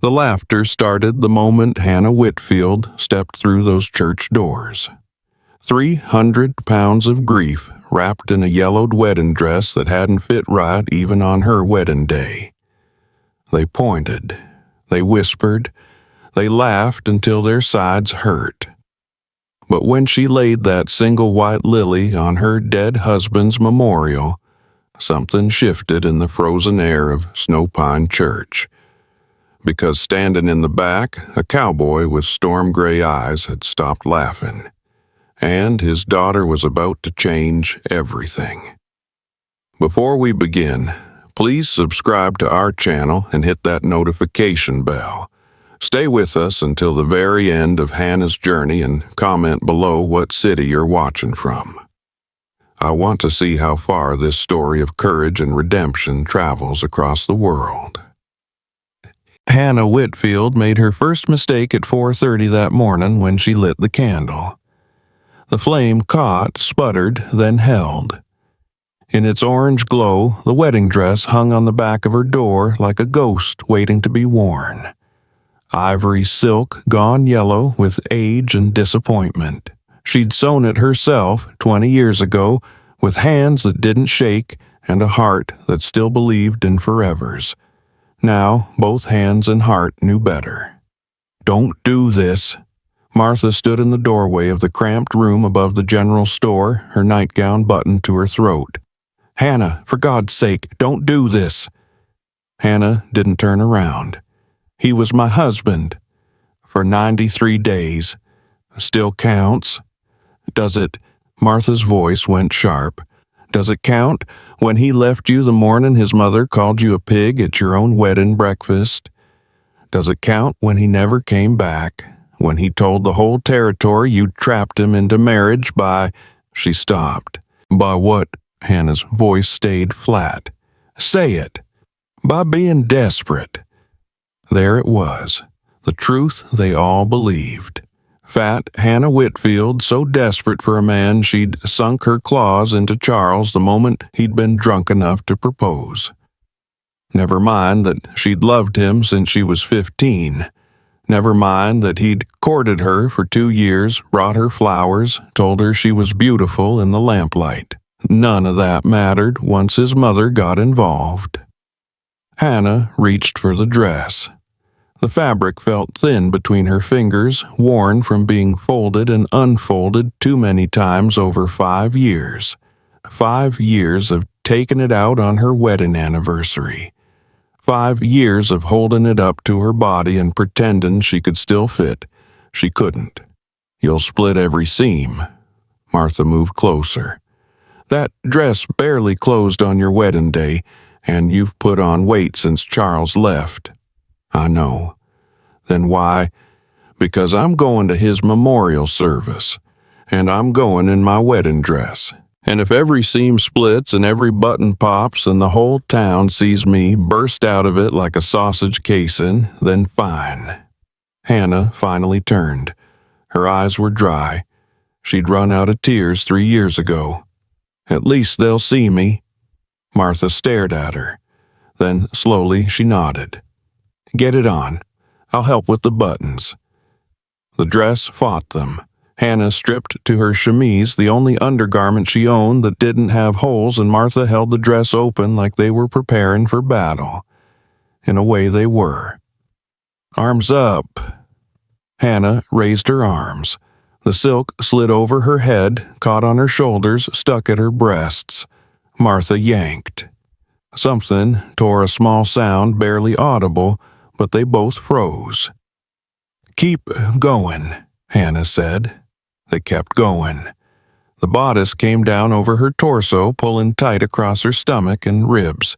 The laughter started the moment Hannah Whitfield stepped through those church doors. 300 pounds of grief wrapped in a yellowed wedding dress that hadn't fit right even on her wedding day. They pointed, they whispered, they laughed until their sides hurt. But when she laid that single white lily on her dead husband's memorial, something shifted in the frozen air of Snow Pine Church. Because standing in the back, a cowboy with storm-gray eyes had stopped laughing, and his daughter was about to change everything. Before we begin, please subscribe to our channel and hit that notification bell. Stay with us until the very end of Hannah's journey and comment below what city you're watching from. I want to see how far this story of courage and redemption travels across the world. Hannah Whitfield made her first mistake at 4:30 that morning when she lit the candle. The flame caught, sputtered, then held. In its orange glow, the wedding dress hung on the back of her door like a ghost waiting to be worn. Ivory silk gone yellow with age and disappointment. She'd sewn it herself 20 years ago with hands that didn't shake and a heart that still believed in forevers. Now, both hands and heart knew better. "Don't do this." Martha stood in the doorway of the cramped room above the general store, her nightgown buttoned to her throat. "Hannah, for God's sake, don't do this." Hannah didn't turn around. "He was my husband. For 93 days. Still counts. Does it?" Martha's voice went sharp. "Does it count when he left you the morning his mother called you a pig at your own wedding breakfast? Does it count when he never came back, when he told the whole territory you trapped him into marriage by—" She stopped. "By what?" Hannah's voice stayed flat. "Say it." "By being desperate." There it was, the truth they all believed. Fat Hannah Whitfield, so desperate for a man she'd sunk her claws into Charles the moment he'd been drunk enough to propose. Never mind that she'd loved him since she was 15. Never mind that he'd courted her for 2 years, brought her flowers, told her she was beautiful in the lamplight. None of that mattered once his mother got involved. Hannah reached for the dress. The fabric felt thin between her fingers, worn from being folded and unfolded too many times over 5 years. 5 years of taking it out on her wedding anniversary. 5 years of holding it up to her body and pretending she could still fit. She couldn't. "You'll split every seam." Martha moved closer. "That dress barely closed on your wedding day, and you've put on weight since Charles left." "I know." "Then why?" "Because I'm going to his memorial service, and I'm going in my wedding dress. And if every seam splits and every button pops and the whole town sees me burst out of it like a sausage casing, then fine." Hannah finally turned. Her eyes were dry. She'd run out of tears 3 years ago. "At least they'll see me." Martha stared at her. Then slowly she nodded. "Get it on. I'll help with the buttons." The dress fought them. Hannah stripped to her chemise, the only undergarment she owned that didn't have holes, and Martha held the dress open like they were preparing for battle. In a way they were. "Arms up." Hannah raised her arms. The silk slid over her head, caught on her shoulders, stuck at her breasts. Martha yanked. Something tore a small sound barely audible, but they both froze. "Keep going," Hannah said. They kept going. The bodice came down over her torso, pulling tight across her stomach and ribs.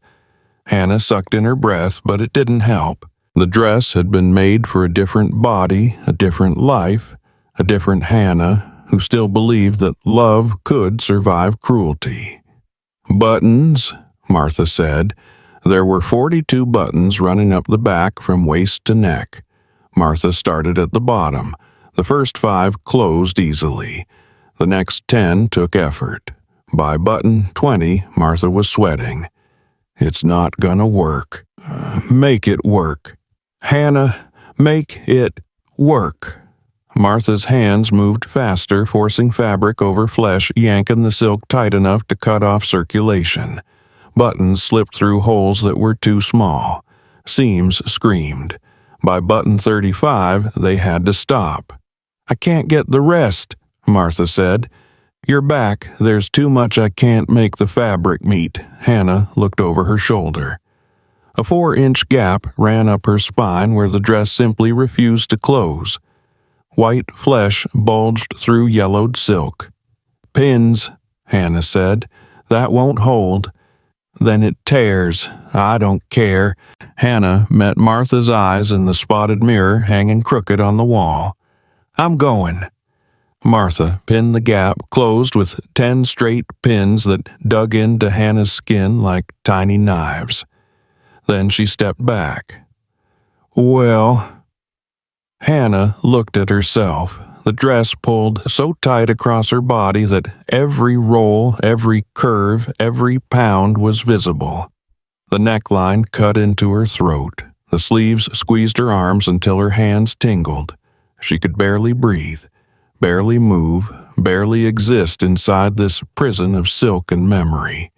Hannah sucked in her breath, but it didn't help. The dress had been made for a different body, a different life, a different Hannah, who still believed that love could survive cruelty. "Buttons," Martha said. There were 42 buttons running up the back from waist to neck. Martha started at the bottom. The first 5 closed easily. The next 10 took effort. By button 20, Martha was sweating. "It's not gonna work." "Make it work." Hannah, make it work." Martha's hands moved faster, forcing fabric over flesh, yanking the silk tight enough to cut off circulation. Buttons slipped through holes that were too small. Seams screamed. By button 35, they had to stop. "I can't get the rest," Martha said. "You're back. There's too much I can't make the fabric meet." Hannah looked over her shoulder. A 4-inch gap ran up her spine where the dress simply refused to close. White flesh bulged through yellowed silk. "Pins," Hannah said. "That won't hold." "Then it tears. I don't care." Hannah met Martha's eyes in the spotted mirror hanging crooked on the wall. "I'm going." Martha pinned the gap closed with 10 straight pins that dug into Hannah's skin like tiny knives. Then she stepped back. "Well..." Hannah looked at herself. The dress pulled so tight across her body that every roll, every curve, every pound was visible. The neckline cut into her throat. The sleeves squeezed her arms until her hands tingled. She could barely breathe, barely move, barely exist inside this prison of silk and memory.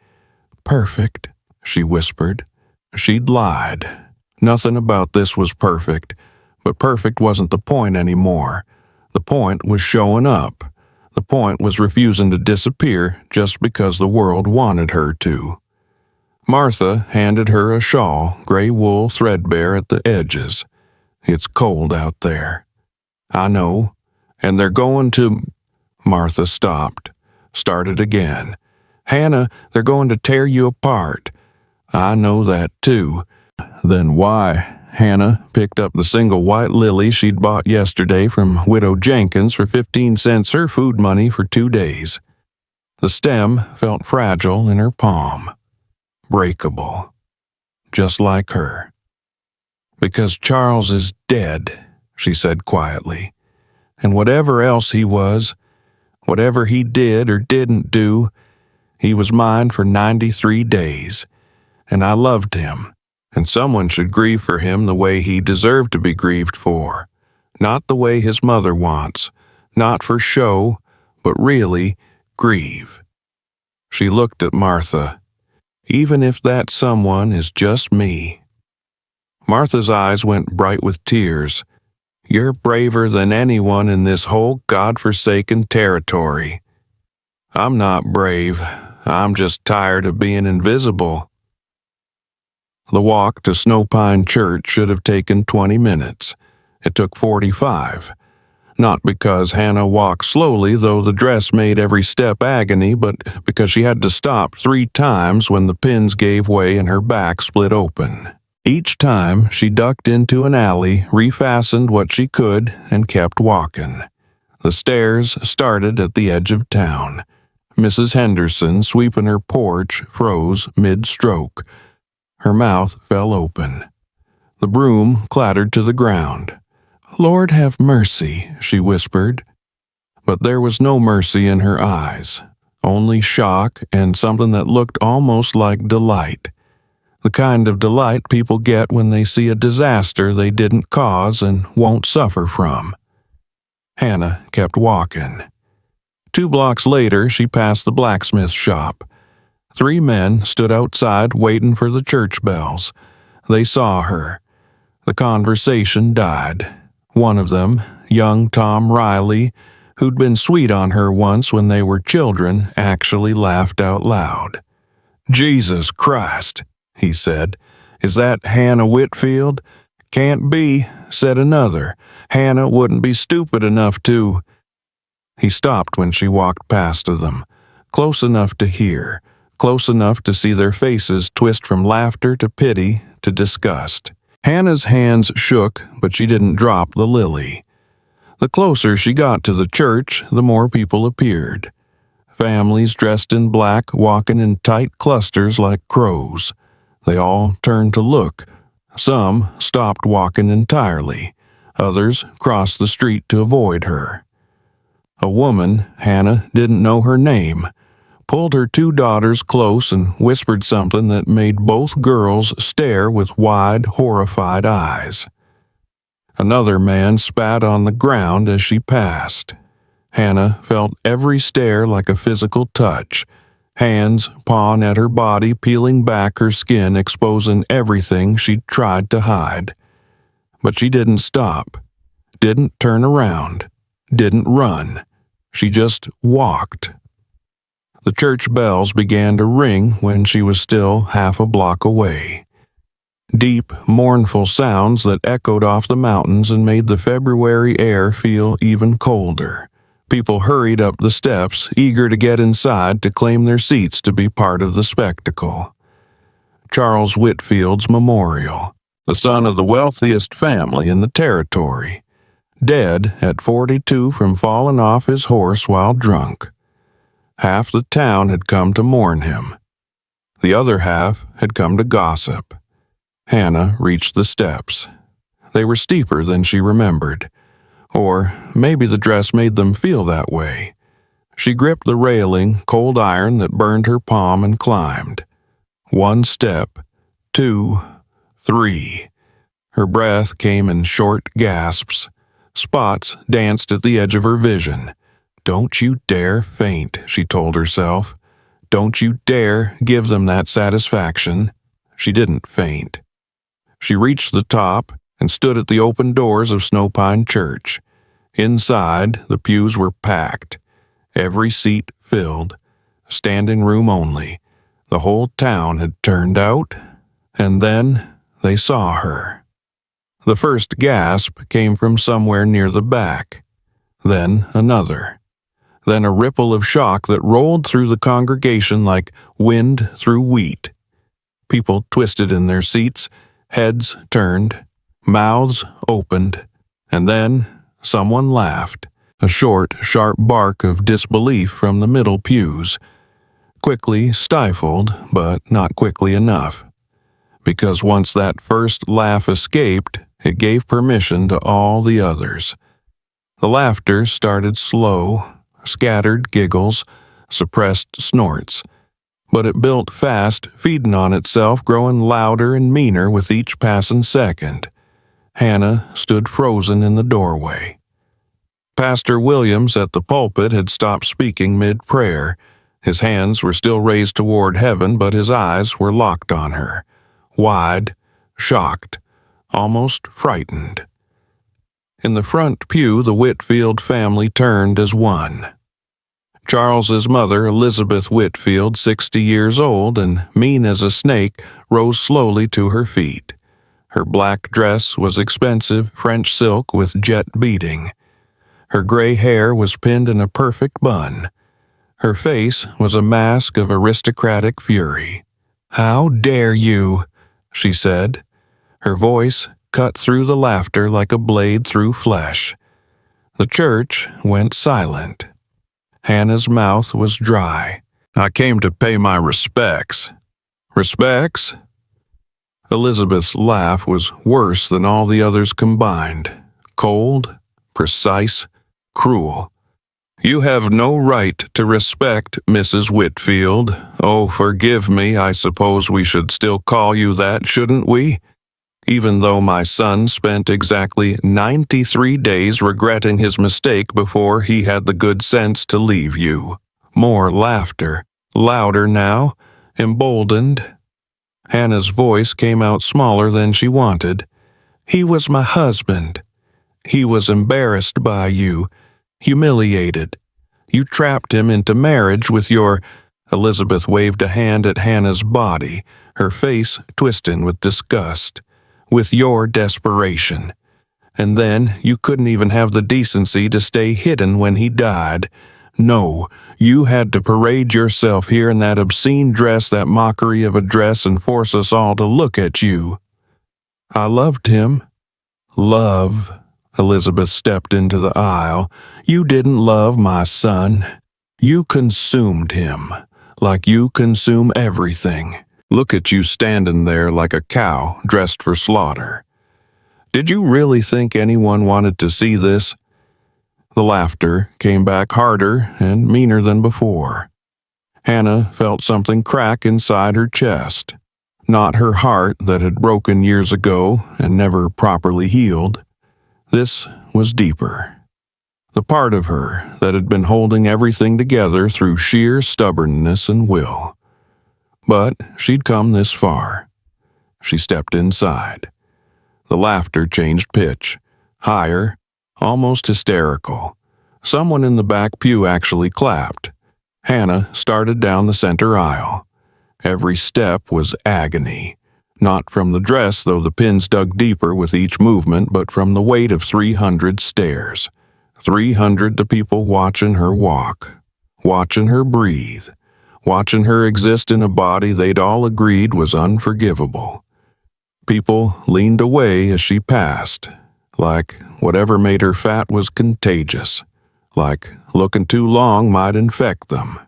"Perfect," she whispered. She'd lied. Nothing about this was perfect, but perfect wasn't the point anymore. The point was showing up. The point was refusing to disappear just because the world wanted her to. Martha handed her a shawl, gray wool threadbare at the edges. "It's cold out there." "I know. And they're going to..." Martha stopped, started again. "Hannah, they're going to tear you apart." "I know that too." "Then why?" Hannah picked up the single white lily she'd bought yesterday from Widow Jenkins for 15 cents, her food money for 2 days. The stem felt fragile in her palm. Breakable. Just like her. "Because Charles is dead," she said quietly. "And whatever else he was, whatever he did or didn't do, he was mine for 93 days. And I loved him. And someone should grieve for him the way he deserved to be grieved for. Not the way his mother wants. Not for show, but really grieve." She looked at Martha. "Even if that someone is just me." Martha's eyes went bright with tears. "You're braver than anyone in this whole God-forsaken territory." "I'm not brave. I'm just tired of being invisible." The walk to Snowpine Church should have taken 20 minutes. It took 45. Not because Hannah walked slowly, though the dress made every step agony, but because she had to stop 3 times when the pins gave way and her back split open. Each time, she ducked into an alley, refastened what she could, and kept walking. The stairs started at the edge of town. Mrs. Henderson, sweeping her porch, froze mid-stroke. Her mouth fell open. The broom clattered to the ground. "Lord have mercy," she whispered. But there was no mercy in her eyes, only shock and something that looked almost like delight. The kind of delight people get when they see a disaster they didn't cause and won't suffer from. Hannah kept walking. 2 blocks later, she passed the blacksmith shop. 3 men stood outside waiting for the church bells. They saw her. The conversation died. One of them, young Tom Riley, who'd been sweet on her once when they were children, actually laughed out loud. "Jesus Christ," he said. "Is that Hannah Whitfield?" "Can't be," said another. "Hannah wouldn't be stupid enough to..." He stopped when she walked past them, close enough to hear. Close enough to see their faces twist from laughter to pity to disgust. Hannah's hands shook, but she didn't drop the lily. The closer she got to the church, the more people appeared. Families dressed in black, walking in tight clusters like crows. They all turned to look. Some stopped walking entirely. Others crossed the street to avoid her. A woman, Hannah didn't know her name, pulled her 2 daughters close and whispered something that made both girls stare with wide, horrified eyes. Another man spat on the ground as she passed. Hannah felt every stare like a physical touch, hands pawing at her body, peeling back her skin, exposing everything she'd tried to hide. But she didn't stop, didn't turn around, didn't run. She just walked. The church bells began to ring when she was still half a block away. Deep, mournful sounds that echoed off the mountains and made the February air feel even colder. People hurried up the steps, eager to get inside to claim their seats to be part of the spectacle. Charles Whitfield's memorial, the son of the wealthiest family in the territory, dead at 42 from falling off his horse while drunk. Half the town had come to mourn him. The other half had come to gossip. Hannah reached the steps. They were steeper than she remembered. Or maybe the dress made them feel that way. She gripped the railing, cold iron that burned her palm, and climbed. 1 step, 2, 3. Her breath came in short gasps. Spots danced at the edge of her vision. Don't you dare faint, she told herself. Don't you dare give them that satisfaction. She didn't faint. She reached the top and stood at the open doors of Snowpine Church. Inside, the pews were packed, every seat filled, standing room only. The whole town had turned out, and then they saw her. The first gasp came from somewhere near the back, then another, then a ripple of shock that rolled through the congregation like wind through wheat. People twisted in their seats, heads turned, mouths opened, and then someone laughed, a short, sharp bark of disbelief from the middle pews, quickly stifled, but not quickly enough, because once that first laugh escaped, it gave permission to all the others. The laughter started slow, scattered giggles, suppressed snorts, but it built fast, feeding on itself, growing louder and meaner with each passing second. Hannah stood frozen in the doorway. Pastor Williams at the pulpit had stopped speaking mid-prayer. His hands were still raised toward heaven, but his eyes were locked on her, wide, shocked, almost frightened. In the front pew, the Whitfield family turned as one. Charles's mother, Elizabeth Whitfield, 60 years old and mean as a snake, rose slowly to her feet. Her black dress was expensive French silk with jet beading. Her gray hair was pinned in a perfect bun. Her face was a mask of aristocratic fury. "How dare you?" she said. Her voice cut through the laughter like a blade through flesh. The church went silent. Hannah's mouth was dry. "I came to pay my respects." "Respects?" Elizabeth's laugh was worse than all the others combined. Cold, precise, cruel. "You have no right to respect Mrs. Whitfield. Oh, forgive me, I suppose we should still call you that, shouldn't we? Even though my son spent exactly 93 days regretting his mistake before he had the good sense to leave you." More laughter, louder now, emboldened. Hannah's voice came out smaller than she wanted. "He was my husband. He was embarrassed by you, humiliated. You trapped him into marriage with your—" Elizabeth waved a hand at Hannah's body, her face twisting with disgust. "With your desperation. And then you couldn't even have the decency to stay hidden when he died. No, you had to parade yourself here in that obscene dress, that mockery of a dress, and force us all to look at you." "I loved him." "Love." Elizabeth stepped into the aisle. "You didn't love my son. You consumed him, like you consume everything. Look at you standing there like a cow dressed for slaughter. Did you really think anyone wanted to see this?" The laughter came back harder and meaner than before. Hannah felt something crack inside her chest. Not her heart that had broken years ago and never properly healed. This was deeper. The part of her that had been holding everything together through sheer stubbornness and will. But she'd come this far. She stepped inside. The laughter changed pitch, higher, almost hysterical. Someone in the back pew actually clapped. Hannah started down the center aisle. Every step was agony. Not from the dress, though the pins dug deeper with each movement, but from the weight of 300 stares. 300 the people watching her walk, watching her breathe, watching her exist in a body they'd all agreed was unforgivable. People leaned away as she passed, like whatever made her fat was contagious, like looking too long might infect them.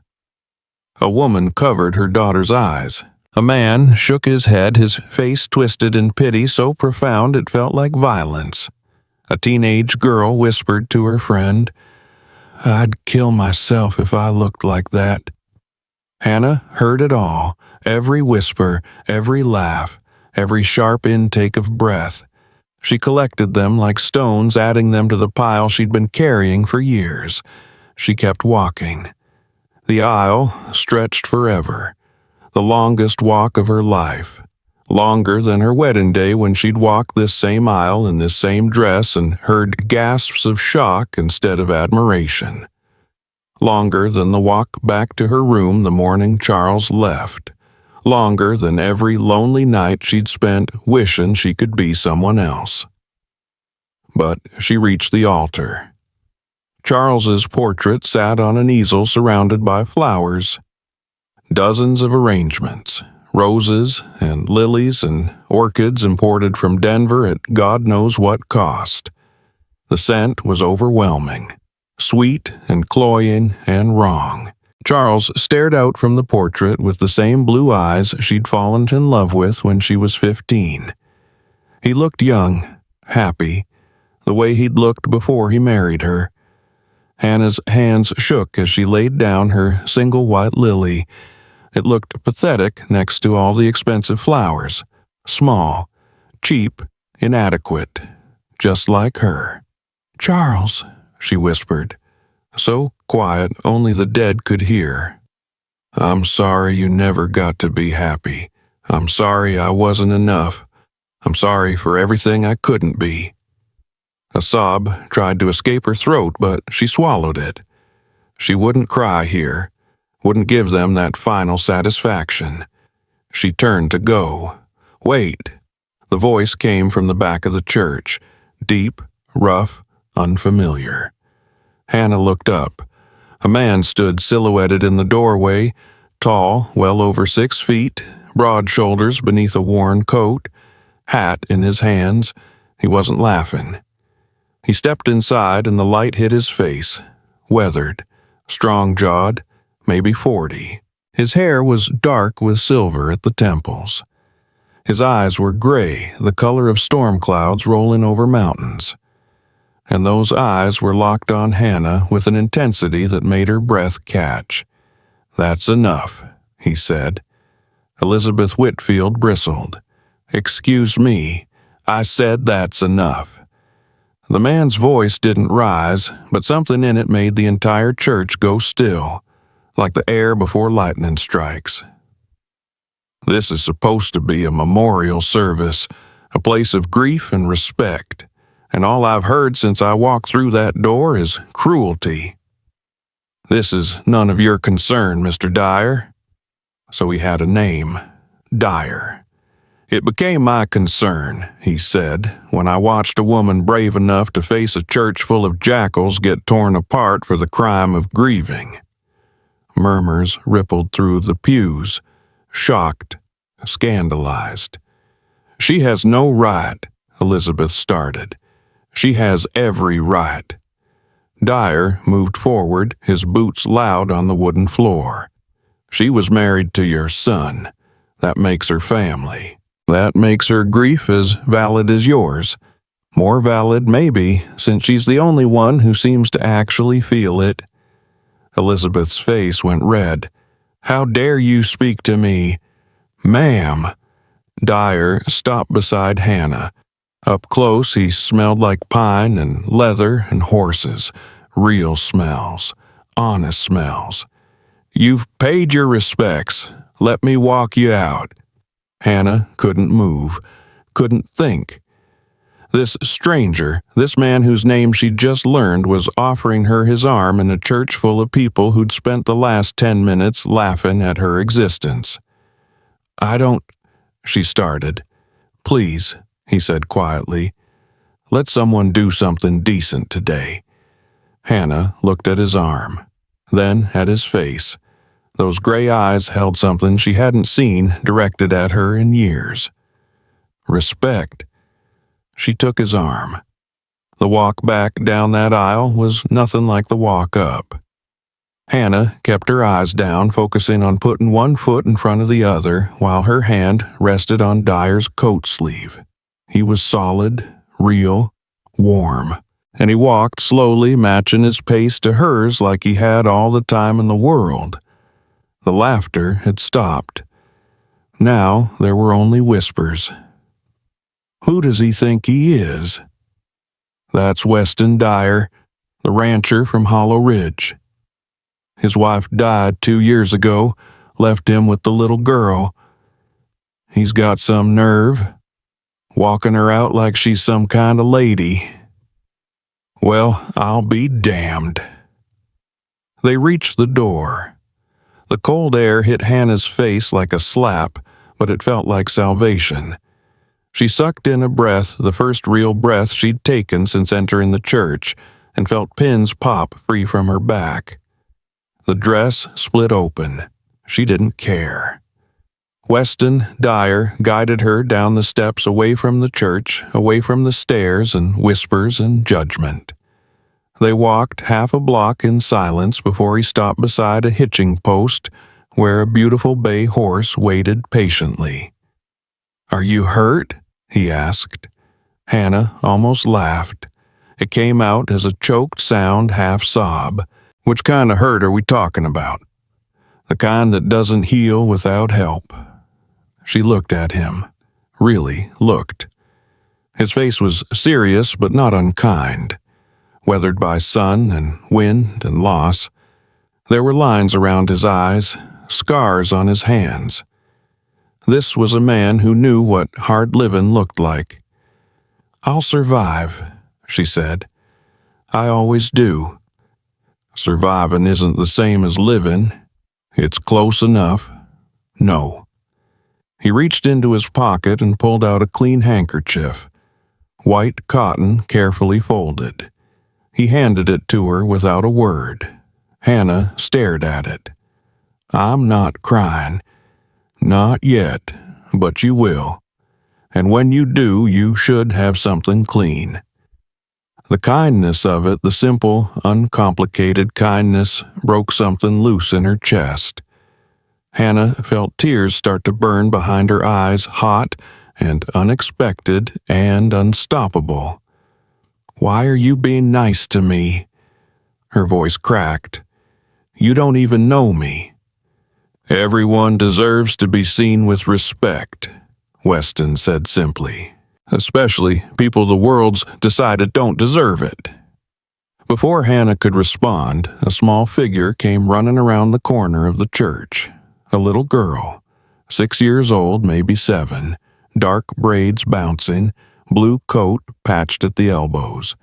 A woman covered her daughter's eyes. A man shook his head, his face twisted in pity so profound it felt like violence. A teenage girl whispered to her friend, "I'd kill myself if I looked like that." Hannah heard it all, every whisper, every laugh, every sharp intake of breath. She collected them like stones, adding them to the pile she'd been carrying for years. She kept walking. The aisle stretched forever, the longest walk of her life, longer than her wedding day when she'd walked this same aisle in this same dress and heard gasps of shock instead of admiration. Longer than the walk back to her room the morning Charles left. Longer than every lonely night she'd spent wishing she could be someone else. But she reached the altar. Charles's portrait sat on an easel surrounded by flowers. Dozens of arrangements, roses and lilies and orchids imported from Denver at God knows what cost. The scent was overwhelming, sweet and cloying and wrong. Charles stared out from the portrait with the same blue eyes she'd fallen in love with when she was 15. He looked young, happy, the way he'd looked before he married her. Hannah's hands shook as she laid down her single white lily. It looked pathetic next to all the expensive flowers. Small, cheap, inadequate, just like her. "Charles," she whispered, so quiet only the dead could hear. "I'm sorry you never got to be happy. I'm sorry I wasn't enough. I'm sorry for everything I couldn't be." A sob tried to escape her throat, but she swallowed it. She wouldn't cry here, wouldn't give them that final satisfaction. She turned to go. "Wait." The voice came from the back of the church, deep, rough, unfamiliar. Hannah looked up. A man stood silhouetted in the doorway, tall, well over 6 feet, broad shoulders beneath a worn coat, hat in his hands. He wasn't laughing. He stepped inside and the light hit his face, weathered, strong-jawed, maybe 40. His hair was dark with silver at the temples. His eyes were gray, the color of storm clouds rolling over mountains. And those eyes were locked on Hannah with an intensity that made her breath catch. "That's enough," he said. Elizabeth Whitfield bristled. "Excuse me, I said that's enough." The man's voice didn't rise, but something in it made the entire church go still, like the air before lightning strikes. "This is supposed to be a memorial service, a place of grief and respect, and all I've heard since I walked through that door is cruelty." "This is none of your concern, Mr. Dyer." So he had a name, Dyer. "It became my concern," he said, "when I watched a woman brave enough to face a church full of jackals get torn apart for the crime of grieving." Murmurs rippled through the pews, shocked, scandalized. "She has no right," Elizabeth started. "She has every right." Dyer moved forward, his boots loud on the wooden floor. "She was married to your son. That makes her family. That makes her grief as valid as yours. More valid, maybe, since she's the only one who seems to actually feel it." Elizabeth's face went red. "How dare you speak to me?" "Ma'am." Dyer stopped beside Hannah. Up close, he smelled like pine and leather and horses. Real smells. Honest smells. "You've paid your respects. Let me walk you out." Hannah couldn't move, couldn't think. This stranger, this man whose name she'd just learned, was offering her his arm in a church full of people who'd spent the last 10 minutes laughing at her existence. "I don't," she started. "Please," he said quietly. "Let someone do something decent today." Hannah looked at his arm, then at his face. Those gray eyes held something she hadn't seen directed at her in years. Respect. She took his arm. The walk back down that aisle was nothing like the walk up. Hannah kept her eyes down, focusing on putting one foot in front of the other while her hand rested on Dyer's coat sleeve. He was solid, real, warm, and he walked slowly, matching his pace to hers like he had all the time in the world. The laughter had stopped. Now there were only whispers. "Who does he think he is?" "That's Weston Dyer, the rancher from Hollow Ridge. His wife died 2 years ago, left him with the little girl. He's got some nerve, walking her out like she's some kind of lady. Well, I'll be damned." They reached the door. The cold air hit Hannah's face like a slap, but it felt like salvation. She sucked in a breath, the first real breath she'd taken since entering the church, and felt pins pop free from her back. The dress split open. She didn't care. Weston Dyer guided her down the steps away from the church, away from the stairs and whispers and judgment. They walked half a block in silence before he stopped beside a hitching post where a beautiful bay horse waited patiently. "Are you hurt?" he asked. Hannah almost laughed. It came out as a choked sound, half sob. "Which kind of hurt are we talking about? The kind that doesn't heal without help." She looked at him. Really looked. His face was serious but not unkind. Weathered by sun and wind and loss. There were lines around his eyes, scars on his hands. This was a man who knew what hard living looked like. "I'll survive," she said. "I always do." "Surviving isn't the same as living. It's close enough." "No." He reached into his pocket and pulled out a clean handkerchief. White cotton, carefully folded. He handed it to her without a word. Hannah stared at it. "I'm not crying. Not yet, but you will. And when you do, you should have something clean." The kindness of it, the simple, uncomplicated kindness, broke something loose in her chest. Hannah felt tears start to burn behind her eyes, hot and unexpected and unstoppable. "Why are you being nice to me?" Her voice cracked. "You don't even know me." "Everyone deserves to be seen with respect," Weston said simply. "Especially people the world's decided don't deserve it." Before Hannah could respond, a small figure came running around the corner of the church. A little girl, 6 years old, maybe 7, dark braids bouncing, blue coat patched at the elbows.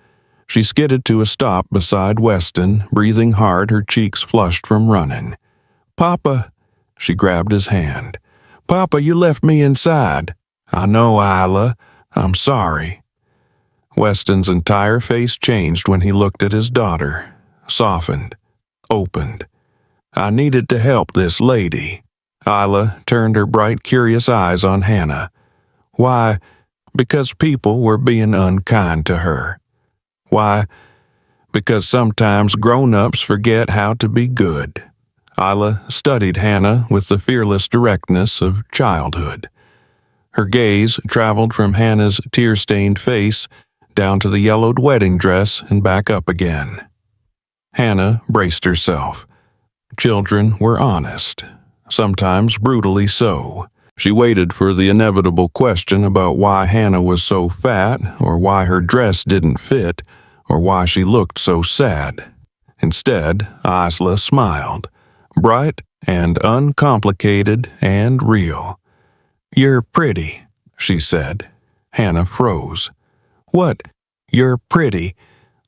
She skidded to a stop beside Weston, breathing hard, her cheeks flushed from running. "Papa," she grabbed his hand. "Papa, you left me inside." "I know, Isla. I'm sorry." Weston's entire face changed when he looked at his daughter, softened, opened. "I needed to help this lady." Isla turned her bright, curious eyes on Hannah. "Why? Because people were being unkind to her." "Why? Because sometimes grown-ups forget how to be good." Isla studied Hannah with the fearless directness of childhood. Her gaze traveled from Hannah's tear-stained face down to the yellowed wedding dress and back up again. Hannah braced herself. Children were honest, sometimes brutally so. She waited for the inevitable question about why Hannah was so fat, or why her dress didn't fit, or why she looked so sad. Instead, Isla smiled, bright and uncomplicated and real. "You're pretty," she said. Hannah froze. "What? You're pretty,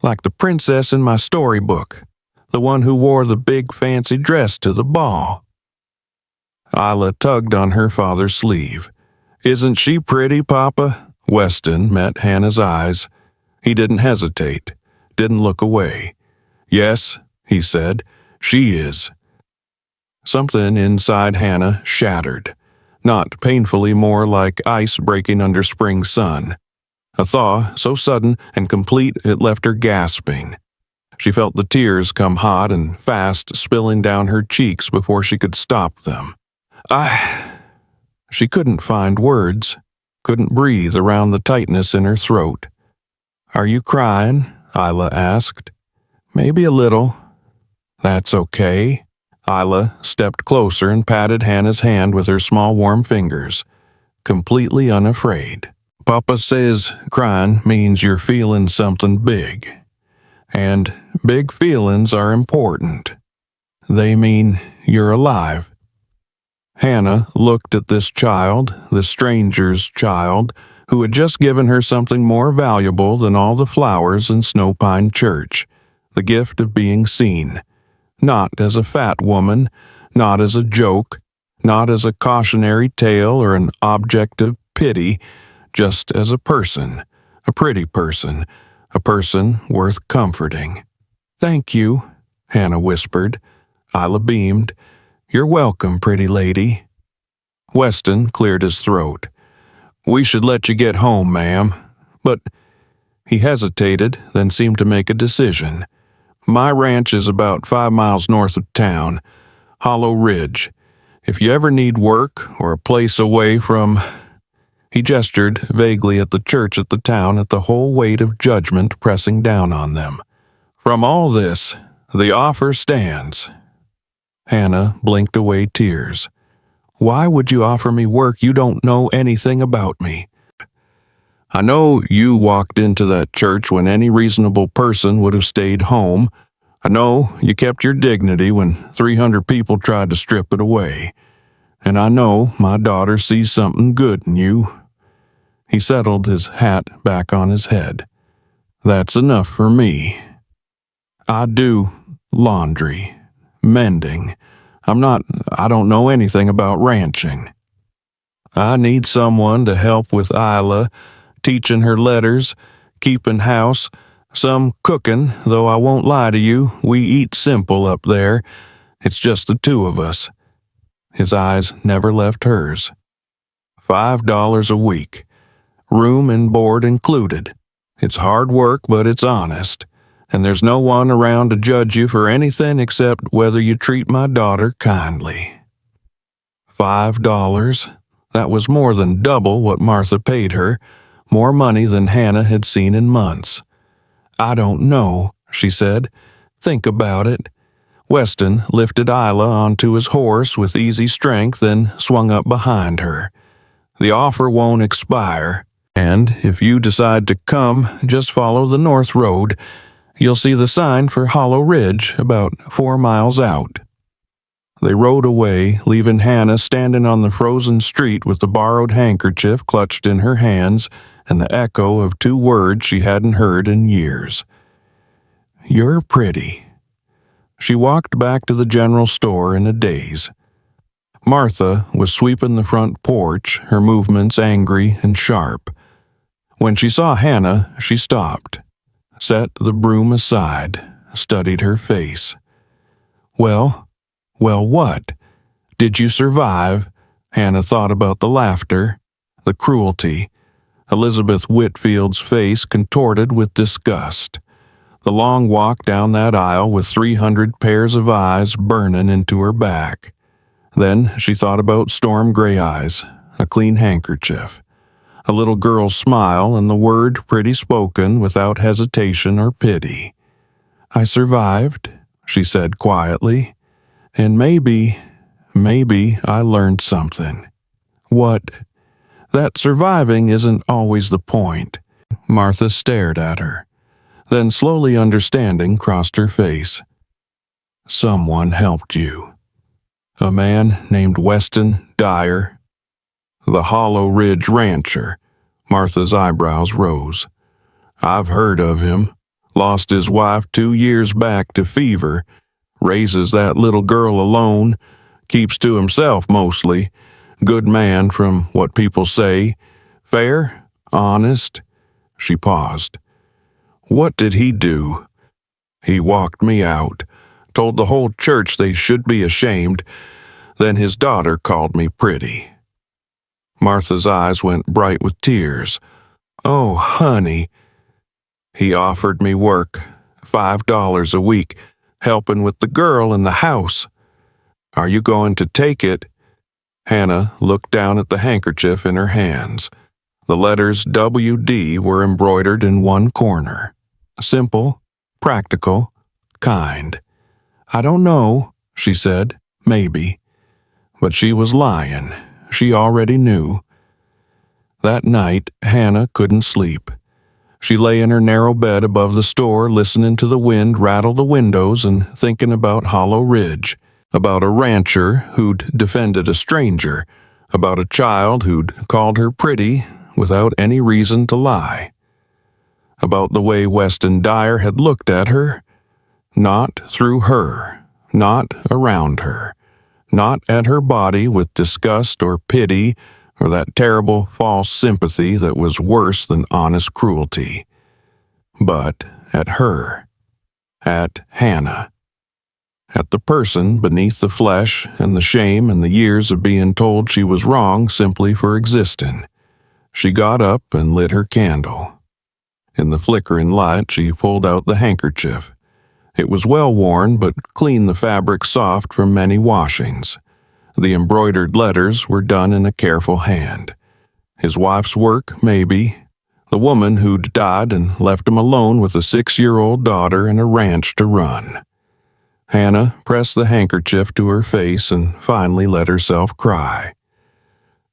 like the princess in my storybook, the one who wore the big fancy dress to the ball." Isla tugged on her father's sleeve. "Isn't she pretty, Papa?" Weston met Hannah's eyes. He didn't hesitate, didn't look away. "Yes," he said, "she is." Something inside Hannah shattered, not painfully, more like ice breaking under spring sun. A thaw so sudden and complete it left her gasping. She felt the tears come hot and fast spilling down her cheeks before she could stop them. She couldn't find words, couldn't breathe around the tightness in her throat. "Are you crying?" Isla asked. "Maybe a little." "That's okay." Isla stepped closer and patted Hannah's hand with her small warm fingers, completely unafraid. "Papa says crying means you're feeling something big. And big feelings are important. They mean you're alive." Hannah looked at this child, this stranger's child, who had just given her something more valuable than all the flowers in Snowpine Church, the gift of being seen. Not as a fat woman, not as a joke, not as a cautionary tale or an object of pity, just as a person, a pretty person, a person worth comforting. "Thank you," Hannah whispered. Isla beamed. "You're welcome, pretty lady." Weston cleared his throat. "We should let you get home, ma'am." But he hesitated, then seemed to make a decision. "My ranch is about 5 miles north of town, Hollow Ridge. If you ever need work or a place away from—" He gestured vaguely at the church at the town, at the whole weight of judgment pressing down on them. "From all this, the offer stands." Hannah blinked away tears. "Why would you offer me work you don't know anything about me? I know you walked into that church when any reasonable person would have stayed home. I know you kept your dignity when 300 people tried to strip it away. And I know my daughter sees something good in you." He settled his hat back on his head. "That's enough for me. I do laundry, mending. I don't know anything about ranching. I need someone to help with Isla, teaching her letters, keeping house, some cooking, though I won't lie to you, we eat simple up there. It's just the two of us." His eyes never left hers. $5 a week, room and board included. It's hard work, but it's honest. And there's no one around to judge you for anything except whether you treat my daughter kindly. $5. That was more than double what Martha paid her, more money than Hannah had seen in months. "I don't know," she said. "Think about it." Weston lifted Isla onto his horse with easy strength, then swung up behind her. "The offer won't expire, and if you decide to come, just follow the north road. You'll see the sign for Hollow Ridge about 4 miles out." They rode away, leaving Hannah standing on the frozen street with the borrowed handkerchief clutched in her hands and the echo of 2 words she hadn't heard in years. "You're pretty." She walked back to the general store in a daze. Martha was sweeping the front porch, her movements angry and sharp. When she saw Hannah, she stopped, set the broom aside, studied her face. Well, what? Did you survive?" Hannah thought about the laughter, the cruelty, Elizabeth Whitfield's face contorted with disgust, the long walk down that aisle with 300 pairs of eyes burning into her back. Then she thought about storm gray eyes, a clean handkerchief, a little girl's smile, and the word pretty spoken without hesitation or pity. "I survived," she said quietly, "and maybe I learned something." What? That surviving isn't always the point. Martha stared at her, then slowly understanding crossed her face. Someone helped you. A man named Weston Dyer. The Hollow Ridge rancher. Martha's eyebrows rose. I've heard of him. Lost his wife 2 years back to fever. Raises that little girl alone. Keeps to himself mostly. Good man from what people say. Fair? Honest? She paused. What did he do? He walked me out. Told the whole church they should be ashamed. Then his daughter called me pretty. Martha's eyes went bright with tears. Oh, honey. He offered me work, $5 a week, helping with the girl in the house. Are you going to take it? Hannah looked down at the handkerchief in her hands. The letters W.D. were embroidered in one corner. Simple, practical, kind. I don't know, she said, maybe. But she was lying. She already knew. That night, Hannah couldn't sleep. She lay in her narrow bed above the store, listening to the wind rattle the windows and thinking about Hollow Ridge, about a rancher who'd defended a stranger, about a child who'd called her pretty without any reason to lie, about the way Weston Dyer had looked at her, not through her, not around her, not at her body with disgust or pity or that terrible false sympathy that was worse than honest cruelty, but at her, at Hannah, at the person beneath the flesh and the shame and the years of being told she was wrong simply for existing. She got up and lit her candle. In the flickering light, she pulled out the handkerchief. It was well worn, but cleaned the fabric soft from many washings. The embroidered letters were done in a careful hand. His wife's work, maybe. The woman who'd died and left him alone with a 6-year-old daughter and a ranch to run. Hannah pressed the handkerchief to her face and finally let herself cry.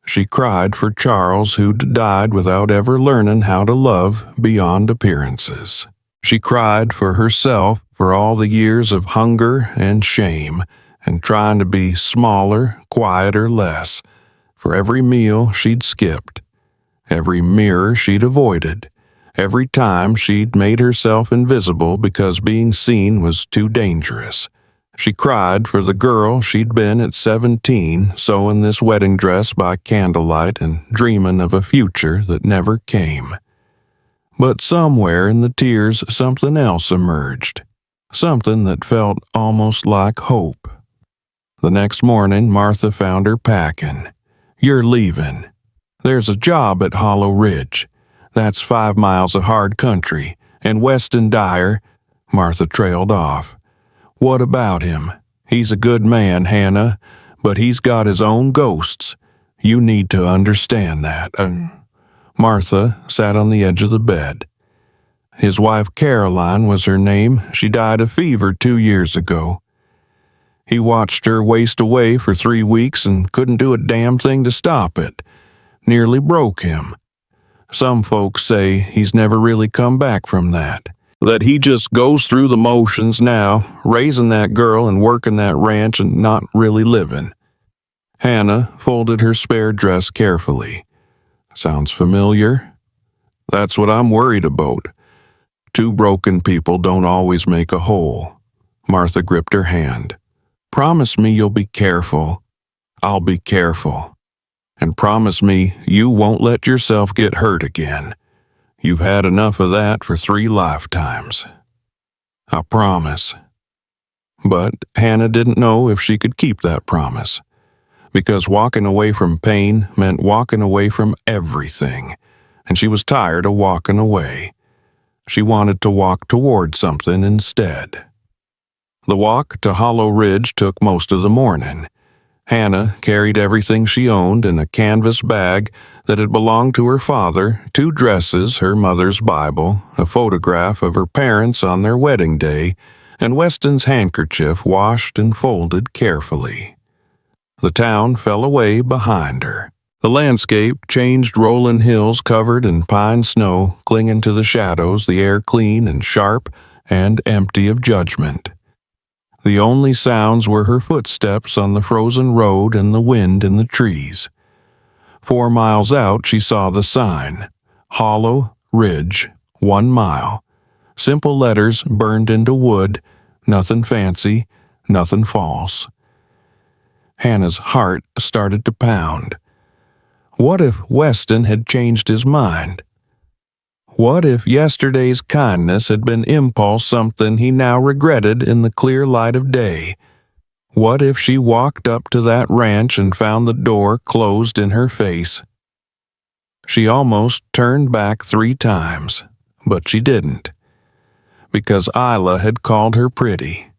She cried for Charles, who'd died without ever learning how to love beyond appearances. She cried for herself for all the years of hunger and shame, and trying to be smaller, quieter, less, for every meal she'd skipped, every mirror she'd avoided, every time she'd made herself invisible because being seen was too dangerous. She cried for the girl she'd been at 17, sewing this wedding dress by candlelight and dreaming of a future that never came. But somewhere in the tears something else emerged, something that felt almost like hope. The next morning, Martha found her packing. You're leaving. There's a job at Hollow Ridge. That's 5 miles of hard country. And Weston Dyer, Martha trailed off. What about him? He's a good man, Hannah, but he's got his own ghosts. You need to understand that. Martha sat on the edge of the bed. His wife Caroline was her name. She died of fever 2 years ago. He watched her waste away for 3 weeks and couldn't do a damn thing to stop it. Nearly broke him. Some folks say he's never really come back from that. That he just goes through the motions now, raising that girl and working that ranch and not really living. Hannah folded her spare dress carefully. Sounds familiar? That's what I'm worried about. 2 broken people don't always make a whole. Martha gripped her hand. Promise me you'll be careful. I'll be careful. And promise me you won't let yourself get hurt again. You've had enough of that for 3 lifetimes. I promise. But Hannah didn't know if she could keep that promise, because walking away from pain meant walking away from everything, and she was tired of walking away. She wanted to walk toward something instead. The walk to Hollow Ridge took most of the morning. Hannah carried everything she owned in a canvas bag that had belonged to her father, 2 dresses, her mother's Bible, a photograph of her parents on their wedding day, and Weston's handkerchief washed and folded carefully. The town fell away behind her. The landscape changed, rolling hills covered in pine snow, clinging to the shadows, the air clean and sharp and empty of judgment. The only sounds were her footsteps on the frozen road and the wind in the trees. 4 miles out, she saw the sign, Hollow Ridge, 1 mile. Simple letters burned into wood, nothing fancy, nothing false. Hannah's heart started to pound. What if Weston had changed his mind? What if yesterday's kindness had been impulse, something he now regretted in the clear light of day? What if she walked up to that ranch and found the door closed in her face? She almost turned back 3 times, but she didn't. Because Isla had called her pretty,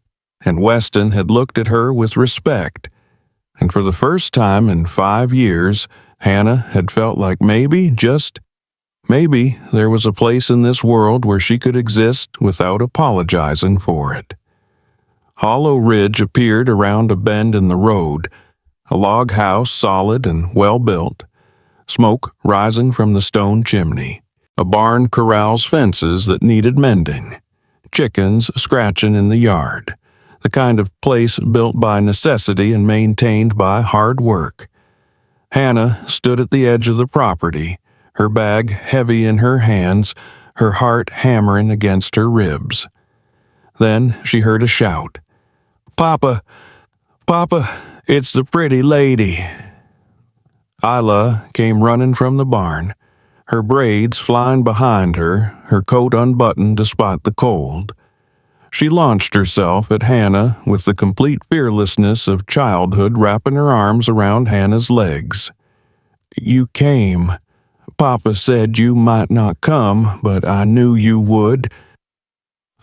and Weston had looked at her with respect, and for the first time in 5 years, Hannah had felt like maybe, just maybe, there was a place in this world where she could exist without apologizing for it. Hollow Ridge appeared around a bend in the road, a log house solid and well-built, smoke rising from the stone chimney, a barn corrals fences that needed mending, chickens scratching in the yard, the kind of place built by necessity and maintained by hard work. Hannah stood at the edge of the property, her bag heavy in her hands, her heart hammering against her ribs. Then she heard a shout. "Papa! Papa! It's the pretty lady!" Isla came running from the barn, her braids flying behind her, her coat unbuttoned despite the cold. She launched herself at Hannah with the complete fearlessness of childhood wrapping her arms around Hannah's legs. "You came. Papa said you might not come, but I knew you would."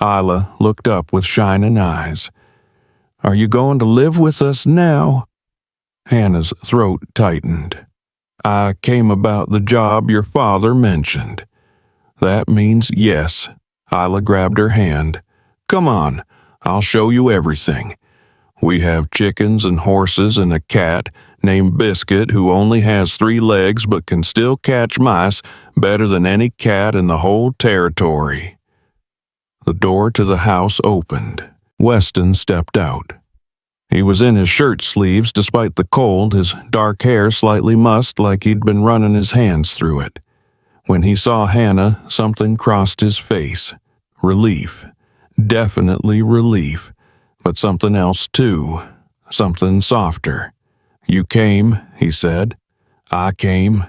Isla looked up with shining eyes. "Are you going to live with us now?" Hannah's throat tightened. "I came about the job your father mentioned." "That means yes." Isla grabbed her hand. "Come on, I'll show you everything. We have chickens and horses and a cat named Biscuit who only has 3 legs but can still catch mice better than any cat in the whole territory." The door to the house opened. Weston stepped out. He was in his shirt sleeves despite the cold, his dark hair slightly mussed like he'd been running his hands through it. When he saw Hannah, something crossed his face. Relief. Definitely relief. But something else too. Something softer. "You came," he said. "I came."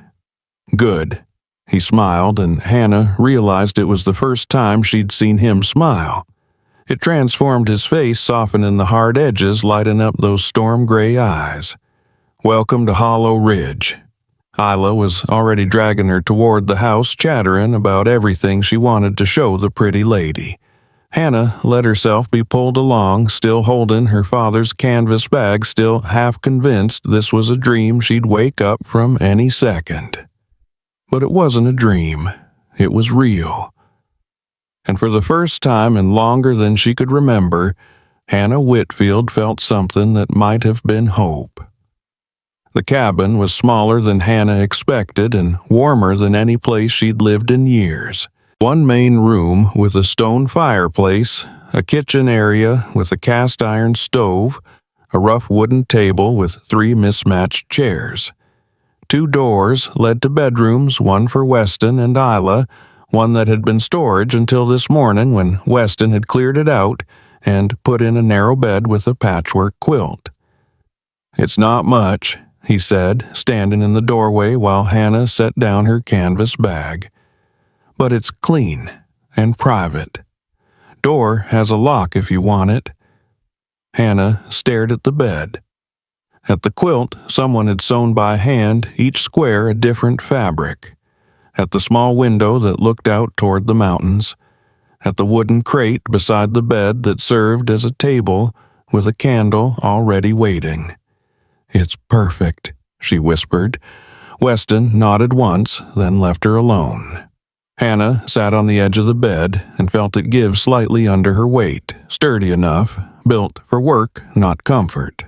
"Good." He smiled, and Hannah realized it was the first time she'd seen him smile. It transformed his face, softening the hard edges, lighting up those storm-gray eyes. "Welcome to Hollow Ridge." Isla was already dragging her toward the house, chattering about everything she wanted to show the pretty lady. Hannah let herself be pulled along, still holding her father's canvas bag, still half convinced this was a dream she'd wake up from any second. But it wasn't a dream. It was real. And for the first time and longer than she could remember, Hannah Whitfield felt something that might have been hope. The cabin was smaller than Hannah expected and warmer than any place she'd lived in years. 1 main room with a stone fireplace, a kitchen area with a cast-iron stove, a rough wooden table with 3 mismatched chairs. 2 doors led to bedrooms, one for Weston and Isla, one that had been storage until this morning when Weston had cleared it out and put in a narrow bed with a patchwork quilt. "It's not much," he said, standing in the doorway while Hannah set down her canvas bag. "But it's clean and private. Door has a lock if you want it." Hannah stared at the bed. At the quilt, someone had sewn by hand, each square a different fabric. At the small window that looked out toward the mountains. At the wooden crate beside the bed that served as a table with a candle already waiting. "It's perfect," she whispered. Weston nodded once, then left her alone. Hannah sat on the edge of the bed and felt it give slightly under her weight, sturdy enough, built for work, not comfort.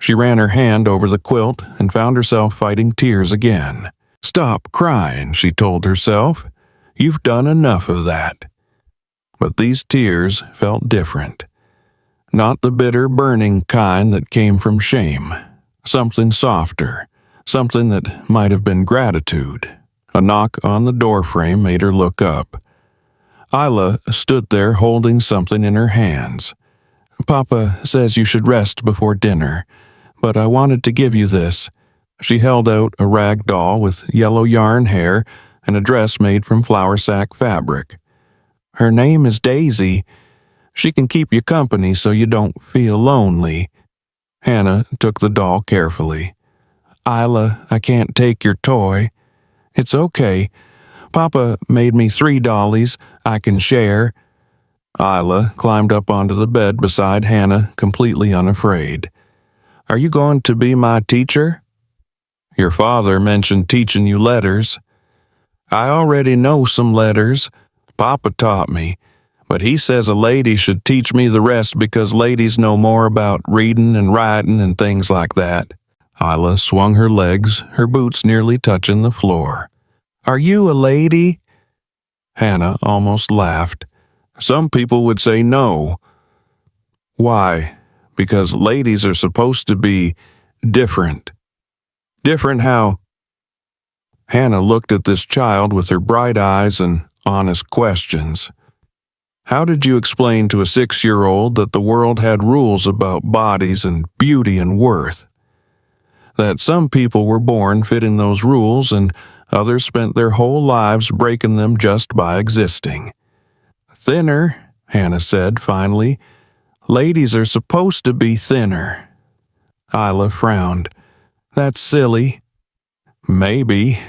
She ran her hand over the quilt and found herself fighting tears again. "Stop crying," she told herself. "You've done enough of that." But these tears felt different. Not the bitter, burning kind that came from shame. Something softer, something that might have been gratitude. A knock on the doorframe made her look up. Isla stood there holding something in her hands. "Papa says you should rest before dinner, but I wanted to give you this." She held out a rag doll with yellow yarn hair and a dress made from flour sack fabric. "Her name is Daisy. She can keep you company so you don't feel lonely." Hannah took the doll carefully. "Isla, I can't take your toy." "It's okay. Papa made me 3 dollies I can share." Isla climbed up onto the bed beside Hannah, completely unafraid. "Are you going to be my teacher?" "Your father mentioned teaching you letters." "I already know some letters. Papa taught me, but he says a lady should teach me the rest because ladies know more about reading and writing and things like that." Isla swung her legs, her boots nearly touching the floor. "Are you a lady?" Hannah almost laughed. "Some people would say no." "Why?" "Because ladies are supposed to be different." "Different how?" Hannah looked at this child with her bright eyes and honest questions. How did you explain to a 6-year-old that the world had rules about bodies and beauty and worth? That some people were born fitting those rules and others spent their whole lives breaking them just by existing. "Thinner," Hannah said finally. "Ladies are supposed to be thinner." Isla frowned. "That's silly." "Maybe,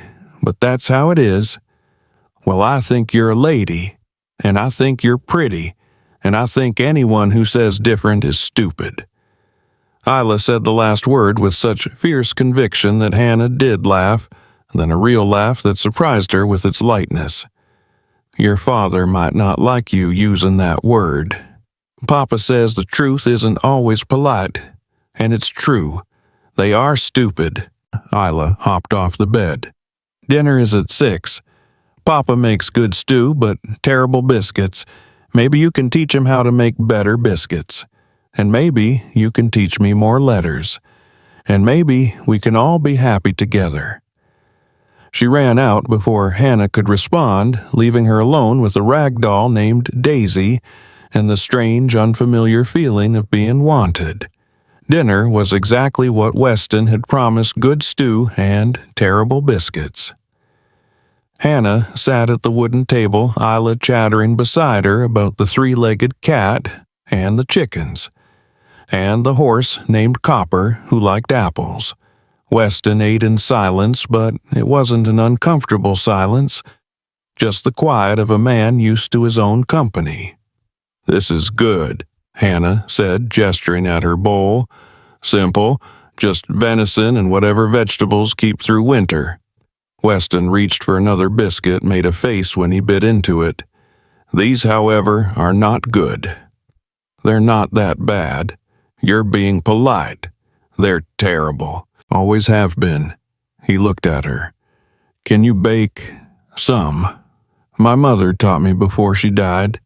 but that's how it is." "Well, I think you're a lady, and I think you're pretty, and I think anyone who says different is stupid." Isla said the last word with such fierce conviction that Hannah did laugh, then a real laugh that surprised her with its lightness. "Your father might not like you using that word. Papa says the truth isn't always polite, and it's true. They are stupid." Isla hopped off the bed. "Dinner is at 6. Papa makes good stew, but terrible biscuits. Maybe you can teach him how to make better biscuits. And maybe you can teach me more letters. And maybe we can all be happy together." She ran out before Hannah could respond, leaving her alone with a rag doll named Daisy and the strange, unfamiliar feeling of being wanted. Dinner was exactly what Weston had promised: good stew and terrible biscuits. Hannah sat at the wooden table, Isla chattering beside her about the 3-legged cat and the chickens, and the horse named Copper who liked apples. Weston ate in silence, but it wasn't an uncomfortable silence, just the quiet of a man used to his own company. "This is good," Hannah said, gesturing at her bowl. "Simple, just venison and whatever vegetables keep through winter." Weston reached for another biscuit, made a face when he bit into it. "These, however, are not good." "They're not that bad. You're being polite. They're terrible. Always have been." He looked at her. "Can you bake?" "Some. My mother taught me before she died."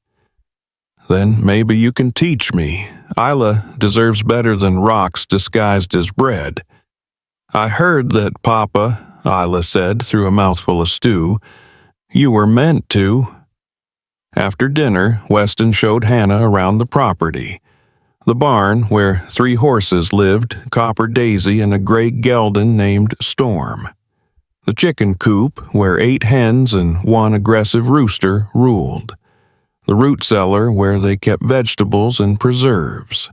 "Then maybe you can teach me. Isla deserves better than rocks disguised as bread." "I heard that, Papa," Isla said through a mouthful of stew. "You were meant to." After dinner, Weston showed Hannah around the property. The barn, where 3 horses lived, Copper, Daisy, and a gray gelding named Storm. The chicken coop, where 8 hens and 1 aggressive rooster ruled. The root cellar, where they kept vegetables and preserves.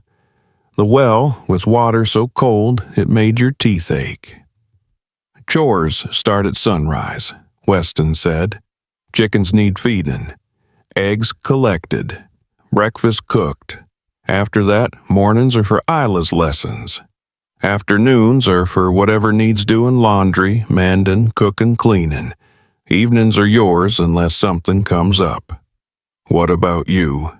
The well, with water so cold it made your teeth ache. "Chores start at sunrise," Weston said. "Chickens need feeding. Eggs collected. Breakfast cooked. After that, mornings are for Isla's lessons. Afternoons are for whatever needs doing: laundry, mending, cooking, cleaning. Evenings are yours unless something comes up. What about you?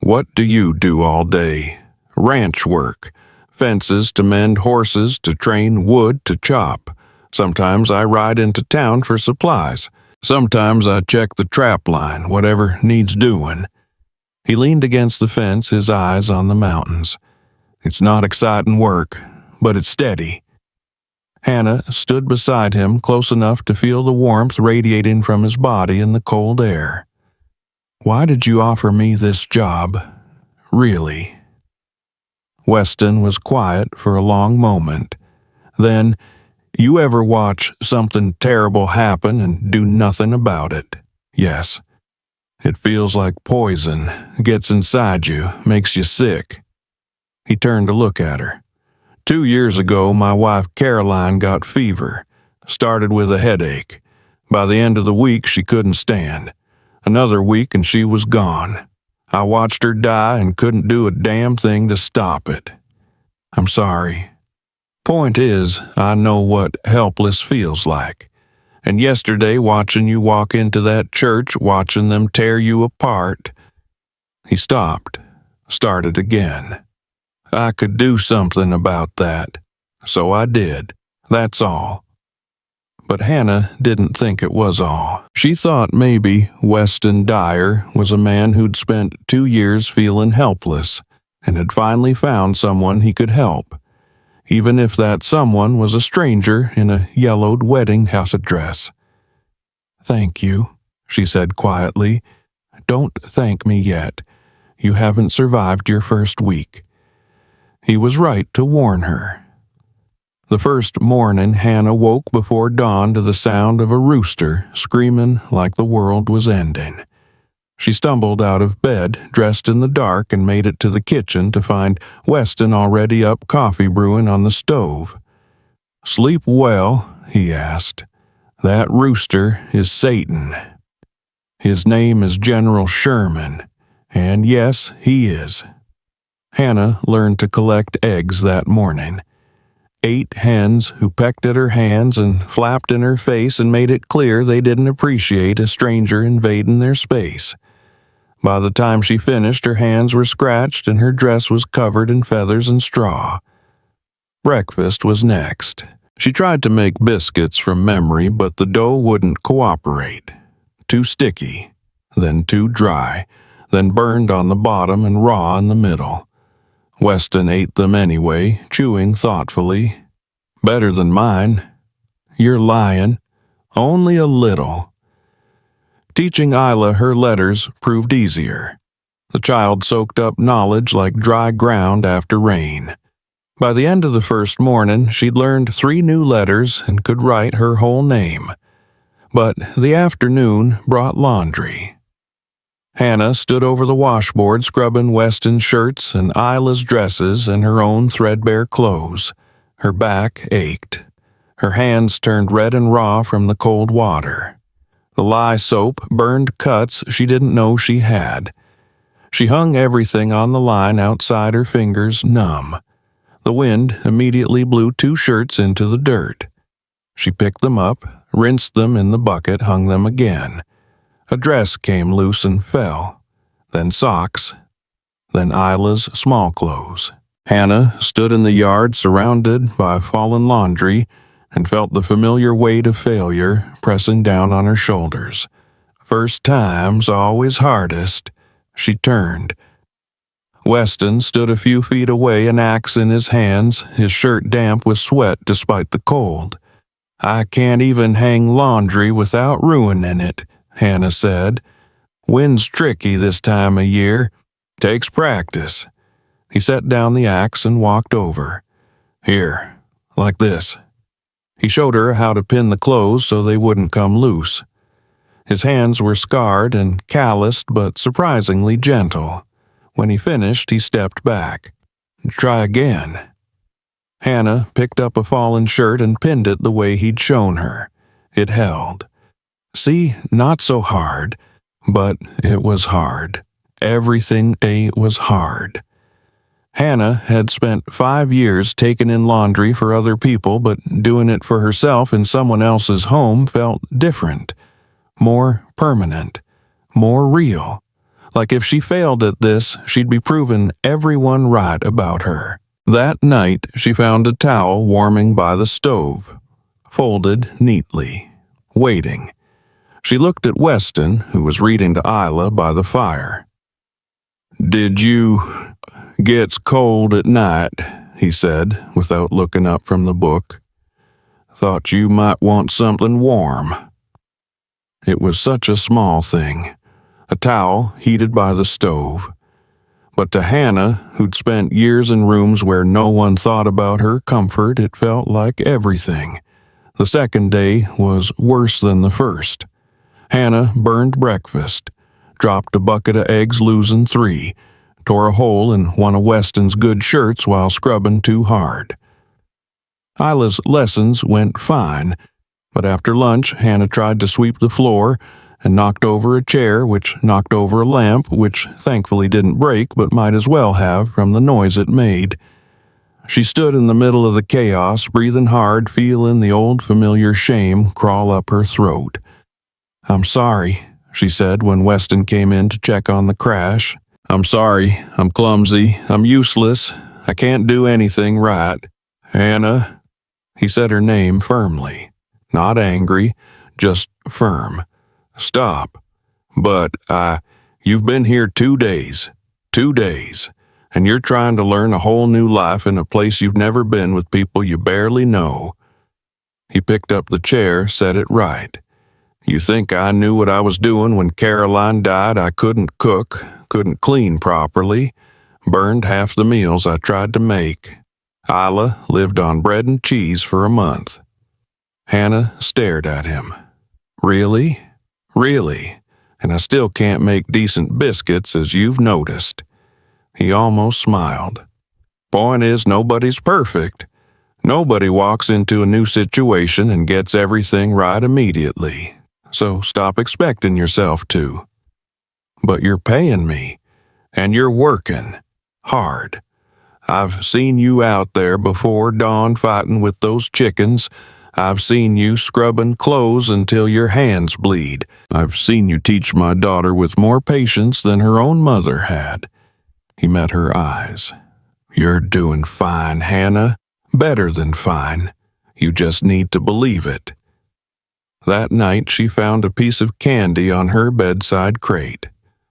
What do you do all day? Ranch work, fences to mend horses to train wood to chop. Sometimes I ride into town for supplies. Sometimes I check the trap line, whatever needs doing." He leaned against the fence, his eyes on the mountains. "It's not exciting work, but it's steady." Hannah stood beside him, close enough to feel the warmth radiating from his body in the cold air. "Why did you offer me this job? Really?" Weston was quiet for a long moment. Then, "You ever watch something terrible happen and do nothing about it?" "Yes. It feels like poison, gets inside you, makes you sick." He turned to look at her. 2 years ago, my wife Caroline got fever. Started with a headache. By the end of the week, she couldn't stand. Another week and she was gone. I watched her die and couldn't do a damn thing to stop it. I'm sorry. Point is, I know what helpless feels like. And yesterday, watching you walk into that church, watching them tear you apart." He stopped, started again. "I could do something about that. So I did. That's all." But Hannah didn't think it was all. She thought maybe Weston Dyer was a man who'd spent 2 years feeling helpless and had finally found someone he could help, even if that someone was a stranger in a yellowed wedding house dress. "Thank you," she said quietly. "Don't thank me yet. You haven't survived your first week." He was right to warn her. The first morning, Hannah woke before dawn to the sound of a rooster screaming like the world was ending. She stumbled out of bed, dressed in the dark, and made it to the kitchen to find Weston already up coffee brewing on the stove. "Sleep well?" he asked. "That rooster is Satan. His name is General Sherman, and yes, he is." Hannah learned to collect eggs that morning. 8 hens who pecked at her hands and flapped in her face and made it clear they didn't appreciate a stranger invading their space. By the time she finished, her hands were scratched and her dress was covered in feathers and straw. Breakfast was next. She tried to make biscuits from memory, but the dough wouldn't cooperate. Too sticky, then too dry, then burned on the bottom and raw in the middle. Weston ate them anyway, chewing thoughtfully. "Better than mine." "You're lying. Only a little." Teaching Isla her letters proved easier. The child soaked up knowledge like dry ground after rain. By the end of the first morning, she'd learned 3 new letters and could write her whole name. But the afternoon brought laundry. Hannah stood over the washboard scrubbing Weston's shirts and Isla's dresses and her own threadbare clothes. Her back ached. Her hands turned red and raw from the cold water. The lye soap burned cuts she didn't know she had. She hung everything on the line outside her fingers numb. The wind immediately blew 2 shirts into the dirt. She picked them up, rinsed them in the bucket, hung them again. A dress came loose and fell. Then socks. Then Isla's small clothes. Hannah stood in the yard surrounded by fallen laundry and felt the familiar weight of failure pressing down on her shoulders. First time's always hardest. She turned. Weston stood a few feet away, an axe in his hands, his shirt damp with sweat despite the cold. "I can't even hang laundry without ruining it," Hannah said. "Wind's tricky this time of year. Takes practice." He set down the axe and walked over. "Here, like this." He showed her how to pin the clothes so they wouldn't come loose. His hands were scarred and calloused but surprisingly gentle. When he finished, he stepped back. "Try again." Hannah picked up a fallen shirt and pinned it the way he'd shown her. It held. See, not so hard, but it was hard. Everything was hard. Hannah had spent 5 years taking in laundry for other people, but doing it for herself in someone else's home felt different, more permanent, more real. Like if she failed at this, she'd be proving everyone right about her. That night, she found a towel warming by the stove, folded neatly, waiting. She looked at Weston, who was reading to Isla by the fire. "Did you gets cold at night," he said, without looking up from the book. "Thought you might want something warm." It was such a small thing, a towel heated by the stove. But to Hannah, who'd spent years in rooms where no one thought about her comfort, it felt like everything. The second day was worse than the first. Hannah burned breakfast, dropped a bucket of eggs losing 3, tore a hole in one of Weston's good shirts while scrubbing too hard. Isla's lessons went fine, but after lunch, Hannah tried to sweep the floor and knocked over a chair, which knocked over a lamp, which thankfully didn't break but might as well have from the noise it made. She stood in the middle of the chaos, breathing hard, feeling the old familiar shame crawl up her throat. "I'm sorry," she said when Weston came in to check on the crash. "I'm sorry. I'm clumsy. I'm useless. I can't do anything right. Hannah." He said her name firmly, not angry, just firm. "Stop. But you've been here 2 days. 2 days. And you're trying to learn a whole new life in a place you've never been with people you barely know." He picked up the chair, set it right. "You think I knew what I was doing when Caroline died? I couldn't cook, couldn't clean properly, burned half the meals I tried to make. Isla lived on bread and cheese for a month." Hannah stared at him. "Really? Really? And I still can't make decent biscuits, as you've noticed." He almost smiled. "Point is, nobody's perfect. Nobody walks into a new situation and gets everything right immediately. So stop expecting yourself to. But you're paying me, and you're working hard. I've seen you out there before dawn fighting with those chickens. I've seen you scrubbing clothes until your hands bleed. I've seen you teach my daughter with more patience than her own mother had." He met her eyes. "You're doing fine, Hannah. Better than fine. You just need to believe it." That night she found a piece of candy on her bedside crate,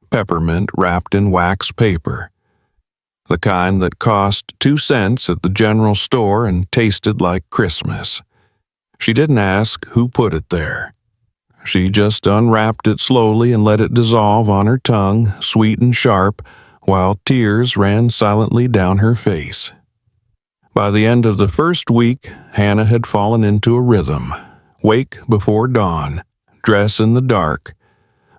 peppermint wrapped in wax paper. The kind that cost 2 cents at the general store and tasted like Christmas. She didn't ask who put it there. She just unwrapped it slowly and let it dissolve on her tongue, sweet and sharp, while tears ran silently down her face. By the end of the first week, Hannah had fallen into a rhythm. Wake before dawn, dress in the dark,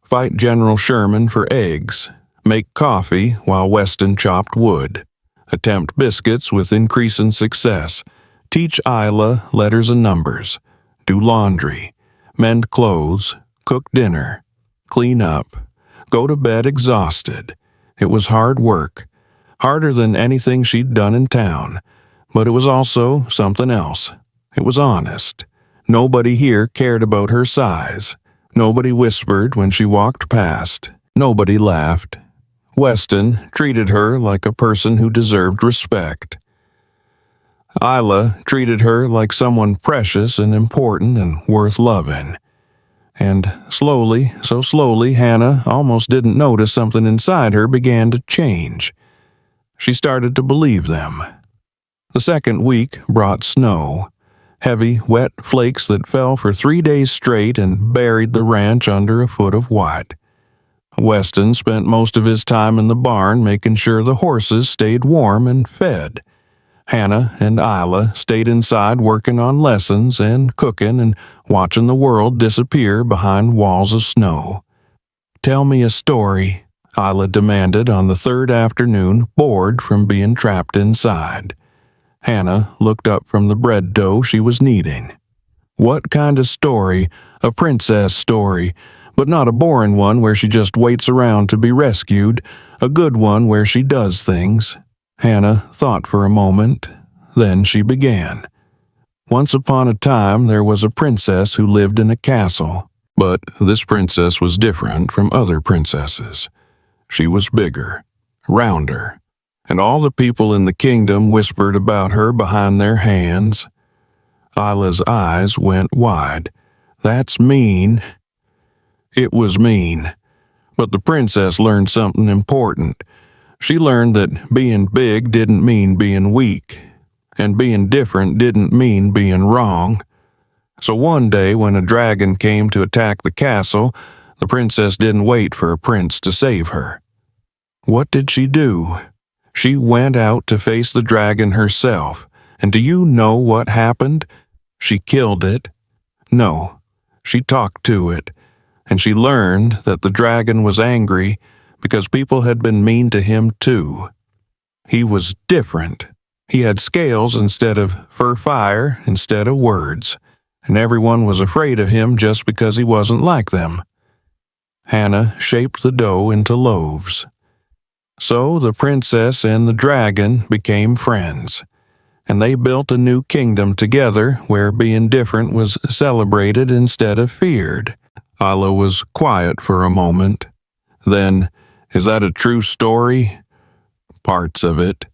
fight General Sherman for eggs, make coffee while Weston chopped wood, attempt biscuits with increasing success, teach Isla letters and numbers, do laundry, mend clothes, cook dinner, clean up, go to bed exhausted. It was hard work, harder than anything she'd done in town, but it was also something else. It was honest. Nobody here cared about her size. Nobody whispered when she walked past. Nobody laughed. Weston treated her like a person who deserved respect. Isla treated her like someone precious and important and worth loving. And slowly, so slowly, Hannah almost didn't notice something inside her began to change. She started to believe them. The second week brought snow. Heavy, wet flakes that fell for 3 days straight and buried the ranch under a foot of white. Weston spent most of his time in the barn making sure the horses stayed warm and fed. Hannah and Isla stayed inside working on lessons and cooking and watching the world disappear behind walls of snow. "Tell me a story," Isla demanded on the third afternoon, bored from being trapped inside. Hannah looked up from the bread dough she was kneading. "What kind of story? A princess story, but not a boring one where she just waits around to be rescued, a good one where she does things." Hannah thought for a moment, then she began. Once upon a time there was a princess who lived in a castle, but this princess was different from other princesses. She was bigger, rounder, and all the people in the kingdom whispered about her behind their hands. Isla's eyes went wide. That's mean. It was mean. But the princess learned something important. She learned that being big didn't mean being weak, and being different didn't mean being wrong. So one day when a dragon came to attack the castle, the princess didn't wait for a prince to save her. What did she do? She went out to face the dragon herself, and do you know what happened? She killed it. No, she talked to it, and she learned that the dragon was angry because people had been mean to him too. He was different. He had scales instead of fire instead of words, and everyone was afraid of him just because he wasn't like them. Hannah shaped the dough into loaves. So the princess and the dragon became friends, and they built a new kingdom together where being different was celebrated instead of feared. Isla was quiet for a moment. Then, is that a true story? Parts of it.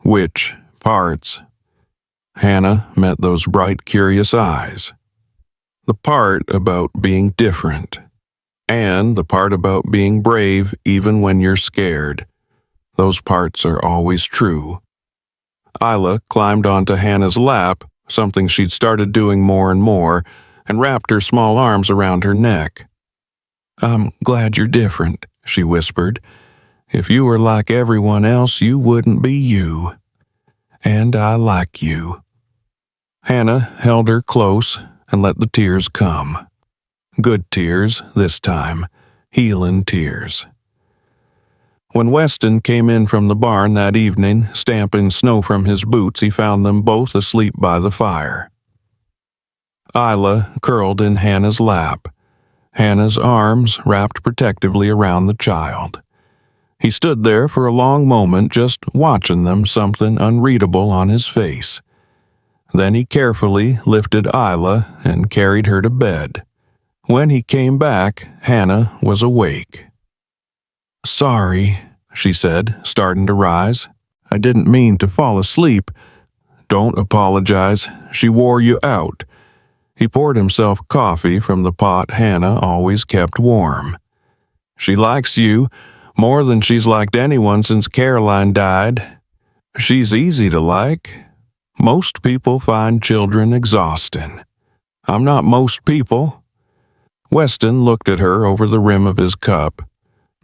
Which parts? Hannah met those bright, curious eyes. The part about being different, and the part about being brave even when you're scared. Those parts are always true. Isla climbed onto Hannah's lap, something she'd started doing more and more, and wrapped her small arms around her neck. I'm glad you're different, she whispered. If you were like everyone else, you wouldn't be you. And I like you. Hannah held her close and let the tears come. Good tears this time, healing tears. When Weston came in from the barn that evening, stamping snow from his boots, he found them both asleep by the fire. Isla curled in Hannah's lap, Hannah's arms wrapped protectively around the child. He stood there for a long moment just watching them, something unreadable on his face. Then he carefully lifted Isla and carried her to bed. When he came back, Hannah was awake. Sorry, she said, starting to rise. I didn't mean to fall asleep. Don't apologize. She wore you out. He poured himself coffee from the pot Hannah always kept warm. She likes you more than she's liked anyone since Caroline died. She's easy to like. Most people find children exhausting. I'm not most people. Weston looked at her over the rim of his cup.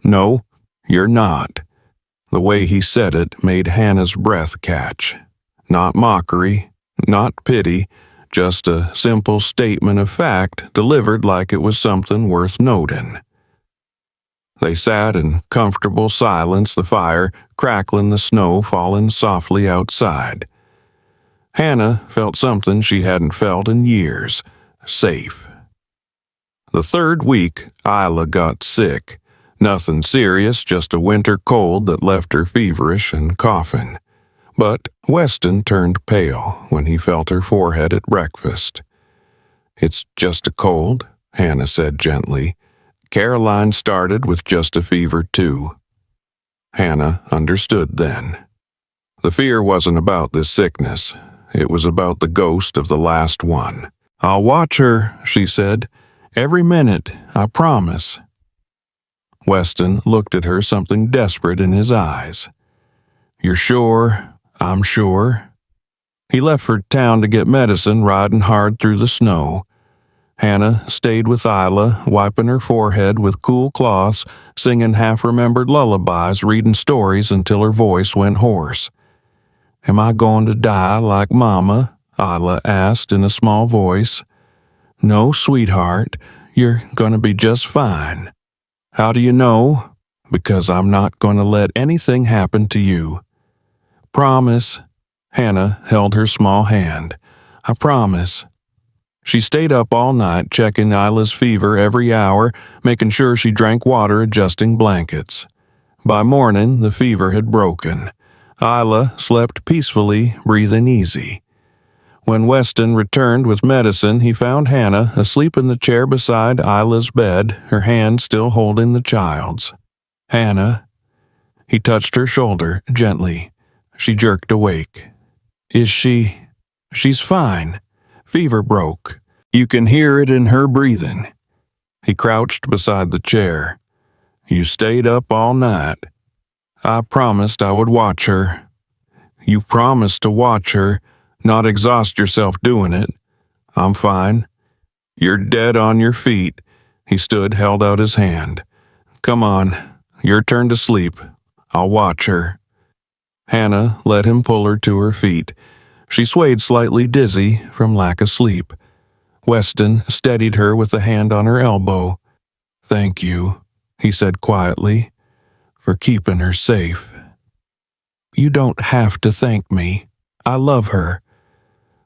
No, you're not. The way he said it made Hannah's breath catch. Not mockery, not pity, just a simple statement of fact delivered like it was something worth noting. They sat in comfortable silence, the fire crackling, the snow falling softly outside. Hannah felt something she hadn't felt in years, safe. The third week, Isla got sick. Nothing serious, just a winter cold that left her feverish and coughing. But Weston turned pale when he felt her forehead at breakfast. It's just a cold, Hannah said gently. Caroline started with just a fever too. Hannah understood then. The fear wasn't about this sickness. It was about the ghost of the last one. I'll watch her, she said. Every minute, I promise. Weston looked at her, something desperate in his eyes. You're sure? I'm sure. He left for town to get medicine, riding hard through the snow. Hannah stayed with Isla, wiping her forehead with cool cloths, singing half-remembered lullabies, reading stories until her voice went hoarse. Am I going to die like Mama? Isla asked in a small voice. No, sweetheart, you're going to be just fine. How do you know? Because I'm not going to let anything happen to you. Promise. Hannah held her small hand. I promise. She stayed up all night, checking Isla's fever every hour, making sure she drank water, adjusting blankets. By morning, the fever had broken. Isla slept peacefully, breathing easy. When Weston returned with medicine, he found Hannah asleep in the chair beside Isla's bed, her hand still holding the child's. Hannah, He touched her shoulder gently. She jerked awake. Is she? She's fine. Fever broke. You can hear it in her breathing. He crouched beside the chair. You stayed up all night. I promised I would watch her. You promised to watch her, not exhaust yourself doing it. I'm fine. You're dead on your feet. He stood, held out his hand. Come on, your turn to sleep. I'll watch her. Hannah let him pull her to her feet. She swayed slightly dizzy from lack of sleep. Weston steadied her with a hand on her elbow. Thank you, he said quietly, for keeping her safe. You don't have to thank me. I love her.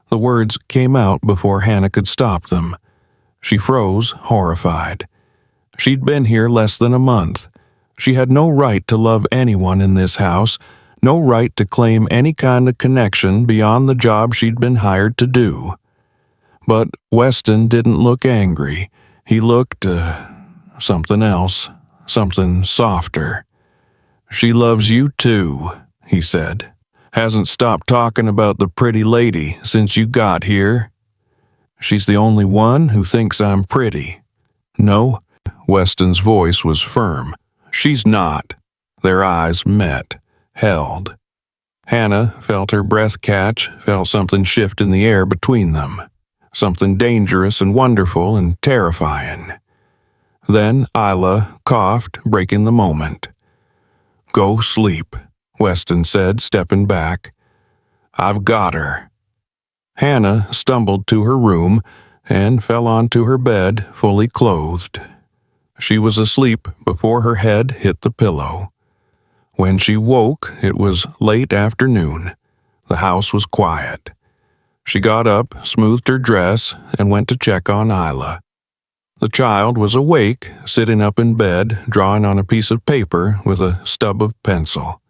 The words came out before Hannah could stop them. She froze, horrified. She'd been here less than a month. She had no right to love anyone in this house, no right to claim any kind of connection beyond the job she'd been hired to do. But Weston didn't look angry. He looked, something else, something softer. She loves you too, he said. Hasn't stopped talking about the pretty lady since you got here. She's the only one who thinks I'm pretty. No, Weston's voice was firm. She's not. Their eyes met, held. Hannah felt her breath catch, felt something shift in the air between them. Something dangerous and wonderful and terrifying. Then Isla coughed, breaking the moment. Go sleep, Weston said, stepping back. I've got her. Hannah stumbled to her room and fell onto her bed, fully clothed. She was asleep before her head hit the pillow. When she woke, it was late afternoon. The house was quiet. She got up, smoothed her dress, and went to check on Isla. The child was awake, sitting up in bed, drawing on a piece of paper with a stub of pencil.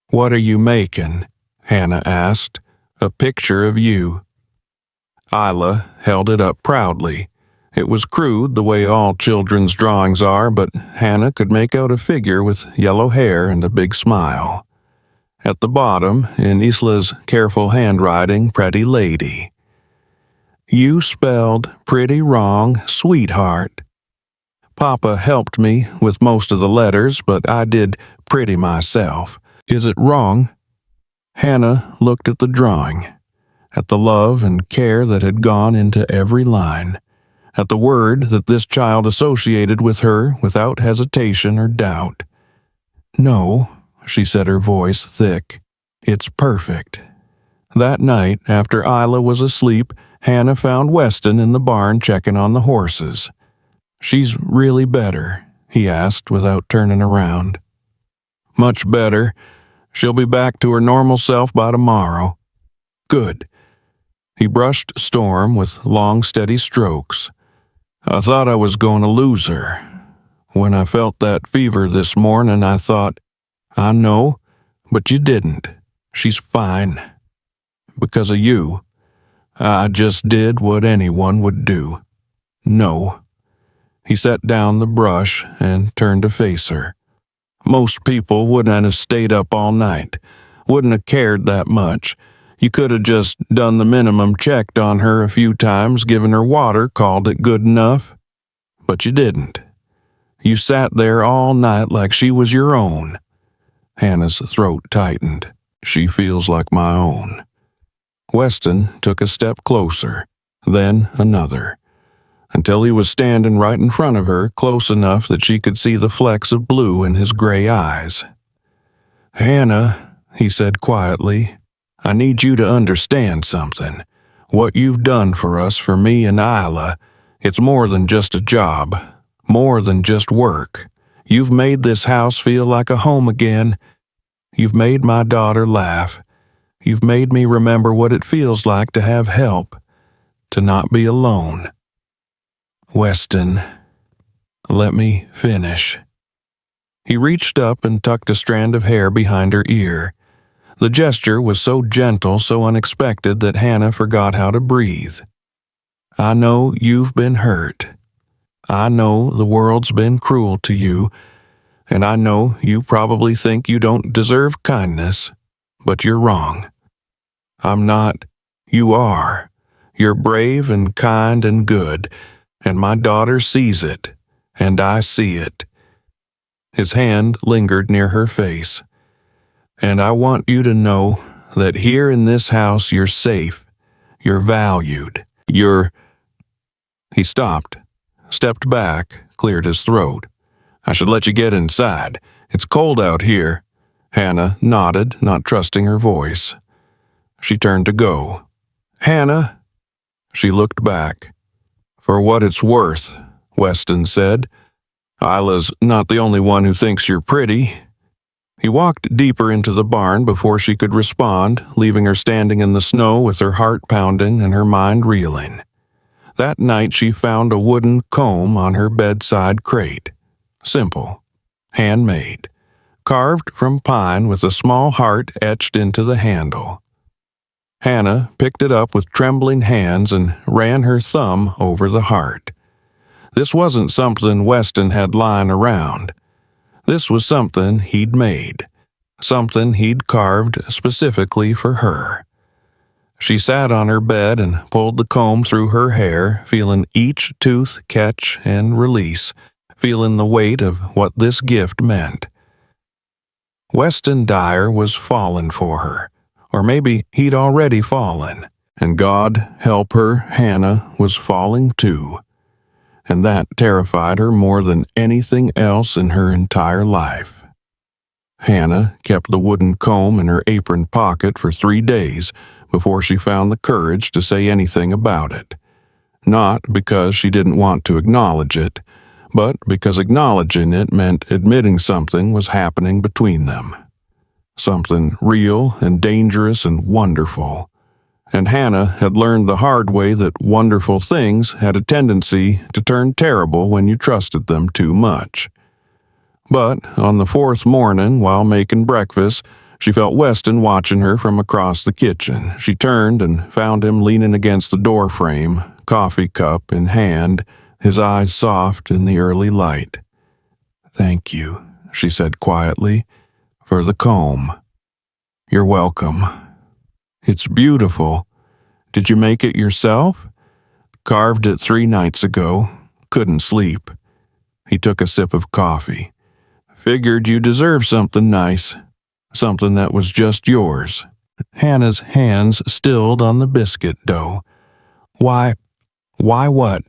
What are you making? Hannah asked. A picture of you. Isla held it up proudly. It was crude the way all children's drawings are, but Hannah could make out a figure with yellow hair and a big smile. At the bottom, in Isla's careful handwriting, pretty lady. You spelled pretty wrong, sweetheart. Papa helped me with most of the letters, but I did pretty myself. Is it wrong? Hannah looked at the drawing, at the love and care that had gone into every line, at the word that this child associated with her without hesitation or doubt. No, she said, her voice thick. It's perfect. That night, after Isla was asleep, Hannah found Weston in the barn checking on the horses. She's really better, he asked without turning around. Much better. She'll be back to her normal self by tomorrow. Good. He brushed Storm with long, steady strokes. I thought I was going to lose her. When I felt that fever this morning, I thought, I know, but you didn't. She's fine. Because of you. I just did what anyone would do. No. He set down the brush and turned to face her. Most people wouldn't have stayed up all night, wouldn't have cared that much. You could have just done the minimum, checked on her a few times, given her water, called it good enough. But you didn't. You sat there all night like she was your own. Hannah's throat tightened. She feels like my own. Weston took a step closer, then another, until he was standing right in front of her, close enough that she could see the flecks of blue in his gray eyes. Hannah, he said quietly, I need you to understand something. What you've done for us, for me and Isla, it's more than just a job, more than just work. You've made this house feel like a home again. You've made my daughter laugh. You've made me remember what it feels like to have help, to not be alone. Weston, let me finish. He reached up and tucked a strand of hair behind her ear. The gesture was so gentle, so unexpected that Hannah forgot how to breathe. I know you've been hurt. I know the world's been cruel to you, And I know you probably think you don't deserve kindness, but you're wrong. I'm not. You are. You're brave and kind and good, and my daughter sees it, and I see it." His hand lingered near her face. "And I want you to know that here in this house you're safe, you're valued, you're—" He stopped, stepped back, cleared his throat. "I should let you get inside. It's cold out here." Hannah nodded, not trusting her voice. She turned to go. "Hannah!" She looked back. "For what it's worth," Weston said, "Isla's not the only one who thinks you're pretty." He walked deeper into the barn before she could respond, leaving her standing in the snow with her heart pounding and her mind reeling. That night she found a wooden comb on her bedside crate. Simple, handmade, carved from pine with a small heart etched into the handle. Hannah picked it up with trembling hands and ran her thumb over the heart. This wasn't something Weston had lying around. This was something he'd made, something he'd carved specifically for her. She sat on her bed and pulled the comb through her hair, feeling each tooth catch and release, feeling the weight of what this gift meant. Weston Dyer was falling for her, or maybe he'd already fallen, and God help her, Hannah was falling too. And that terrified her more than anything else in her entire life. Hannah kept the wooden comb in her apron pocket for 3 days before she found the courage to say anything about it. Not because she didn't want to acknowledge it, but because acknowledging it meant admitting something was happening between them. Something real and dangerous and wonderful. And Hannah had learned the hard way that wonderful things had a tendency to turn terrible when you trusted them too much. But on the 4th morning, while making breakfast, she felt Weston watching her from across the kitchen. She turned and found him leaning against the doorframe, coffee cup in hand, his eyes soft in the early light. "Thank you," she said quietly, "for the comb." "You're welcome. It's beautiful. Did you make it yourself?" "Carved it 3 nights ago. Couldn't sleep." He took a sip of coffee. "Figured you deserved something nice. Something that was just yours." Hannah's hands stilled on the biscuit dough. Why what?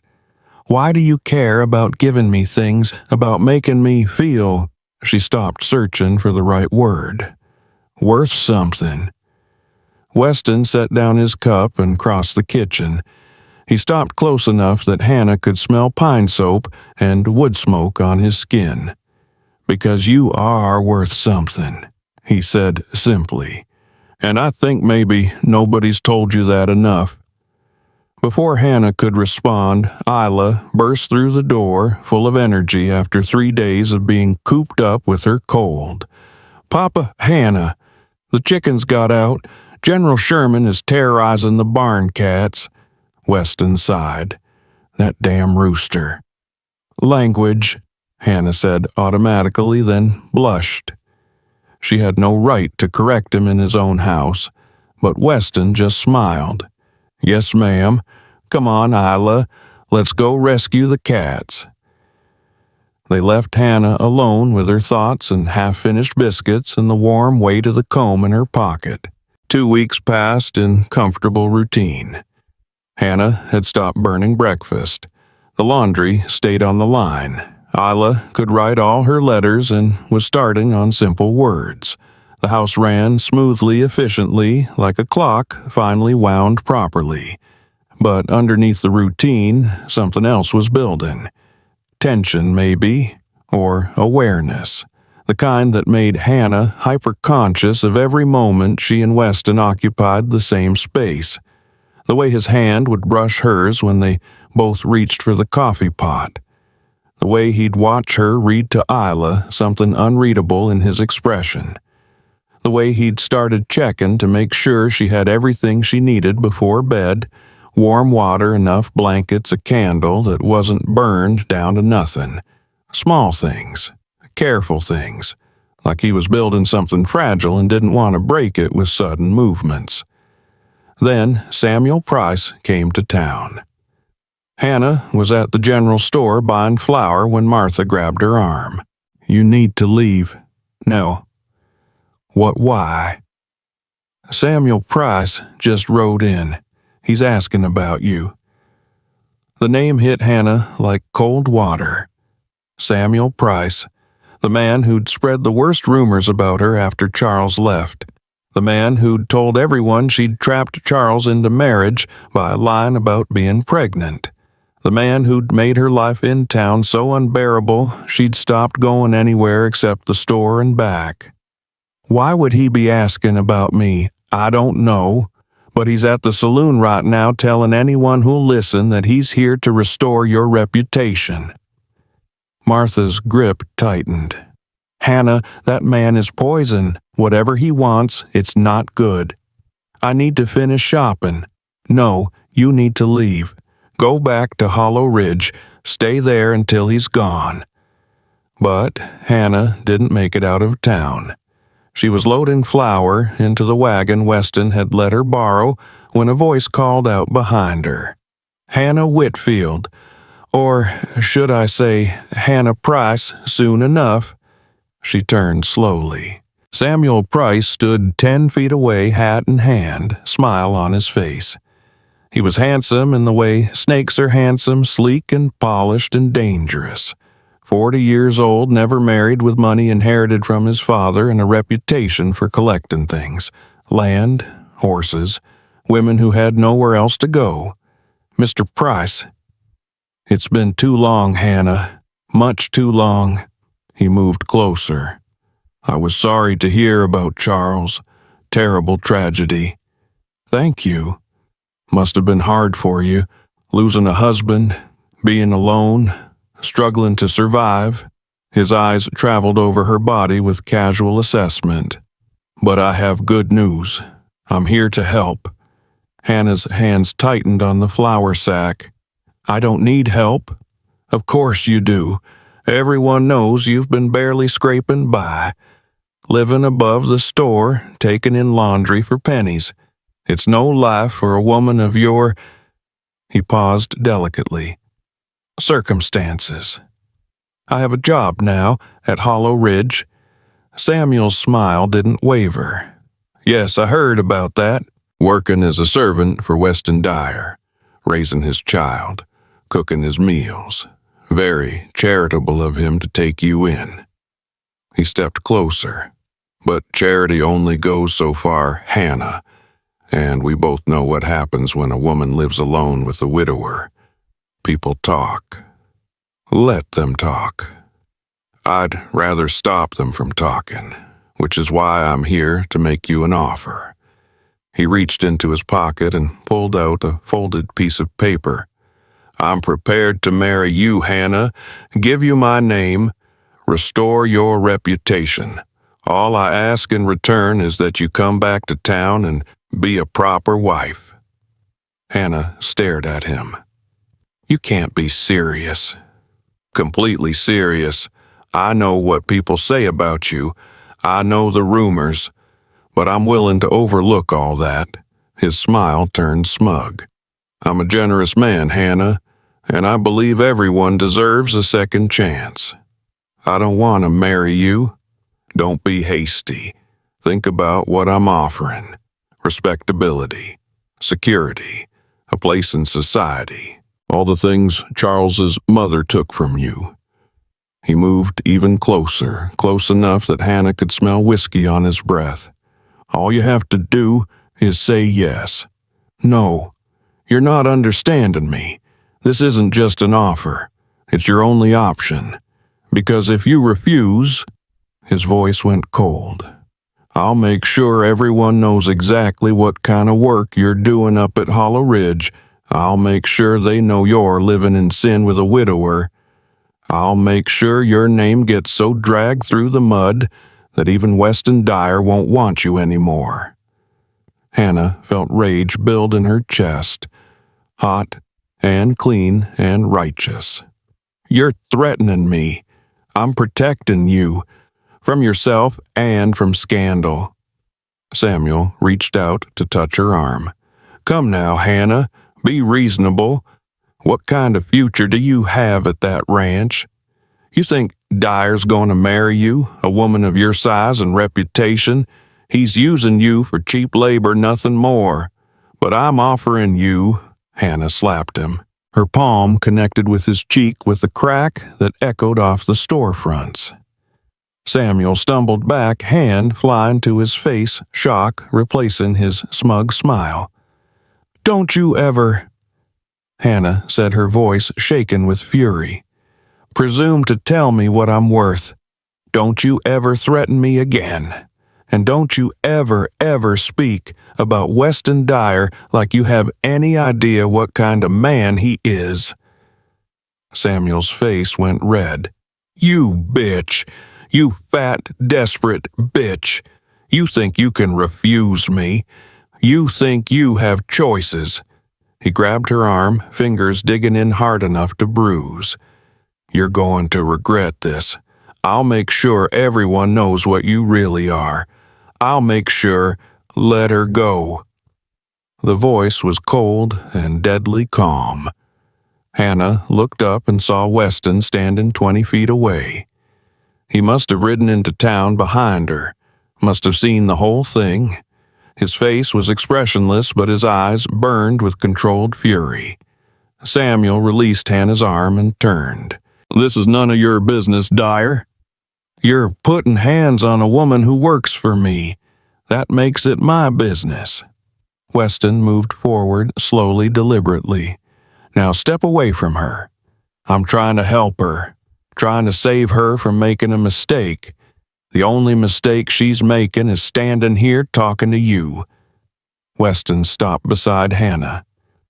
Why do you care about giving me things, about making me feel?" She stopped searching for the right word. "Worth something." Weston set down his cup and crossed the kitchen. He stopped close enough that Hannah could smell pine soap and wood smoke on his skin. "Because you are worth something," he said simply. "And I think maybe nobody's told you that enough." Before Hannah could respond, Isla burst through the door, full of energy after 3 days of being cooped up with her cold. "Papa, Hannah, the chickens got out. General Sherman is terrorizing the barn cats." Weston sighed. "That damn rooster." "Language," Hannah said automatically, then blushed. She had no right to correct him in his own house, but Weston just smiled. "Yes, ma'am. Come on, Isla. Let's go rescue the cats." They left Hannah alone with her thoughts and half-finished biscuits and the warm weight of the comb in her pocket. 2 weeks passed in comfortable routine. Hannah had stopped burning breakfast. The laundry stayed on the line. Isla could write all her letters and was starting on simple words. The house ran smoothly, efficiently, like a clock finally wound properly. But underneath the routine, something else was building. Tension, maybe, or awareness. The kind that made Hannah hyper-conscious of every moment she and Weston occupied the same space. The way his hand would brush hers when they both reached for the coffee pot. The way he'd watch her read to Isla something unreadable in his expression. The way he'd started checking to make sure she had everything she needed before bed, warm water, enough blankets, a candle that wasn't burned down to nothing. Small things. careful things, like he was building something fragile and didn't want to break it with sudden movements. Then Samuel Price came to town. Hannah was at the general store buying flour when Martha grabbed her arm. "You need to leave." "No." "What, why?" "Samuel Price just rode in. He's asking about you." The name hit Hannah like cold water. Samuel Price, the man who'd spread the worst rumors about her after Charles left. The man who'd told everyone she'd trapped Charles into marriage by lying about being pregnant. The man who'd made her life in town so unbearable she'd stopped going anywhere except the store and back. Why would he be asking about me? I don't know. But he's at the saloon right now telling anyone who'll listen that he's here to restore your reputation. Martha's grip tightened. "Hannah, that man is poison. Whatever he wants, it's not good. I need to finish shopping. No, you need to leave. Go back to Hollow Ridge. Stay there until he's gone." But Hannah didn't make it out of town. She was loading flour into the wagon Weston had let her borrow when a voice called out behind her. "Hannah Whitfield, or should I say Hannah Price, soon enough." She turned slowly. Samuel Price stood 10 feet away, hat in hand, smile on his face. He was handsome in the way snakes are handsome, sleek and polished and dangerous. 40 years old, never married, with money inherited from his father and a reputation for collecting things. Land, horses, women who had nowhere else to go. "Mr. Price." "It's been too long, Hannah. Much too long." He moved closer. "I was sorry to hear about Charles. Terrible tragedy." "Thank you. Must have been hard for you, losing a husband, being alone, struggling to survive." His eyes traveled over her body with casual assessment. "But I have good news. I'm here to help." Hannah's hands tightened on the flour sack. "I don't need help." "Of course you do. Everyone knows you've been barely scraping by, living above the store, taking in laundry for pennies. It's no life for a woman of your—" He paused delicately. "Circumstances. I have a job now at Hollow Ridge." Samuel's smile didn't waver. "Yes, I heard about that. Working as a servant for Weston Dyer, raising his child, cooking his meals. Very charitable of him to take you in." He stepped closer. "But charity only goes so far, Hannah. And we both know what happens when a woman lives alone with a widower. People talk. Let them talk. I'd rather stop them from talking, which is why I'm here to make you an offer." He reached into his pocket and pulled out a folded piece of paper. "I'm prepared to marry you, Hannah, give you my name, restore your reputation. All I ask in return is that you come back to town and be a proper wife." Hannah stared at him. "You can't be serious." "Completely serious. I know what people say about you. I know the rumors. But I'm willing to overlook all that." His smile turned smug. "I'm a generous man, Hannah, and I believe everyone deserves a second chance. I don't want to marry you. Don't be hasty. Think about what I'm offering. Respectability, security, a place in society, all the things Charles's mother took from you." He moved even closer, close enough that Hannah could smell whiskey on his breath. "All you have to do is say yes." "No, you're not understanding me. This isn't just an offer. It's your only option. Because if you refuse—" His voice went cold. "I'll make sure everyone knows exactly what kind of work you're doing up at Hollow Ridge. I'll make sure they know you're living in sin with a widower. I'll make sure your name gets so dragged through the mud that even Weston Dyer won't want you anymore." Hannah felt rage build in her chest, hot and clean and righteous. "You're threatening me. I'm protecting you, from yourself and from scandal." Samuel reached out to touch her arm. "Come now, Hannah, be reasonable. What kind of future do you have at that ranch? You think Dyer's going to marry you, a woman of your size and reputation? He's using you for cheap labor, nothing more. But I'm offering you—" Hannah slapped him. Her palm connected with his cheek with a crack that echoed off the storefronts. Samuel stumbled back, hand flying to his face, shock replacing his smug smile. "Don't you ever—" Hannah said, her voice shaken with fury. "Presume to tell me what I'm worth. Don't you ever threaten me again. And don't you ever speak about Weston Dyer like you have any idea what kind of man he is." Samuel's face went red. "You bitch! You fat, desperate bitch! You think you can refuse me? You think you have choices?" He grabbed her arm, fingers digging in hard enough to bruise. "You're going to regret this. I'll make sure everyone knows what you really are. I'll make sure. Let her go." The voice was cold and deadly calm. Hannah looked up and saw Weston standing 20 feet away. He must have ridden into town behind her, must have seen the whole thing. His face was expressionless, but his eyes burned with controlled fury. Samuel released Hannah's arm and turned. "This is none of your business, Dyer. You're putting hands on a woman who works for me. That makes it my business." Weston moved forward, slowly, deliberately. "Now step away from her. I'm trying to help her, trying to save her from making a mistake. The only mistake she's making is standing here talking to you." Weston stopped beside Hannah.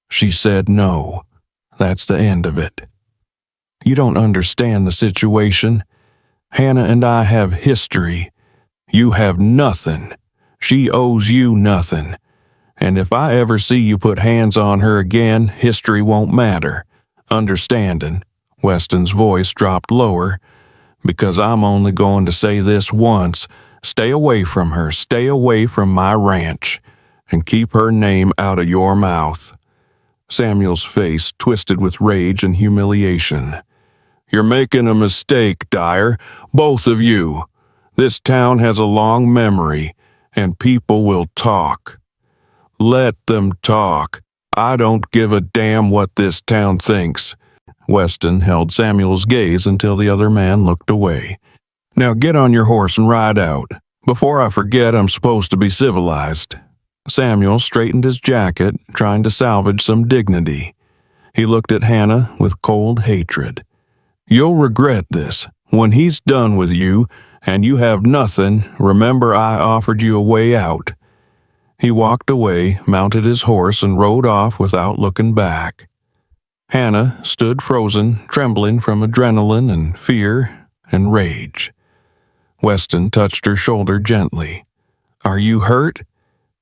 She said no. That's the end of it. "You don't understand the situation. Hannah and I have history. You have nothing. She owes you nothing. And if I ever see you put hands on her again, history won't matter. Understanding?" Weston's voice dropped lower. "Because I'm only going to say this once. Stay away from her. Stay away from my ranch. And keep her name out of your mouth." Samuel's face twisted with rage and humiliation. "You're making a mistake, Dyer. Both of you. This town has a long memory, and people will talk. Let them talk. I don't give a damn what this town thinks." Weston held Samuel's gaze until the other man looked away. "Now get on your horse and ride out. Before I forget, I'm supposed to be civilized." Samuel straightened his jacket, trying to salvage some dignity. He looked at Hannah with cold hatred. "You'll regret this. When he's done with you, and you have nothing, remember I offered you a way out." He walked away, mounted his horse, and rode off without looking back. Hannah stood frozen, trembling from adrenaline and fear and rage. Weston touched her shoulder gently. "Are you hurt?"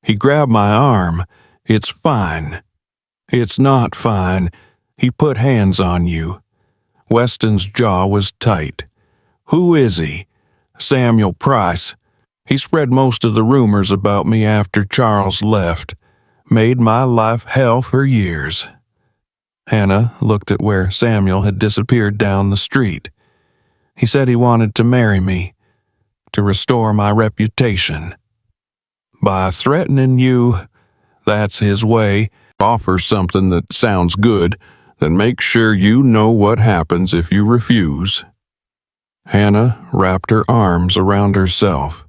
He grabbed my arm. "It's fine." "It's not fine. He put hands on you." Weston's jaw was tight. "Who is he?" "Samuel Price. He spread most of the rumors about me after Charles left. Made my life hell for years." Hannah looked at where Samuel had disappeared down the street. "He said he wanted to marry me, to restore my reputation." "By threatening you, that's his way. Offer something that sounds good, then make sure you know what happens if you refuse." Hannah wrapped her arms around herself.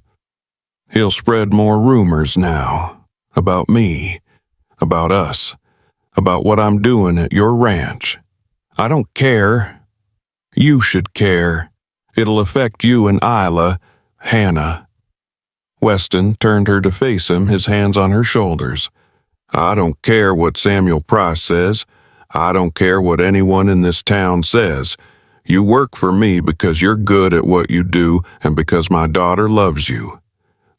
"He'll spread more rumors now. About me. About us. About what I'm doing at your ranch. I don't care. You should care. It'll affect you and Isla, Hannah." Weston turned her to face him, his hands on her shoulders. "I don't care what Samuel Price says. I don't care what anyone in this town says. You work for me because you're good at what you do and because my daughter loves you.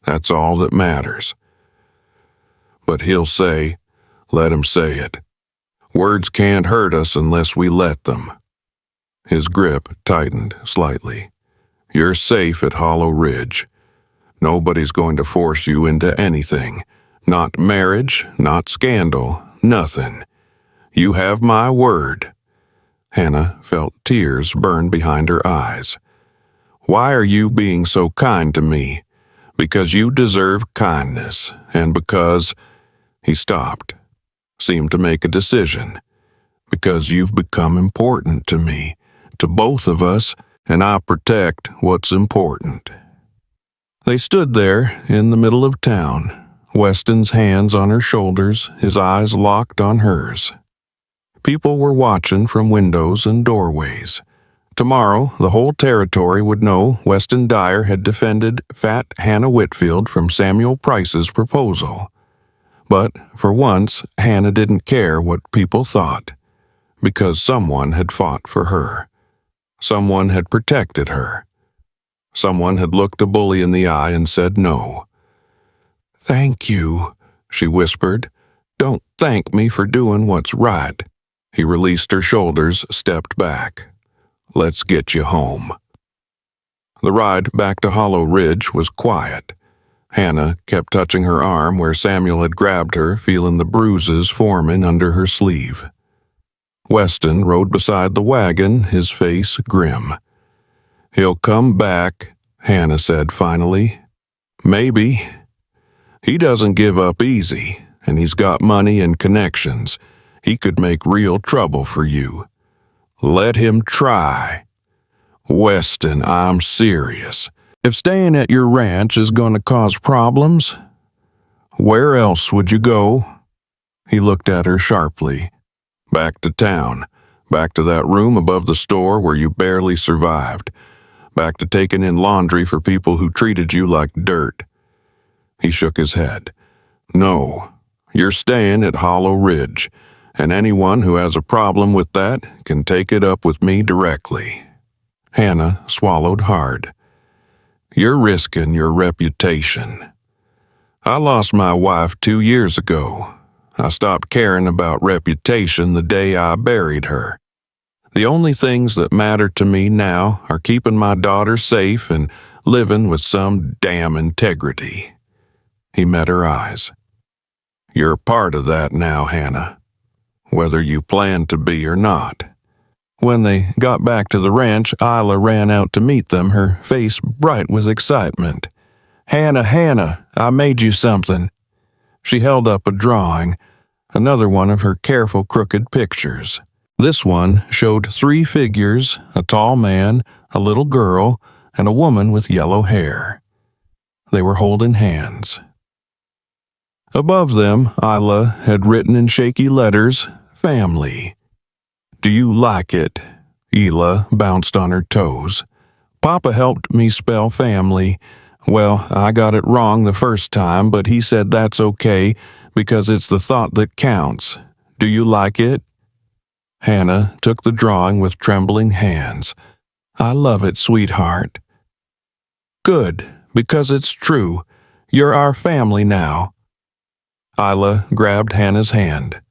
That's all that matters." But he'll say, let him say it. Words can't hurt us unless we let them. His grip tightened slightly. You're safe at Hollow Ridge. Nobody's going to force you into anything. Not marriage, not scandal, nothing. You have my word." Hannah felt tears burn behind her eyes. "Why are you being so kind to me? Because you deserve kindness, and because—" He stopped, seemed to make a decision. "Because you've become important to me, to both of us, and I protect what's important." They stood there in the middle of town, Weston's hands on her shoulders, his eyes locked on hers. People were watching from windows and doorways. Tomorrow, the whole territory would know Weston Dyer had defended fat Hannah Whitfield from Samuel Price's proposal. But for once, Hannah didn't care what people thought, because someone had fought for her. Someone had protected her. Someone had looked a bully in the eye and said no. "Thank you," she whispered. "Don't thank me for doing what's right." He released her shoulders, stepped back. "Let's get you home." The ride back to Hollow Ridge was quiet. Hannah kept touching her arm where Samuel had grabbed her, feeling the bruises forming under her sleeve. Weston rode beside the wagon, his face grim. "He'll come back," Hannah said finally. "Maybe. He doesn't give up easy, and he's got money and connections. He could make real trouble for you. Let him try." "Weston, I'm serious. If staying at your ranch is going to cause problems, where else would you go?" He looked at her sharply. "Back to town. Back to that room above the store where you barely survived. Back to taking in laundry for people who treated you like dirt." He shook his head. "No, you're staying at Hollow Ridge, and anyone who has a problem with that can take it up with me directly." Hannah swallowed hard. "You're risking your reputation. I lost my wife 2 years ago. I stopped caring about reputation the day I buried her. The only things that matter to me now are keeping my daughter safe and living with some damn integrity." He met her eyes. "You're part of that now, Hannah, whether you plan to be or not." When they got back to the ranch, Isla ran out to meet them, her face bright with excitement. "Hannah, Hannah, I made you something." She held up a drawing, another one of her careful crooked pictures. This one showed 3 figures, a tall man, a little girl, and a woman with yellow hair. They were holding hands. Above them, Isla had written in shaky letters, "Family." "Do you like it?" Ela bounced on her toes. "Papa helped me spell family. Well, I got it wrong the first time, but he said that's okay because it's the thought that counts. Do you like it?" Hannah took the drawing with trembling hands. "I love it, sweetheart." "Good, because it's true. You're our family now." Isla grabbed Hannah's hand.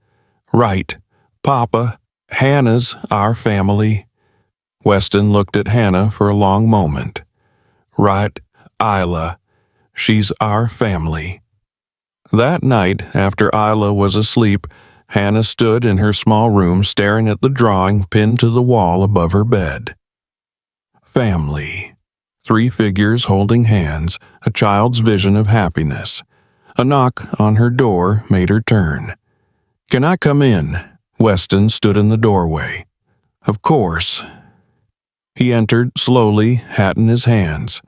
"Right, Papa. Hannah's our family." Weston looked at Hannah for a long moment. "Right, Isla. She's our family." That night, after Isla was asleep, Hannah stood in her small room staring at the drawing pinned to the wall above her bed. Family. 3 figures holding hands, a child's vision of happiness. A knock on her door made her turn. "Can I come in?" Weston stood in the doorway. "Of course." He entered slowly, hat in his hands.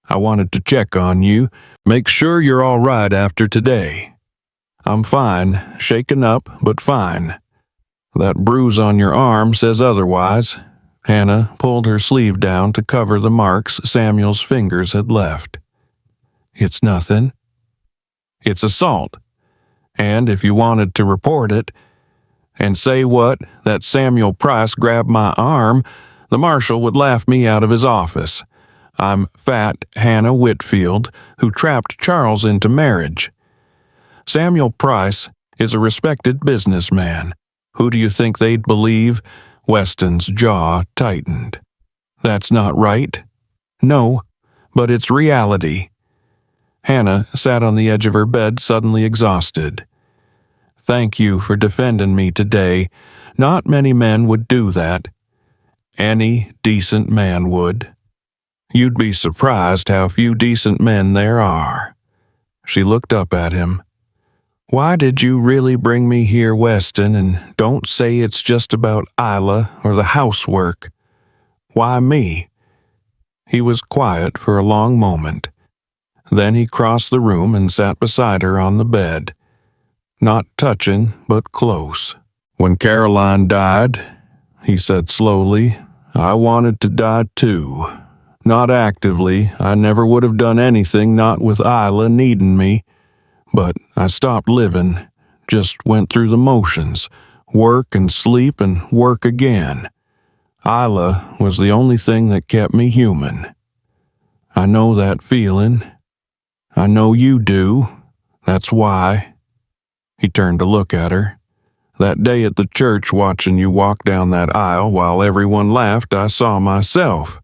"I wanted to check on you, make sure you're all right after today." "I'm fine, shaken up, but fine." "That bruise on your arm says otherwise." Hannah pulled her sleeve down to cover the marks Samuel's fingers had left. "It's nothing." "It's assault. And if you wanted to report it, and say what, that Samuel Price grabbed my arm, the marshal would laugh me out of his office. I'm fat Hannah Whitfield, who trapped Charles into marriage. Samuel Price is a respected businessman. Who do you think they'd believe?" Weston's jaw tightened. "That's not right." No, but it's reality." Hannah sat on the edge of her bed, suddenly exhausted. "Thank you for defending me today. Not many men would do that. Any decent man would. You'd be surprised how few decent men there are." She looked up at him. "Why did you really bring me here, Weston, and don't say it's just about Isla or the housework? Why me?" He was quiet for a long moment. Then he crossed the room and sat beside her on the bed. Not touching, but close. "When Caroline died," he said slowly, "I wanted to die too. Not actively. I never would have done anything, not with Isla needing me. But I stopped living, just went through the motions, work and sleep and work again. Isla was the only thing that kept me human. I know that feeling. I know you do. That's why." He turned to look at her. "That day at the church watching you walk down that aisle while everyone laughed, I saw myself.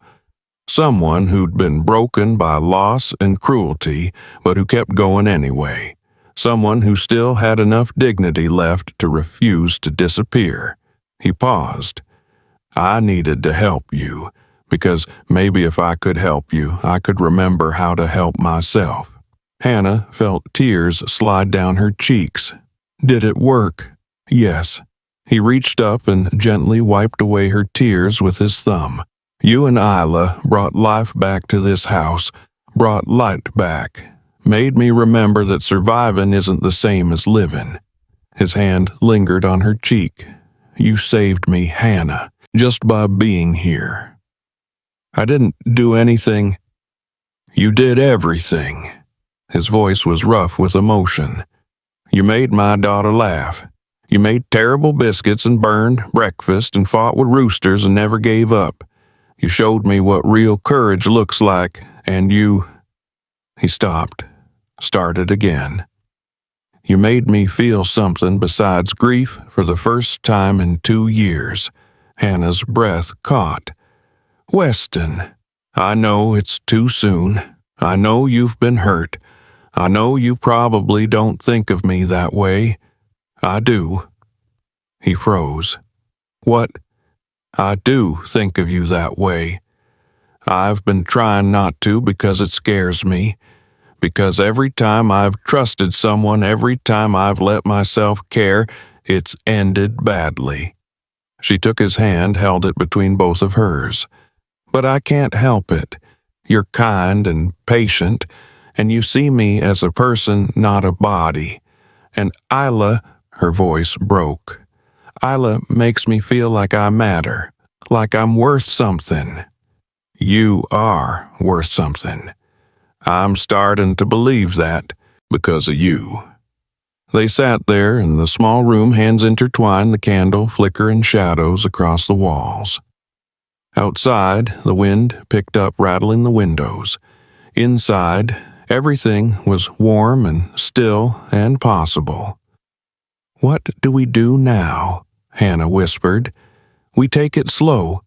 Someone who'd been broken by loss and cruelty, but who kept going anyway. Someone who still had enough dignity left to refuse to disappear." He paused. "I needed to help you, because maybe if I could help you, I could remember how to help myself." Hannah felt tears slide down her cheeks. "Did it work?" "Yes." He reached up and gently wiped away her tears with his thumb. "You and Isla brought life back to this house, brought light back, made me remember that surviving isn't the same as living." His hand lingered on her cheek. "You saved me, Hannah, just by being here." "I didn't do anything." "You did everything." His voice was rough with emotion. "You made my daughter laugh. You made terrible biscuits and burned breakfast and fought with roosters and never gave up. You showed me what real courage looks like, and you—" He stopped, started again. "You made me feel something besides grief for the first time in 2 years." Hannah's breath caught. "Weston, I know it's too soon. I know you've been hurt. I know you probably don't think of me that way. I do." He froze. "What?" "I do think of you that way. I've been trying not to because it scares me. Because every time I've trusted someone, every time I've let myself care, it's ended badly." She took his hand, held it between both of hers. "But I can't help it. You're kind and patient, and you see me as a person, not a body. And Isla," her voice broke, "Isla makes me feel like I matter, like I'm worth something." "You are worth something. I'm starting to believe that because of you." They sat there in the small room, hands intertwined, the candle flickering shadows across the walls. Outside, the wind picked up, rattling the windows. Inside, everything was warm and still and possible. "What do we do now?" Hannah whispered. "We take it slow.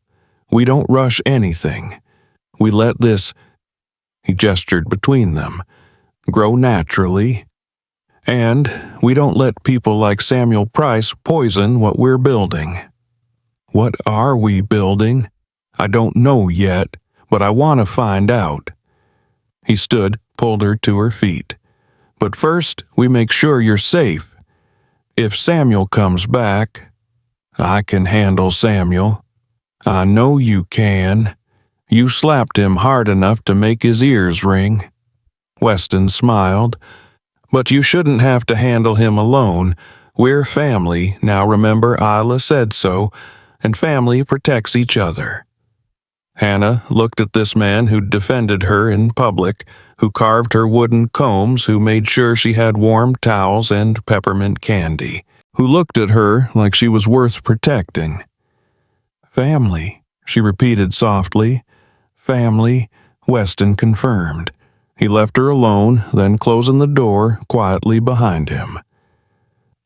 We don't rush anything. We let this—" he gestured between them— "grow naturally. And we don't let people like Samuel Price poison what we're building." "What are we building?" "I don't know yet, but I want to find out." He stood, pulled her to her feet. "But first, we make sure you're safe. If Samuel comes back—" "I can handle Samuel." "I know you can. You slapped him hard enough to make his ears ring." Weston smiled. "But you shouldn't have to handle him alone. We're family, now remember Isla said so, and family protects each other." Hannah looked at this man who'd defended her in public, who carved her wooden combs, who made sure she had warm towels and peppermint candy, who looked at her like she was worth protecting. "Family," she repeated softly. "Family," Weston confirmed. He left her alone, then closing the door quietly behind him.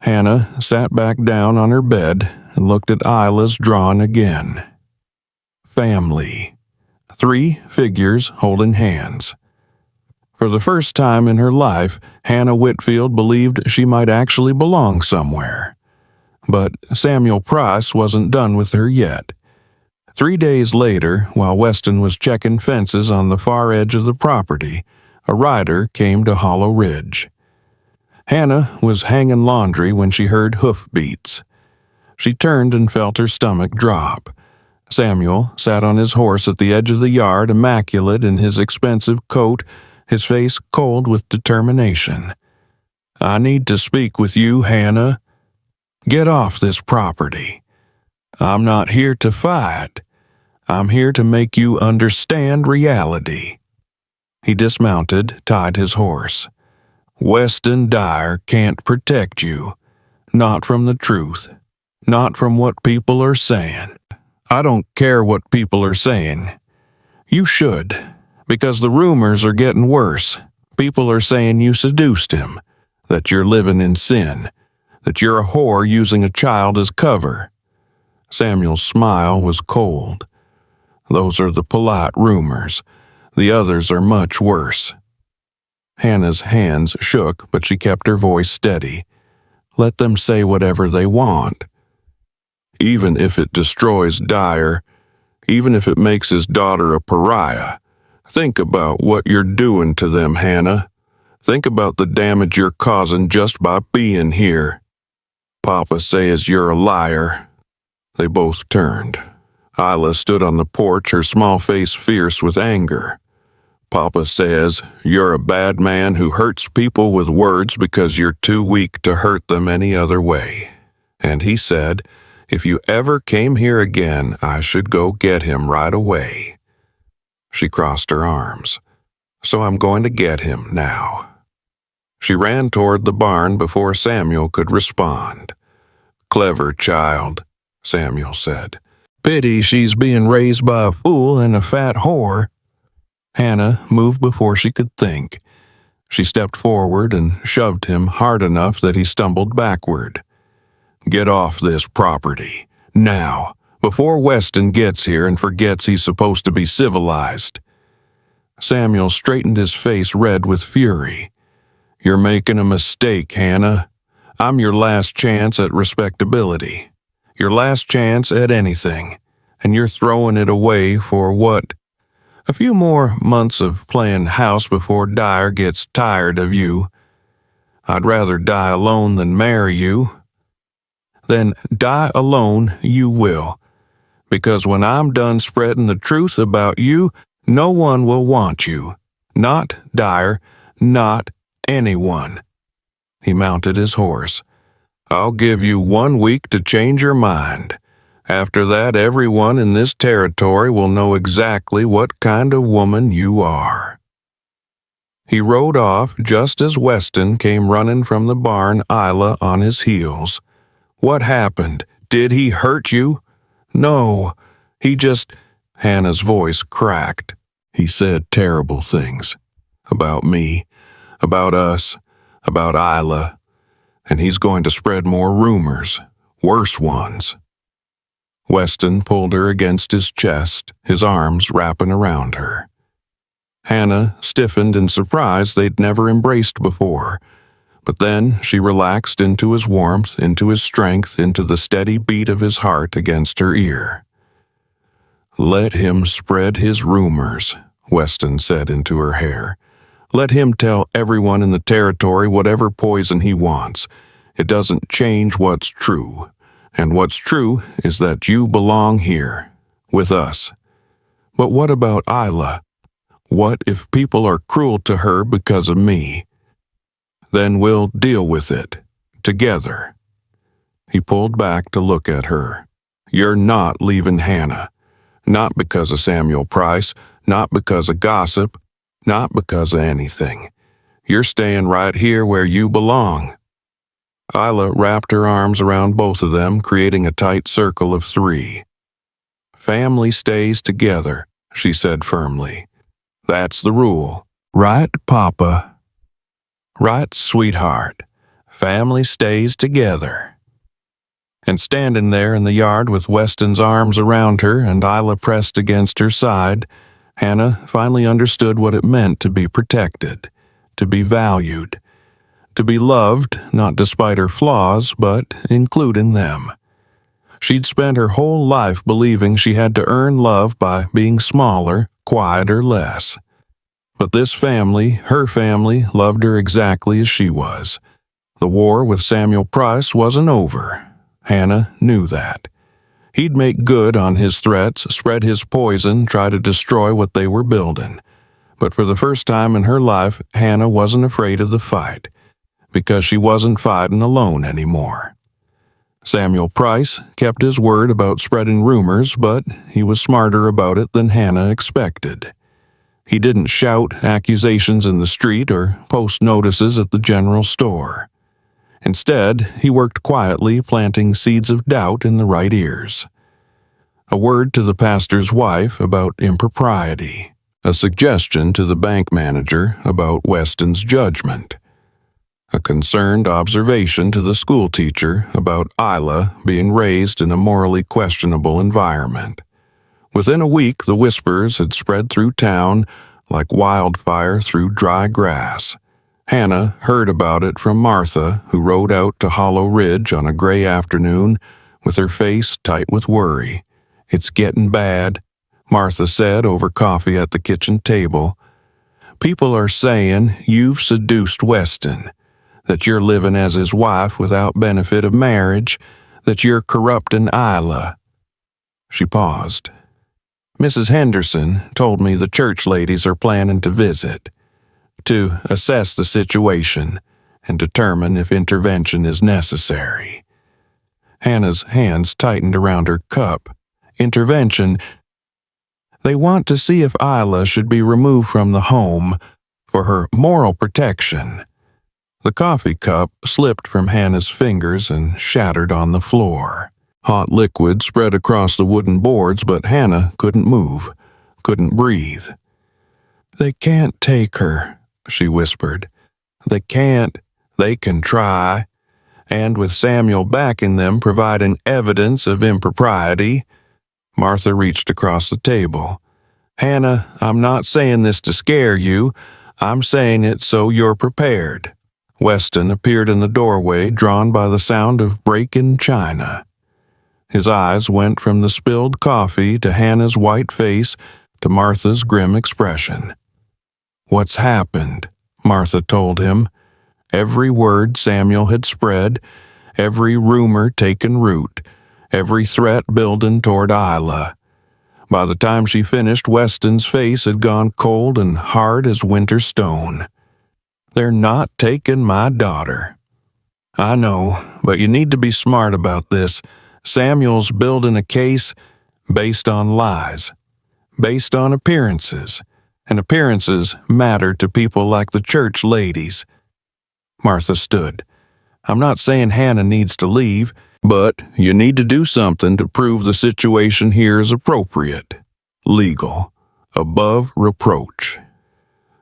Hannah sat back down on her bed and looked at Isla's drawing again. "Family. 3 figures holding hands. For the first time in her life, Hannah Whitfield believed she might actually belong somewhere. But Samuel Price wasn't done with her yet. 3 days later, while Weston was checking fences on the far edge of the property, a rider came to Hollow Ridge. Hannah was hanging laundry when she heard hoofbeats. She turned and felt her stomach drop. Samuel sat on his horse at the edge of the yard, immaculate in his expensive coat, his face cold with determination. "I need to speak with you, Hannah. Get off this property. I'm not here to fight. I'm here to make you understand reality." He dismounted, tied his horse. "Weston Dyer can't protect you. Not from the truth. Not from what people are saying. I don't care what people are saying. You should, because the rumors are getting worse. People are saying you seduced him, that you're living in sin, that you're a whore using a child as cover." Samuel's smile was cold. "Those are the polite rumors. The others are much worse." Hannah's hands shook, but she kept her voice steady. "Let them say whatever they want. Even if it destroys Dyer, even if it makes his daughter a pariah. Think about what you're doing to them, Hannah. Think about the damage you're causing just by being here. Papa says you're a liar." They both turned. Isla stood on the porch, her small face fierce with anger. "Papa says you're a bad man who hurts people with words because you're too weak to hurt them any other way. And he said, if you ever came here again, I should go get him right away." She crossed her arms. "So I'm going to get him now." She ran toward the barn before Samuel could respond. "Clever child," Samuel said. "Pity she's being raised by a fool and a fat whore." Hannah moved before she could think. She stepped forward and shoved him hard enough that he stumbled backward. "Get off this property, now, before Weston gets here and forgets he's supposed to be civilized." Samuel straightened his face red with fury. "You're making a mistake, Hannah. I'm your last chance at respectability. Your last chance at anything, and you're throwing it away for what? A few more months of playing house before Dyer gets tired of you. I'd rather die alone than marry you." "Then die alone you will, because when I'm done spreading the truth about you, no one will want you. Not Dyer, not anyone." He mounted his horse. "I'll give you 1 week to change your mind. After that, everyone in this territory will know exactly what kind of woman you are." He rode off just as Weston came running from the barn, Isla on his heels. "What happened? Did he hurt you?" "No, he just—" Hannah's voice cracked. "He said terrible things. About me, about us, about Isla. And he's going to spread more rumors, worse ones." Weston pulled her against his chest, his arms wrapping around her. Hannah stiffened in surprise they'd never embraced before. But then she relaxed into his warmth, into his strength, into the steady beat of his heart against her ear. "Let him spread his rumors," Weston said into her hair. "Let him tell everyone in the territory whatever poison he wants. It doesn't change what's true. And what's true is that you belong here, with us. But what about Isla? What if people are cruel to her because of me? Then we'll deal with it, together." He pulled back to look at her. "You're not leaving Hannah. Not because of Samuel Price, not because of gossip, not because of anything. You're staying right here where you belong." Isla wrapped her arms around both of them, creating a tight circle of 3. "Family stays together," she said firmly. "That's the rule. Right, Papa?" "Right, sweetheart. Family stays together." And standing there in the yard with Weston's arms around her and Isla pressed against her side, Hannah finally understood what it meant to be protected, to be valued, to be loved, not despite her flaws, but including them. She'd spent her whole life believing she had to earn love by being smaller, quieter, less. But this family, her family, loved her exactly as she was. The war with Samuel Price wasn't over. Hannah knew that. He'd make good on his threats, spread his poison, try to destroy what they were building. But for the first time in her life, Hannah wasn't afraid of the fight, because she wasn't fighting alone anymore. Samuel Price kept his word about spreading rumors, but he was smarter about it than Hannah expected. He didn't shout accusations in the street or post notices at the general store. Instead, he worked quietly, planting seeds of doubt in the right ears. A word to the pastor's wife about impropriety. A suggestion to the bank manager about Weston's judgment. A concerned observation to the school teacher about Isla being raised in a morally questionable environment. Within a week, the whispers had spread through town like wildfire through dry grass. Hannah heard about it from Martha, who rode out to Hollow Ridge on a gray afternoon with her face tight with worry. "It's getting bad," Martha said over coffee at the kitchen table. "People are saying you've seduced Weston, that you're living as his wife without benefit of marriage, that you're corrupting Isla." She paused. "Mrs. Henderson told me the church ladies are planning to visit, to assess the situation and determine if intervention is necessary." Hannah's hands tightened around her cup. "Intervention? They want to see if Isla should be removed from the home for her moral protection." The coffee cup slipped from Hannah's fingers and shattered on the floor. Hot liquid spread across the wooden boards, but Hannah couldn't move, couldn't breathe. "They can't take her," she whispered. "They can't. They can try." And with Samuel backing them, providing evidence of impropriety, Martha reached across the table. "Hannah, I'm not saying this to scare you. I'm saying it so you're prepared." Weston appeared in the doorway, drawn by the sound of breaking china. His eyes went from the spilled coffee to Hannah's white face to Martha's grim expression. "What's happened?" Martha told him. Every word Samuel had spread, every rumor taken root, every threat building toward Isla. By the time she finished, Weston's face had gone cold and hard as winter stone. "They're not taking my daughter." "I know, but you need to be smart about this. Samuel's building a case based on lies, based on appearances, and appearances matter to people like the church ladies." Martha stood. "I'm not saying Hannah needs to leave, but you need to do something to prove the situation here is appropriate, legal, above reproach."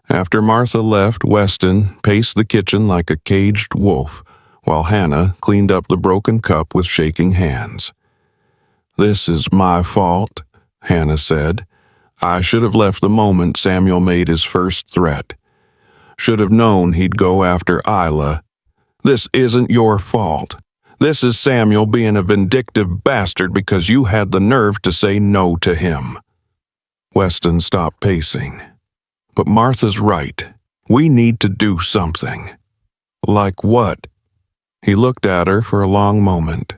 After Martha left, Weston paced the kitchen like a caged wolf, while Hannah cleaned up the broken cup with shaking hands. "This is my fault," Hannah said. "I should have left the moment Samuel made his first threat. Should have known he'd go after Isla. This isn't your fault. This is Samuel being a vindictive bastard because you had the nerve to say no to him." Weston stopped pacing. "But Martha's right. We need to do something." "Like what?" He looked at her for a long moment.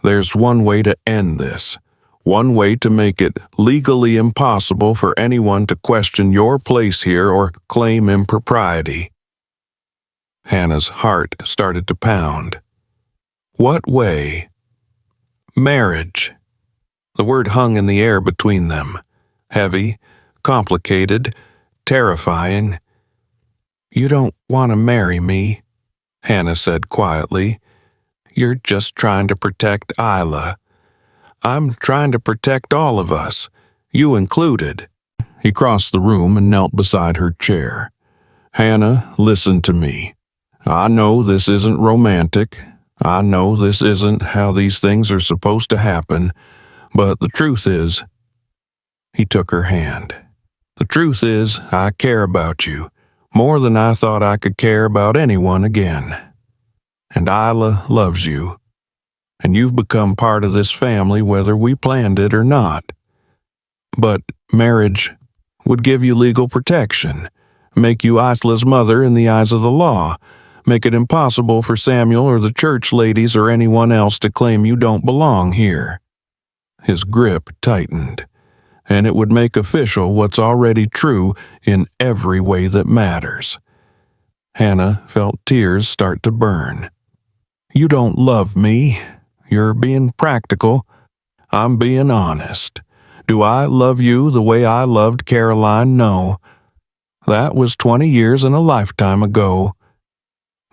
"There's one way to end this. One way to make it legally impossible for anyone to question your place here or claim impropriety." Hannah's heart started to pound. "What way?" "Marriage." The word hung in the air between them. Heavy, complicated, terrifying. "You don't want to marry me," Hannah said quietly. "You're just trying to protect Isla. I'm trying to protect all of us, you included." He crossed the room and knelt beside her chair. "Hannah, listen to me. I know this isn't romantic. I know this isn't how these things are supposed to happen, but the truth is..." He took her hand. The truth is, I care about you, more than I thought I could care about anyone again. And Isla loves you, and you've become part of this family whether we planned it or not. But marriage would give you legal protection, make you Isla's mother in the eyes of the law, make it impossible for Samuel or the church ladies or anyone else to claim you don't belong here. His grip tightened, and it would make official what's already true in every way that matters. Hannah felt tears start to burn. You don't love me. You're being practical. I'm being honest. Do I love you the way I loved Caroline? No. That was 20 years and a lifetime ago.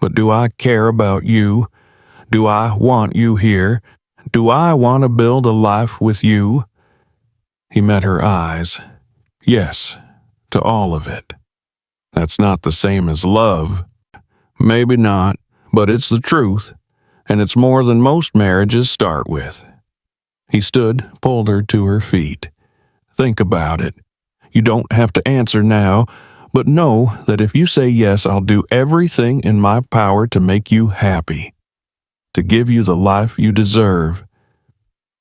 But do I care about you? Do I want you here? Do I want to build a life with you? He met her eyes. Yes, to all of it. That's not the same as love. Maybe not, but it's the truth, and it's more than most marriages start with. He stood, pulled her to her feet. Think about it. You don't have to answer now, but know that if you say yes, I'll do everything in my power to make you happy, to give you the life you deserve.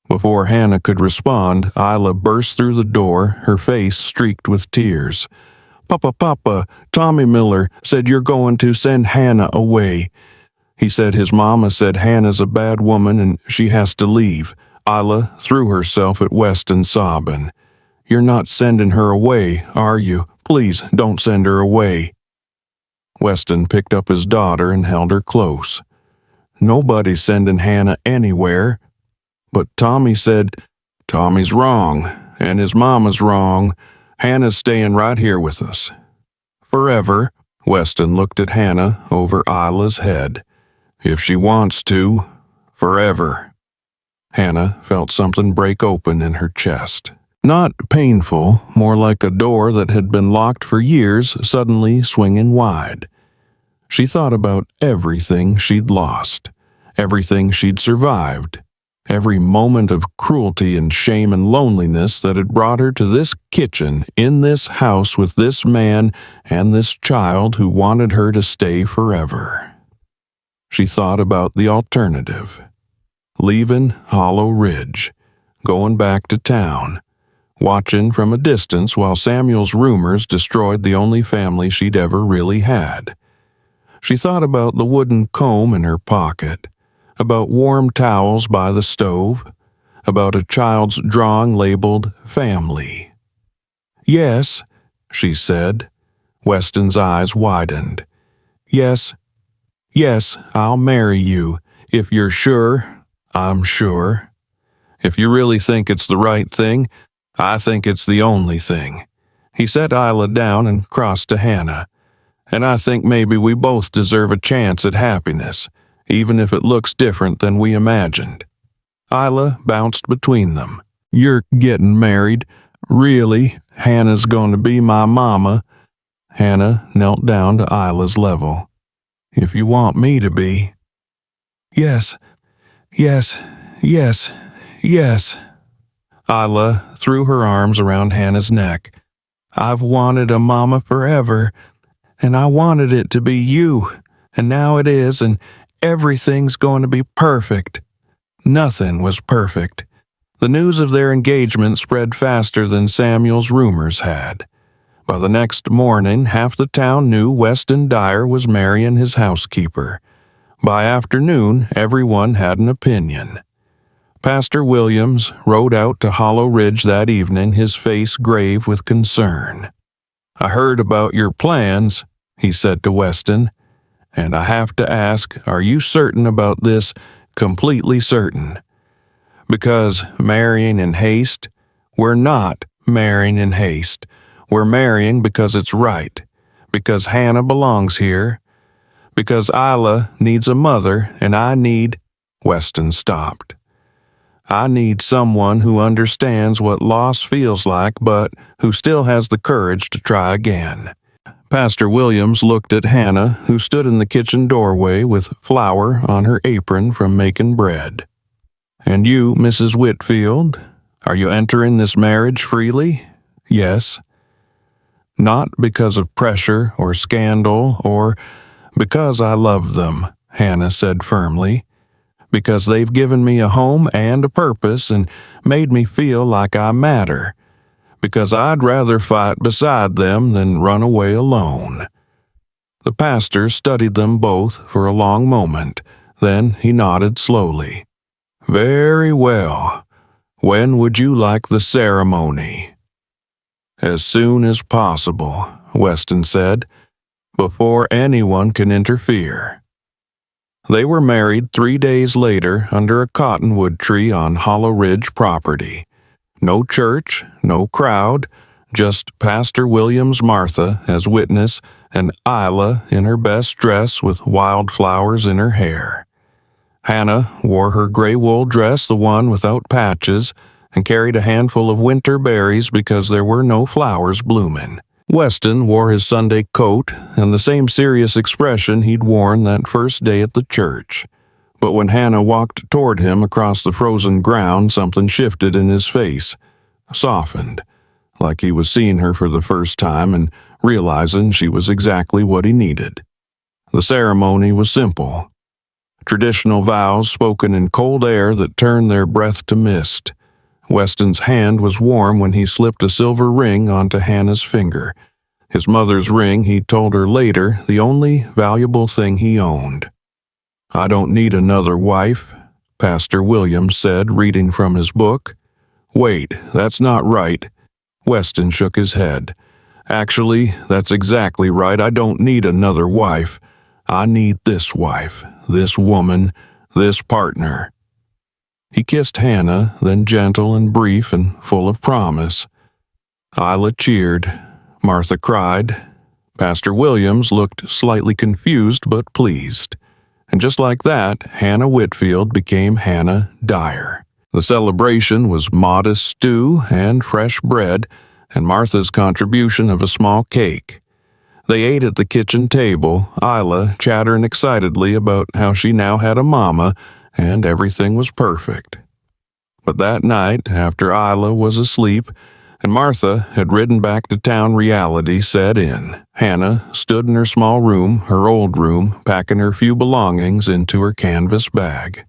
Before Hannah could respond, Isla burst through the door, her face streaked with tears. Papa, Tommy Miller said you're going to send Hannah away. He said his mama said Hannah's a bad woman and she has to leave. Isla threw herself at Weston, sobbing. You're not sending her away, are you? Please don't send her away. Weston picked up his daughter and held her close. Nobody's sending Hannah anywhere. But Tommy said, Tommy's wrong, and his mama's wrong. Hannah's staying right here with us. Forever. Weston looked at Hannah over Isla's head. If she wants to, forever. Hannah felt something break open in her chest. Not painful, more like a door that had been locked for years suddenly swinging wide. She thought about everything she'd lost, everything she'd survived, every moment of cruelty and shame and loneliness that had brought her to this kitchen in this house with this man and this child who wanted her to stay forever. She thought about the alternative. Leaving Hollow Ridge, going back to town, watching from a distance while Samuel's rumors destroyed the only family she'd ever really had. She thought about the wooden comb in her pocket, about warm towels by the stove, about a child's drawing labeled family. Yes, she said. Weston's eyes widened. Yes, I'll marry you. If you're sure, I'm sure. If you really think it's the right thing, I think it's the only thing. He set Isla down and crossed to Hannah. And I think maybe we both deserve a chance at happiness, even if it looks different than we imagined. Isla bounced between them. You're getting married. Really, Hannah's going to be my mama. Hannah knelt down to Isla's level. If you want me to be. Yes. Isla threw her arms around Hannah's neck. I've wanted a mama forever, and I wanted it to be you, and now it is, and everything's going to be perfect. Nothing was perfect. The news of their engagement spread faster than Samuel's rumors had. By the next morning, half the town knew Weston Dyer was marrying his housekeeper. By afternoon, everyone had an opinion. Pastor Williams rode out to Hollow Ridge that evening, his face grave with concern. I heard about your plans, he said to Weston, and I have to ask, are you certain about this? Completely certain. Because marrying in haste? We're not marrying in haste. We're marrying because it's right, because Hannah belongs here, because Isla needs a mother and I need... Weston stopped. I need someone who understands what loss feels like, but who still has the courage to try again. Pastor Williams looked at Hannah, who stood in the kitchen doorway with flour on her apron from making bread. And you, Mrs. Whitfield, are you entering this marriage freely? Yes. Not because of pressure or scandal or because I love them, Hannah said firmly. Because they've given me a home and a purpose and made me feel like I matter. Because I'd rather fight beside them than run away alone. The pastor studied them both for a long moment. Then he nodded slowly. Very well. When would you like the ceremony? As soon as possible, Weston said, before anyone can interfere. They were married 3 days later under a cottonwood tree on Hollow Ridge property. No church, no crowd, just Pastor William's Martha as witness and Isla in her best dress with wildflowers in her hair. Hannah wore her gray wool dress, the one without patches, and carried a handful of winter berries because there were no flowers blooming. Weston wore his Sunday coat and the same serious expression he'd worn that first day at the church. But when Hannah walked toward him across the frozen ground, something shifted in his face, softened, like he was seeing her for the first time and realizing she was exactly what he needed. The ceremony was simple. Traditional vows spoken in cold air that turned their breath to mist. Weston's hand was warm when he slipped a silver ring onto Hannah's finger. His mother's ring, he told her later, the only valuable thing he owned. I don't need another wife, Pastor Williams said, reading from his book. Wait, that's not right. Weston shook his head. Actually, that's exactly right. I don't need another wife. I need this wife, this woman, this partner. He kissed Hannah, then gentle and brief and full of promise. Isla cheered. Martha cried. Pastor Williams looked slightly confused but pleased. And just like that, Hannah Whitfield became Hannah Dyer. The celebration was modest stew and fresh bread, and Martha's contribution of a small cake. They ate at the kitchen table, Isla chattering excitedly about how she now had a mama, and everything was perfect. But that night, after Isla was asleep, and Martha had ridden back to town, reality set in. Hannah stood in her small room, her old room, packing her few belongings into her canvas bag.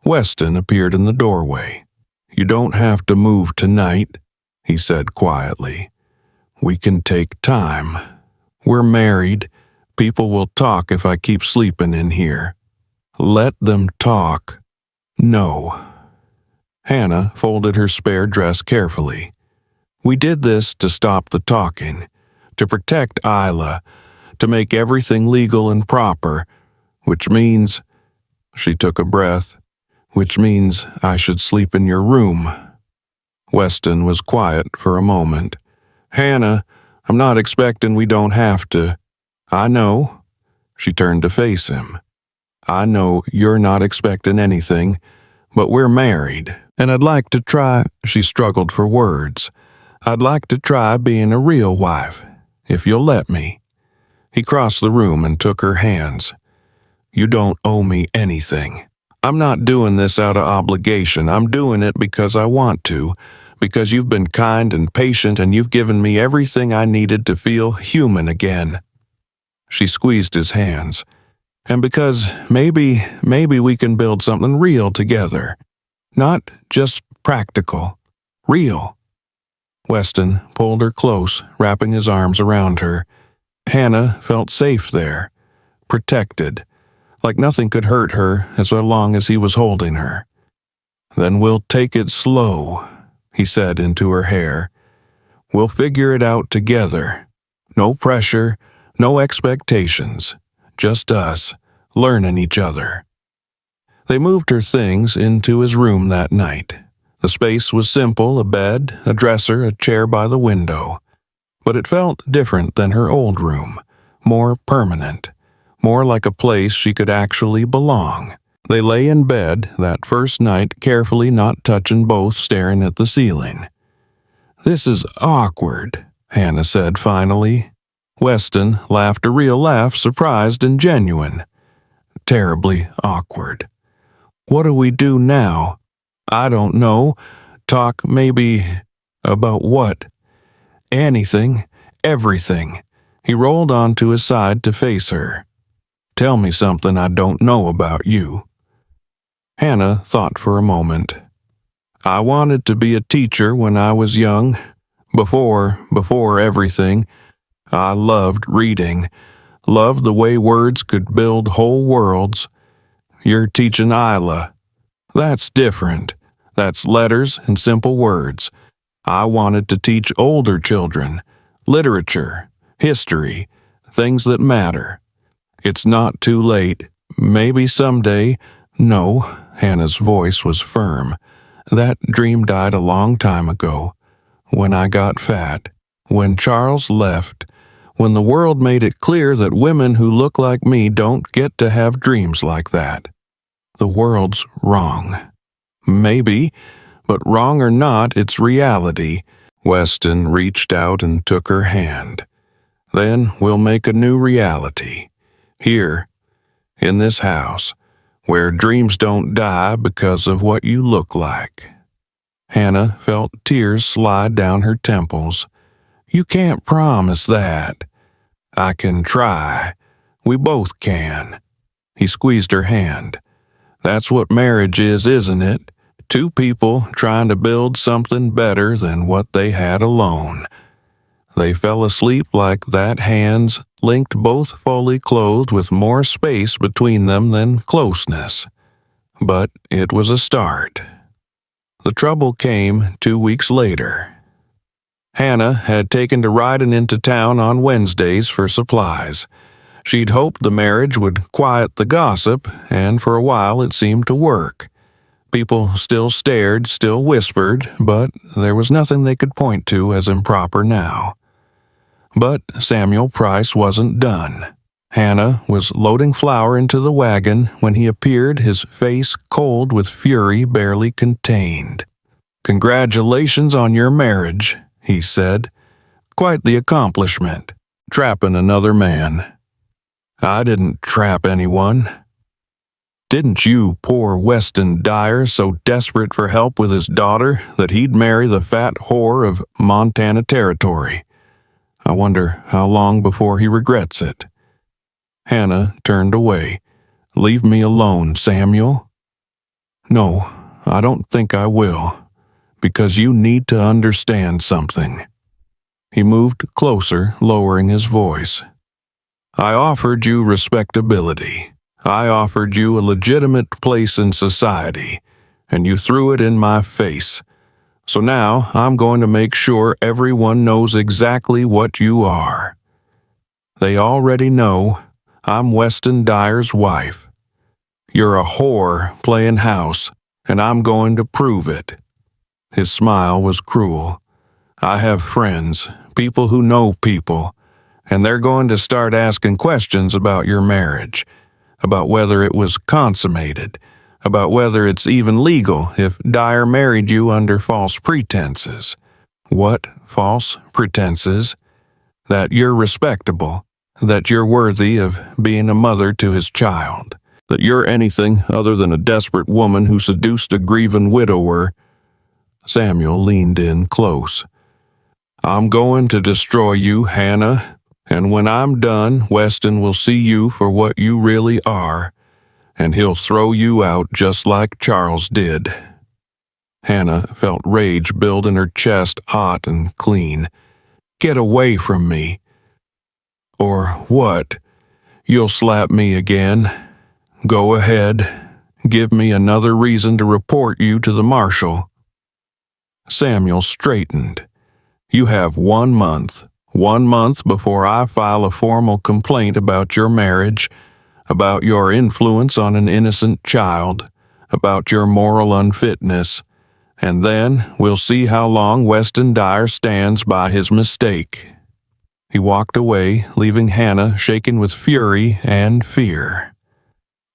Weston appeared in the doorway. You don't have to move tonight, he said quietly. We can take time. We're married. People will talk if I keep sleeping in here. Let them talk. No. Hannah folded her spare dress carefully. We did this to stop the talking, to protect Isla, to make everything legal and proper, which means, she took a breath, which means I should sleep in your room. Weston was quiet for a moment. Hannah, I'm not expecting we don't have to. I know. She turned to face him. I know you're not expecting anything, but we're married, and I'd like to try, she struggled for words. I'd like to try being a real wife, if you'll let me. He crossed the room and took her hands. You don't owe me anything. I'm not doing this out of obligation. I'm doing it because I want to, because you've been kind and patient and you've given me everything I needed to feel human again. She squeezed his hands. And because maybe we can build something real together. Not just practical. Real. Weston pulled her close, wrapping his arms around her. Hannah felt safe there, protected, like nothing could hurt her as long as he was holding her. Then we'll take it slow, he said into her hair. We'll figure it out together. No pressure, no expectations. Just us, learning each other. They moved her things into his room that night. The space was simple, a bed, a dresser, a chair by the window. But it felt different than her old room, more permanent, more like a place she could actually belong. They lay in bed that first night, carefully not touching, both staring at the ceiling. This is awkward, Hannah said finally. Weston laughed a real laugh, surprised and genuine. Terribly awkward. What do we do now? I don't know. Talk maybe about what? Anything. Everything. He rolled onto his side to face her. Tell me something I don't know about you. Hannah thought for a moment. I wanted to be a teacher when I was young. Before everything, I loved reading, loved the way words could build whole worlds. You're teaching Isla. That's different. That's letters and simple words. I wanted to teach older children, literature, history, things that matter. It's not too late. Maybe someday. No, Hannah's voice was firm. That dream died a long time ago. When I got fat. When Charles left. When the world made it clear that women who look like me don't get to have dreams like that. The world's wrong. Maybe, but wrong or not, it's reality. Weston reached out and took her hand. Then we'll make a new reality. Here, in this house, where dreams don't die because of what you look like. Hannah felt tears slide down her temples. You can't promise that. I can try. We both can. He squeezed her hand. That's what marriage is, isn't it? Two people trying to build something better than what they had alone. They fell asleep like that, hands linked, both fully clothed with more space between them than closeness. But it was a start. The trouble came 2 weeks later. Hannah had taken to riding into town on Wednesdays for supplies. She'd hoped the marriage would quiet the gossip, and for a while it seemed to work. People still stared, still whispered, but there was nothing they could point to as improper now. But Samuel Price wasn't done. Hannah was loading flour into the wagon when he appeared, his face cold with fury barely contained. Congratulations on your marriage, he said. Quite the accomplishment. Trapping another man. I didn't trap anyone. Didn't you poor Weston Dyer so desperate for help with his daughter that he'd marry the fat whore of Montana Territory? I wonder how long before he regrets it. Hannah turned away. Leave me alone, Samuel. No, I don't think I will, because you need to understand something. He moved closer, lowering his voice. I offered you respectability. I offered you a legitimate place in society, and you threw it in my face. So now I'm going to make sure everyone knows exactly what you are. They already know I'm Weston Dyer's wife. You're a whore playing house, and I'm going to prove it. His smile was cruel. I have friends, people who know people, and they're going to start asking questions about your marriage, about whether it was consummated, about whether it's even legal if Dyer married you under false pretenses. What false pretenses? That you're respectable, that you're worthy of being a mother to his child, that you're anything other than a desperate woman who seduced a grieving widower. Samuel leaned in close. I'm going to destroy you, Hannah, and when I'm done, Weston will see you for what you really are, and he'll throw you out just like Charles did. Hannah felt rage build in her chest, hot and clean. Get away from me. Or what? You'll slap me again. Go ahead. Give me another reason to report you to the marshal. Samuel straightened. You have 1 month. 1 month before I file a formal complaint about your marriage, about your influence on an innocent child, about your moral unfitness, and then we'll see how long Weston Dyer stands by his mistake. He walked away, leaving Hannah shaken with fury and fear.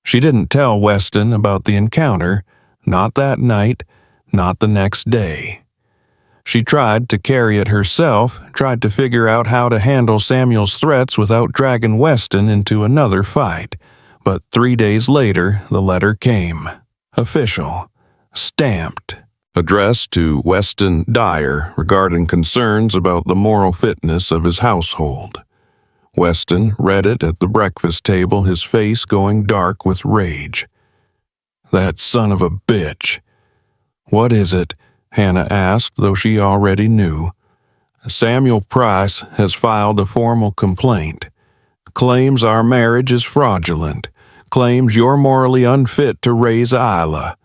She didn't tell Weston about the encounter, not that night, not the next day. She tried to carry it herself, tried to figure out how to handle Samuel's threats without dragging Weston into another fight. But 3 days later, the letter came. Official. Stamped. addressed to Weston Dyer regarding concerns about the moral fitness of his household. Weston read it at the breakfast table, his face going dark with rage. "That son of a bitch." "What is it?" Hannah asked, though she already knew. "Samuel Price has filed a formal complaint. Claims our marriage is fraudulent. Claims you're morally unfit to raise Isla.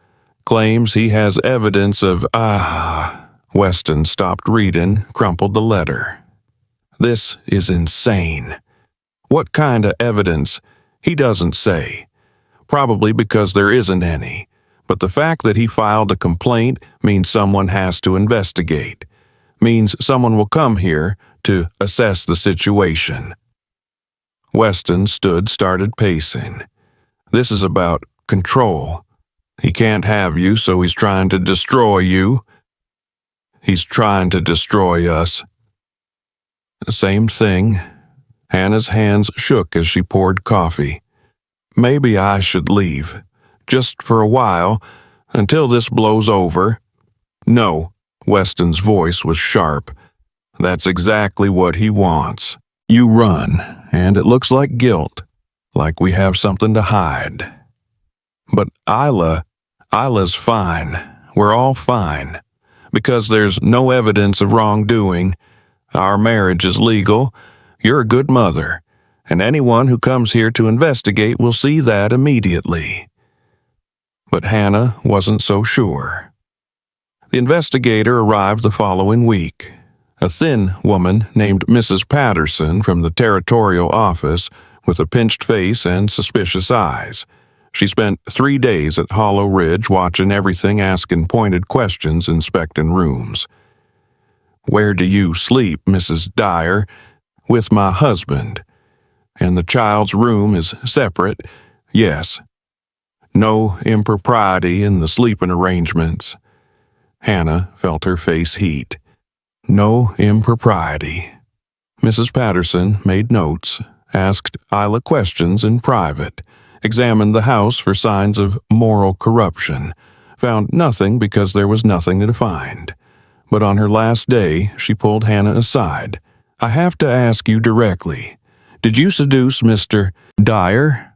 Claims he has evidence of Weston stopped reading, crumpled the letter. "This is insane." "What kind of evidence?" "He doesn't say. Probably because there isn't any. But the fact that he filed a complaint means someone has to investigate. Means someone will come here to assess the situation." Weston started pacing. "This is about control. He can't have you, so he's trying to destroy you. He's trying to destroy us." Same thing. Hannah's hands shook as she poured coffee. "Maybe I should leave. Just for a while, until this blows over." "No." Weston's voice was sharp. "That's exactly what he wants. You run, and it looks like guilt, like we have something to hide." "But Isla's fine. We're all fine. Because there's no evidence of wrongdoing. Our marriage is legal. You're a good mother, and anyone who comes here to investigate will see that immediately." But Hannah wasn't so sure. The investigator arrived the following week. A thin woman named Mrs. Patterson from the territorial office with a pinched face and suspicious eyes. She spent 3 days at Hollow Ridge watching everything, asking pointed questions, inspecting rooms. "Where do you sleep, Mrs. Dyer?" "With my husband." "And the child's room is separate?" "Yes." "No impropriety in the sleeping arrangements?" Hannah felt her face heat. "No impropriety." Mrs. Patterson made notes, asked Isla questions in private, examined the house for signs of moral corruption, found nothing because there was nothing to find. But on her last day, she pulled Hannah aside. "I have to ask you directly. Did you seduce Mr. Dyer?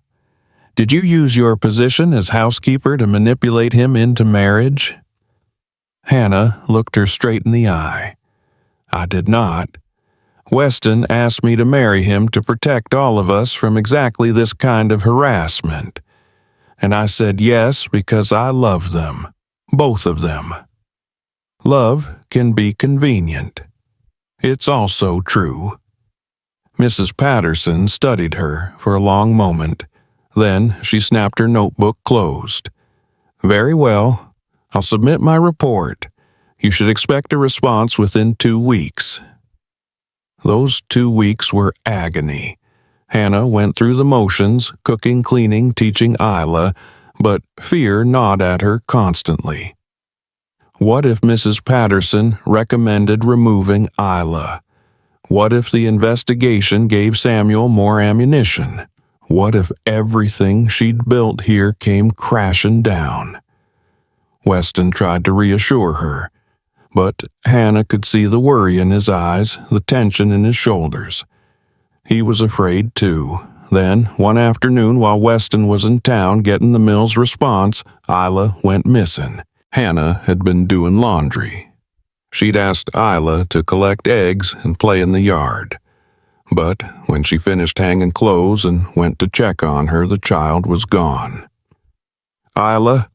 Did you use your position as housekeeper to manipulate him into marriage?" Hannah looked her straight in the eye. "I did not. Weston asked me to marry him to protect all of us from exactly this kind of harassment. And I said yes because I love them, both of them. Love can be convenient. It's also true." Mrs. Patterson studied her for a long moment. Then she snapped her notebook closed. "Very well. I'll submit my report. You should expect a response within 2 weeks." Those 2 weeks were agony. Hannah went through the motions, cooking, cleaning, teaching Isla, but fear gnawed at her constantly. What if Mrs. Patterson recommended removing Isla? What if the investigation gave Samuel more ammunition? What if everything she'd built here came crashing down? Weston tried to reassure her, but Hannah could see the worry in his eyes, the tension in his shoulders. He was afraid too. Then, one afternoon while Weston was in town getting the mill's response, Isla went missing. Hannah had been doing laundry. She'd asked Isla to collect eggs and play in the yard. But when she finished hanging clothes and went to check on her, the child was gone. "Isla,"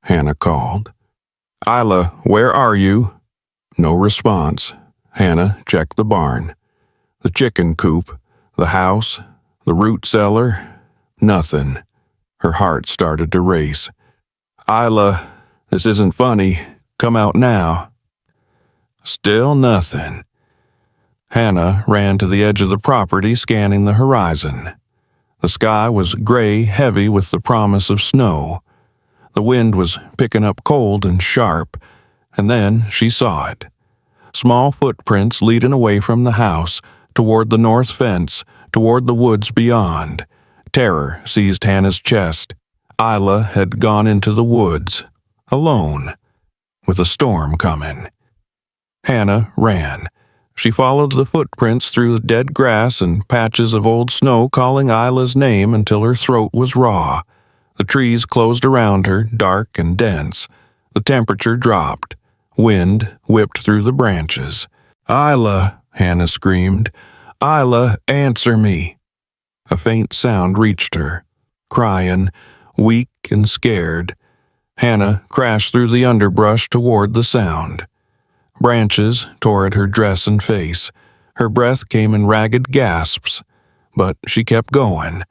Hannah called. "Isla, where are you?" No response. Hannah checked the barn, the chicken coop, the house, the root cellar. Nothing. Her heart started to race. "Isla, this isn't funny. Come out now." Still nothing. Hannah ran to the edge of the property, scanning the horizon. The sky was gray, heavy with the promise of snow. The wind was picking up cold and sharp, and then she saw it. Small footprints leading away from the house, toward the north fence, toward the woods beyond. Terror seized Hannah's chest. Isla had gone into the woods, alone. with a storm coming. Hannah ran. She followed the footprints through the dead grass and patches of old snow, calling Isla's name until her throat was raw. The trees closed around her, dark and dense. The temperature dropped. Wind whipped through the branches. "Isla," Hannah screamed. "Isla, answer me." A faint sound reached her. Crying, weak and scared, Hannah crashed through the underbrush toward the sound. Branches tore at her dress and face. Her breath came in ragged gasps, but she kept going.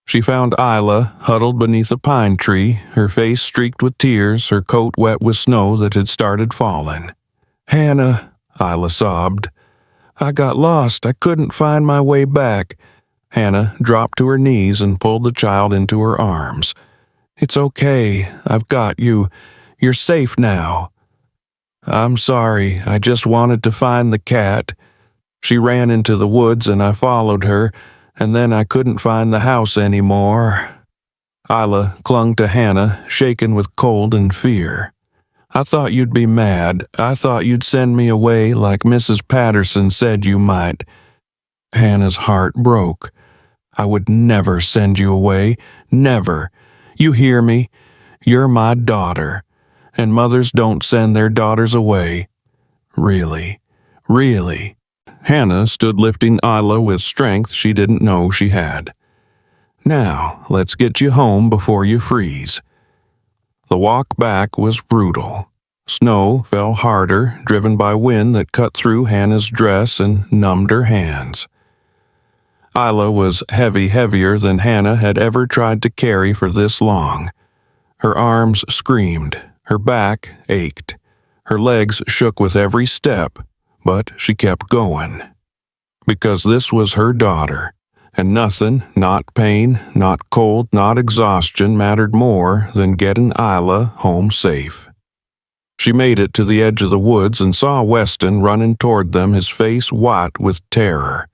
She found Isla huddled beneath a pine tree, her face streaked with tears, her coat wet with snow that had started falling. "Hannah," Isla sobbed. "I got lost. I couldn't find my way back." Hannah dropped to her knees and pulled the child into her arms. "It's okay. I've got you. You're safe now." "I'm sorry. I just wanted to find the cat. She ran into the woods and I followed her, and then I couldn't find the house anymore." Isla clung to Hannah, shaken with cold and fear. "I thought you'd be mad. I thought you'd send me away like Mrs. Patterson said you might." Hannah's heart broke. "I would never send you away. Never. You hear me? You're my daughter. And mothers don't send their daughters away. Really. Really." Hannah stood lifting Isla with strength she didn't know she had. "Now, let's get you home before you freeze." The walk back was brutal. Snow fell harder, driven by wind that cut through Hannah's dress and numbed her hands. Isla was heavier than Hannah had ever tried to carry for this long. Her arms screamed, her back ached, her legs shook with every step, but she kept going. Because this was her daughter, and nothing, not pain, not cold, not exhaustion, mattered more than getting Isla home safe. She made it to the edge of the woods and saw Weston running toward them, his face white with terror.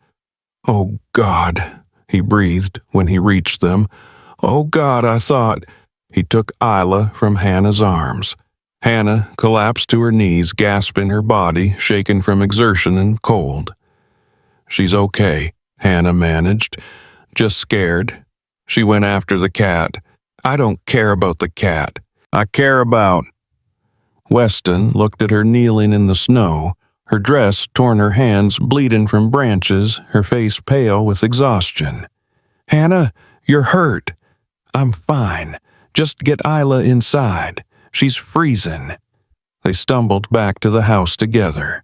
"Oh, God," he breathed when he reached them. "Oh, God, I thought—" He took Isla from Hannah's arms. Hannah collapsed to her knees, gasping, her body shaken from exertion and cold. "She's okay," Hannah managed. "Just scared." She went after the cat. "I don't care about the cat. I care about—" Weston looked at her kneeling in the snow, her dress torn, her hands bleeding from branches, her face pale with exhaustion. "Hannah, you're hurt." "I'm fine. Just get Isla inside. She's freezing." They stumbled back to the house together.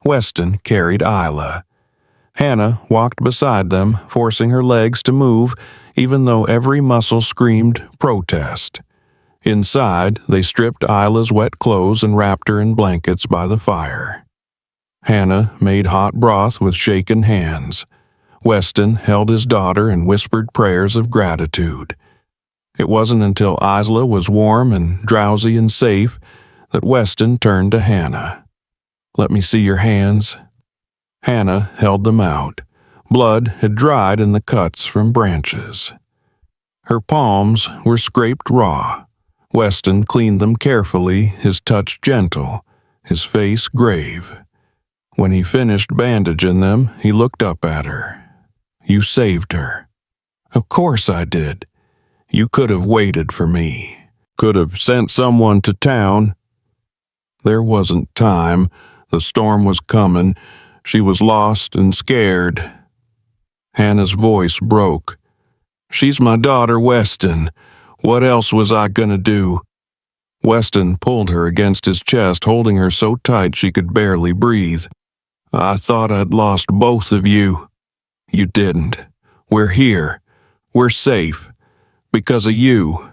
Weston carried Isla. Hannah walked beside them, forcing her legs to move, even though every muscle screamed protest. Inside, they stripped Isla's wet clothes and wrapped her in blankets by the fire. Hannah made hot broth with shaken hands. Weston held his daughter and whispered prayers of gratitude. It wasn't until Isla was warm and drowsy and safe that Weston turned to Hannah. "Let me see your hands." Hannah held them out. Blood had dried in the cuts from branches. Her palms were scraped raw. Weston cleaned them carefully, his touch gentle, his face grave. When he finished bandaging them, he looked up at her. "You saved her." "Of course I did. You could have waited for me. Could have sent someone to town." "There wasn't time. The storm was coming. She was lost and scared." Hannah's voice broke. "She's my daughter, Weston. What else was I gonna do?" Weston pulled her against his chest, holding her so tight she could barely breathe. "I thought I'd lost both of you." "You didn't. We're here. We're safe. Because of you."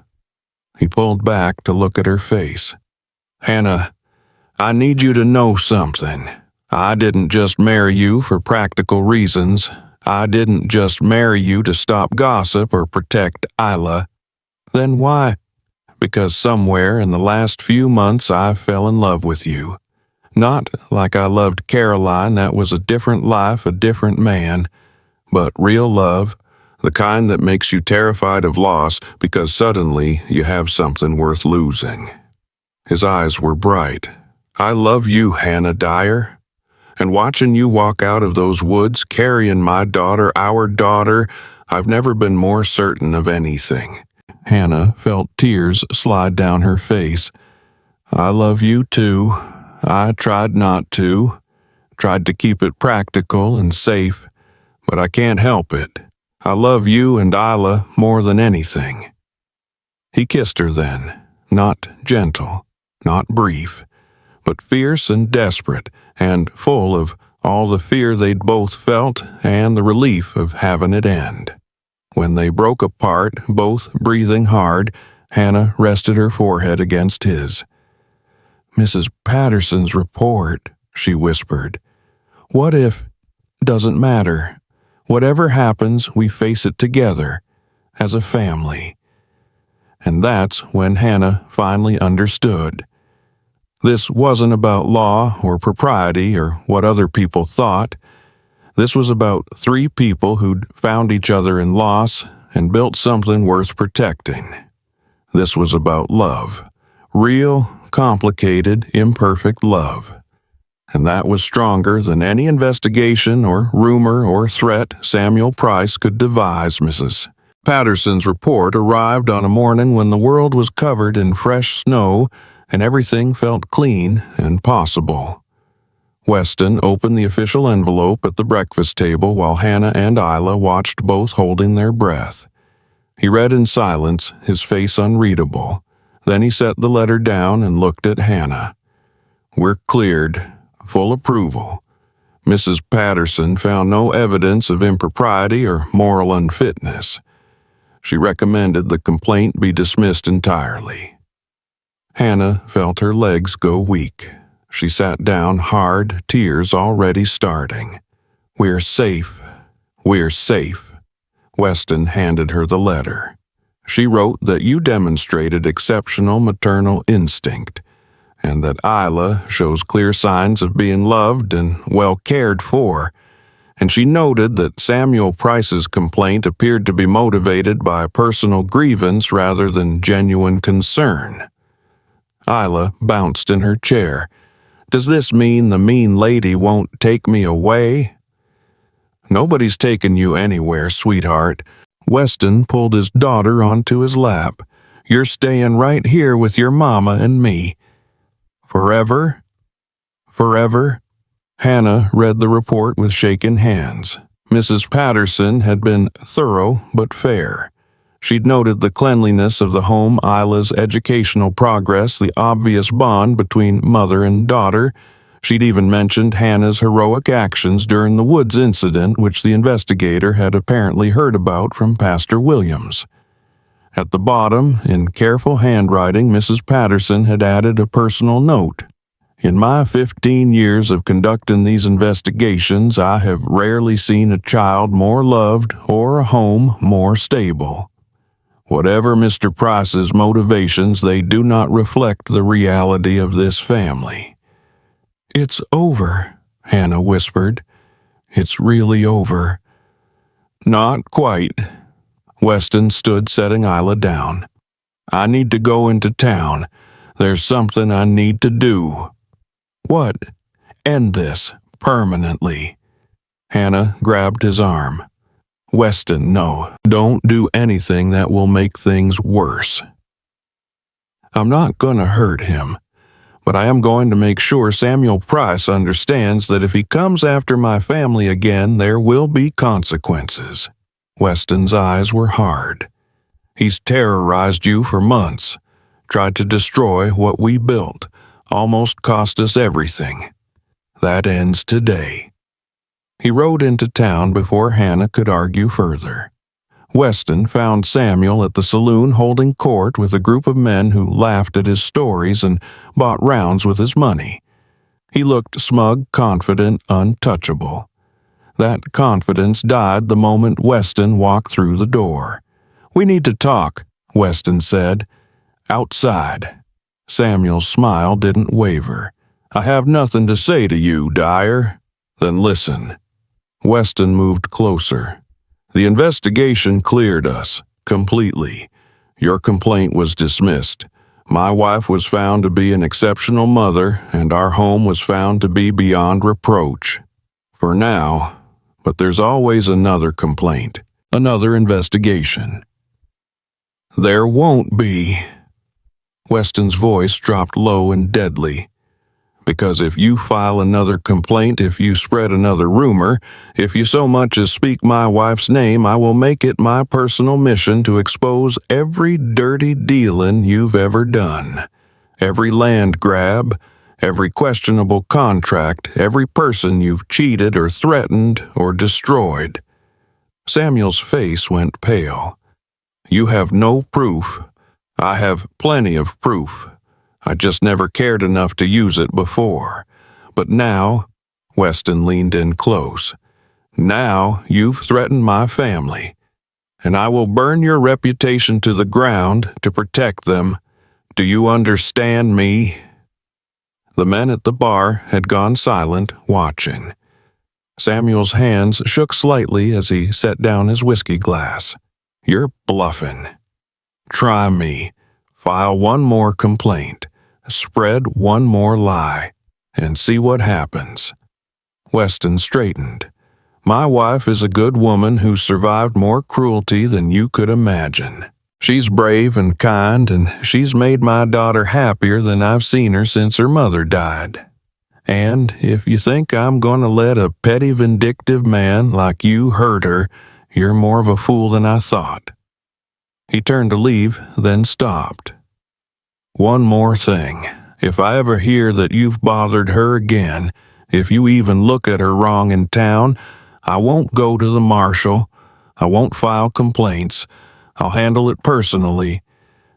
He pulled back to look at her face. "Hannah, I need you to know something. I didn't just marry you for practical reasons. I didn't just marry you to stop gossip or protect Isla." "Then why?" "Because somewhere in the last few months I fell in love with you. Not like I loved Caroline, that was a different life, a different man, but real love, the kind that makes you terrified of loss because suddenly you have something worth losing." His eyes were bright. "I love you, Hannah Dyer. And watching you walk out of those woods carrying my daughter, our daughter, I've never been more certain of anything." Hannah felt tears slide down her face. "I love you too. I tried not to. Tried to keep it practical and safe, but I can't help it. I love you and Isla more than anything." He kissed her then, not gentle, not brief, but fierce and desperate, and full of all the fear they'd both felt and the relief of having it end. When they broke apart, both breathing hard, Hannah rested her forehead against his. "Mrs. Patterson's report," she whispered. "What if? Doesn't matter. Whatever happens, we face it together, as a family." And that's when Hannah finally understood. This wasn't about law or propriety or what other people thought. This was about three people who'd found each other in loss and built something worth protecting. This was about love. Real, complicated, imperfect love. And that was stronger than any investigation or rumor or threat Samuel Price could devise. Mrs. Patterson's report arrived on a morning when the world was covered in fresh snow and everything felt clean and possible. Weston opened the official envelope at the breakfast table while Hannah and Isla watched, both holding their breath. He read in silence, his face unreadable. Then he set the letter down and looked at Hannah. "We're cleared. Full approval. Mrs. Patterson found no evidence of impropriety or moral unfitness. She recommended the complaint be dismissed entirely." Hannah felt her legs go weak. She sat down hard, tears already starting. "We're safe. We're safe." Weston handed her the letter. "She wrote that you demonstrated exceptional maternal instinct, and that Isla shows clear signs of being loved and well cared for, and she noted that Samuel Price's complaint appeared to be motivated by personal grievance rather than genuine concern." Isla bounced in her chair. "Does this mean the mean lady won't take me away?" "Nobody's taking you anywhere, sweetheart." Weston pulled his daughter onto his lap. "You're staying right here with your mama and me." "Forever? Forever?" Hannah read the report with shaken hands. Mrs. Patterson had been thorough but fair. She'd noted the cleanliness of the home, Isla's educational progress, the obvious bond between mother and daughter. She'd even mentioned Hannah's heroic actions during the Woods incident, which the investigator had apparently heard about from Pastor Williams. At the bottom, in careful handwriting, Mrs. Patterson had added a personal note. "In my 15 years of conducting these investigations, I have rarely seen a child more loved or a home more stable. Whatever Mr. Price's motivations, they do not reflect the reality of this family." "It's over," Hannah whispered. "It's really over." "Not quite." Weston stood, setting Isla down. "I need to go into town. There's something I need to do." "What?" "End this, permanently." Hannah grabbed his arm. "Weston, no, don't do anything that will make things worse." "I'm not going to hurt him, but I am going to make sure Samuel Price understands that if he comes after my family again, there will be consequences." Weston's eyes were hard. "He's terrorized you for months, tried to destroy what we built, almost cost us everything. That ends today." He rode into town before Hannah could argue further. Weston found Samuel at the saloon holding court with a group of men who laughed at his stories and bought rounds with his money. He looked smug, confident, untouchable. That confidence died the moment Weston walked through the door. "We need to talk," Weston said. "Outside." Samuel's smile didn't waver. "I have nothing to say to you, Dyer." "Then listen." Weston moved closer. "The investigation cleared us, completely. Your complaint was dismissed. My wife was found to be an exceptional mother, and our home was found to be beyond reproach. For now, but there's always another complaint, another investigation. There won't be. Weston's voice dropped low and deadly. Because if you file another complaint, if you spread another rumor, if you so much as speak my wife's name, I will make it my personal mission to expose every dirty dealin' you've ever done. Every land grab, every questionable contract, every person you've cheated or threatened or destroyed. Samuel's face went pale. You have no proof. I have plenty of proof. I just never cared enough to use it before. But now, Weston leaned in close, now you've threatened my family, and I will burn your reputation to the ground to protect them. Do you understand me? The men at the bar had gone silent, watching. Samuel's hands shook slightly as he set down his whiskey glass. You're bluffing. Try me. File one more complaint. Spread one more lie, and see what happens. Weston straightened. My wife is a good woman who survived more cruelty than you could imagine. She's brave and kind, and she's made my daughter happier than I've seen her since her mother died. And if you think I'm going to let a petty vindictive man like you hurt her, you're more of a fool than I thought. He turned to leave, then stopped. One more thing. If I ever hear that you've bothered her again, if you even look at her wrong in town, I won't go to the marshal. I won't file complaints. I'll handle it personally.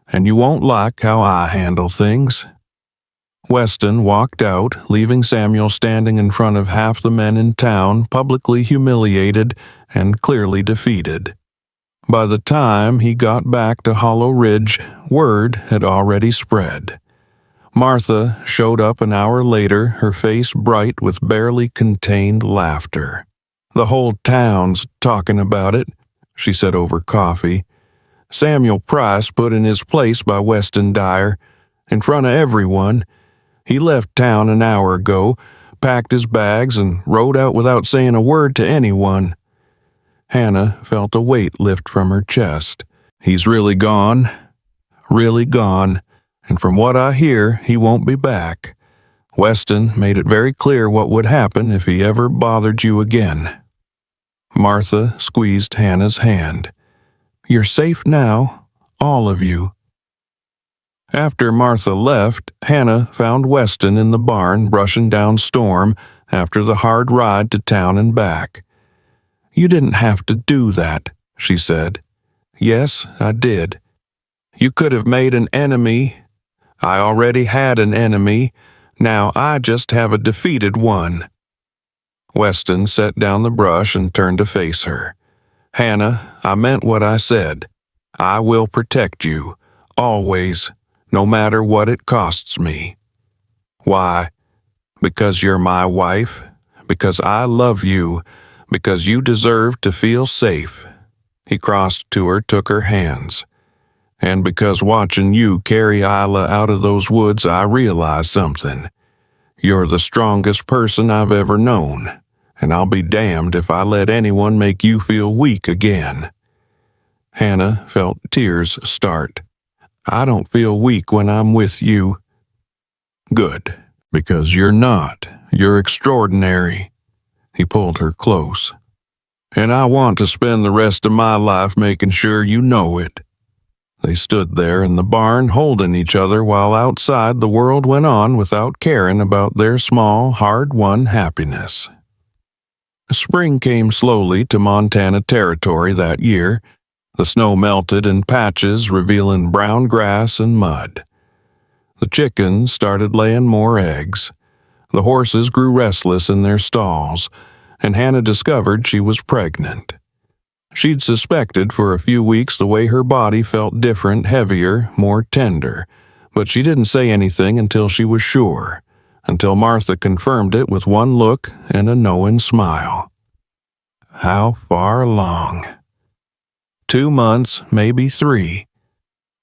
And you won't like how I handle things. Weston walked out, leaving Samuel standing in front of half the men in town, publicly humiliated and clearly defeated. By the time he got back to Hollow Ridge, word had already spread. Martha showed up an hour later, her face bright with barely contained laughter. The whole town's talking about it, she said over coffee. Samuel Price put in his place by Weston Dyer, in front of everyone. He left town an hour ago, packed his bags, and rode out without saying a word to anyone. Hannah felt a weight lift from her chest. He's really gone, and from what I hear, he won't be back. Weston made it very clear what would happen if he ever bothered you again. Martha squeezed Hannah's hand. You're safe now, all of you. After Martha left, Hannah found Weston in the barn brushing down storm after the hard ride to town and back. You didn't have to do that, she said. Yes, I did. You could have made an enemy. I already had an enemy. Now I just have a defeated one. Weston set down the brush and turned to face her. Hannah, I meant what I said. I will protect you, always, no matter what it costs me. Why? Because you're my wife? Because I love you? Because you deserve to feel safe? He crossed to her, took her hands. And because watching you carry Isla out of those woods, I realized something. You're the strongest person I've ever known, and I'll be damned if I let anyone make you feel weak again. Hannah felt tears start. I don't feel weak when I'm with you. Good, because you're not. You're extraordinary. He pulled her close. And I want to spend the rest of my life making sure you know it. They stood there in the barn holding each other while outside the world went on without caring about their small, hard-won happiness. Spring came slowly to Montana territory that year. The snow melted in patches, revealing brown grass and mud. The chickens started laying more eggs. The horses grew restless in their stalls, and Hannah discovered she was pregnant. She'd suspected for a few weeks the way her body felt different, heavier, more tender, but she didn't say anything until she was sure, until Martha confirmed it with one look and a knowing smile. How far along? 2 months, maybe 3.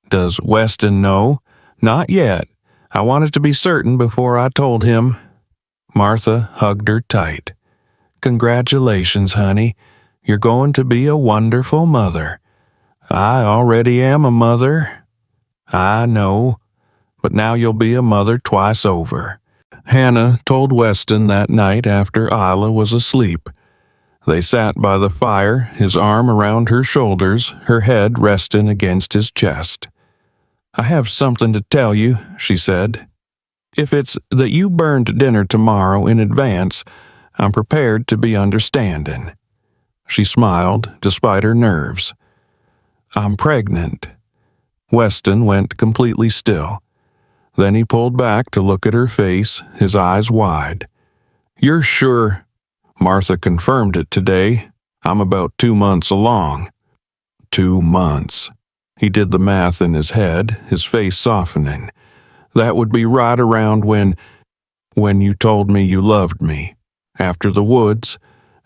Does Weston know? Not yet. I wanted to be certain before I told him. Martha hugged her tight. Congratulations, honey. You're going to be a wonderful mother. I already am a mother. I know, but now you'll be a mother twice over. Hannah told Weston that night after Isla was asleep. They sat by the fire, his arm around her shoulders, her head resting against his chest. I have something to tell you, she said. If it's that you burned dinner tomorrow in advance, I'm prepared to be understanding. She smiled, despite her nerves. I'm pregnant. Weston went completely still. Then he pulled back to look at her face, his eyes wide. You're sure? Martha confirmed it today. I'm about 2 months along. 2 months. He did the math in his head, his face softening. That would be right around when you told me you loved me. After the woods,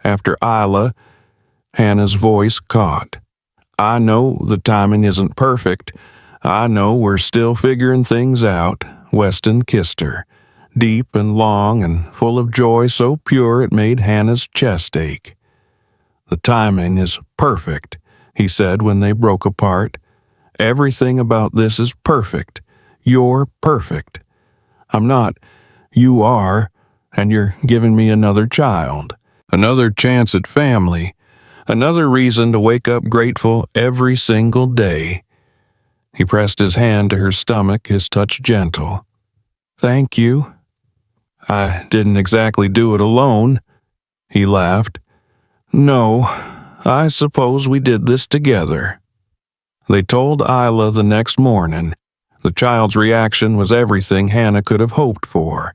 after Isla. Hannah's voice caught. I know the timing isn't perfect. I know we're still figuring things out. Weston kissed her, deep and long and full of joy so pure it made Hannah's chest ache. The timing is perfect, he said when they broke apart. Everything about this is perfect. You're perfect. I'm not. You are, and you're giving me another child, another chance at family, another reason to wake up grateful every single day. He pressed his hand to her stomach, his touch gentle. Thank you. I didn't exactly do it alone. He laughed. No, I suppose we did this together. They told Isla the next morning. The child's reaction was everything Hannah could have hoped for.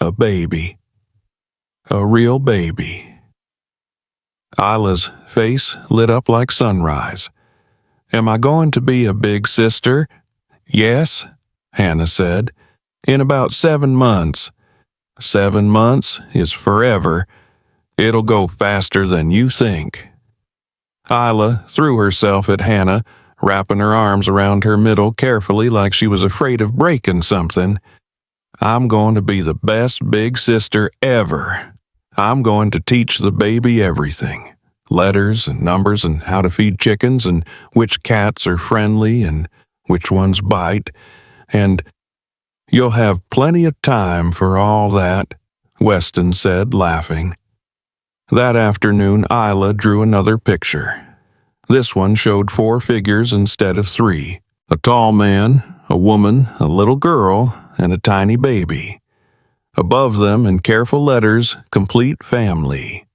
A baby. A real baby. Isla's face lit up like sunrise. Am I going to be a big sister? Yes, Hannah said. In about 7 months. 7 months is forever. It'll go faster than you think. Isla threw herself at Hannah, wrapping her arms around her middle carefully like she was afraid of breaking something. I'm going to be the best big sister ever. I'm going to teach the baby everything. Letters and numbers and how to feed chickens and which cats are friendly and which ones bite. And you'll have plenty of time for all that, Weston said, laughing. That afternoon, Isla drew another picture. This one showed 4 figures instead of 3. A tall man, a woman, a little girl, and a tiny baby. Above them, in careful letters, complete family.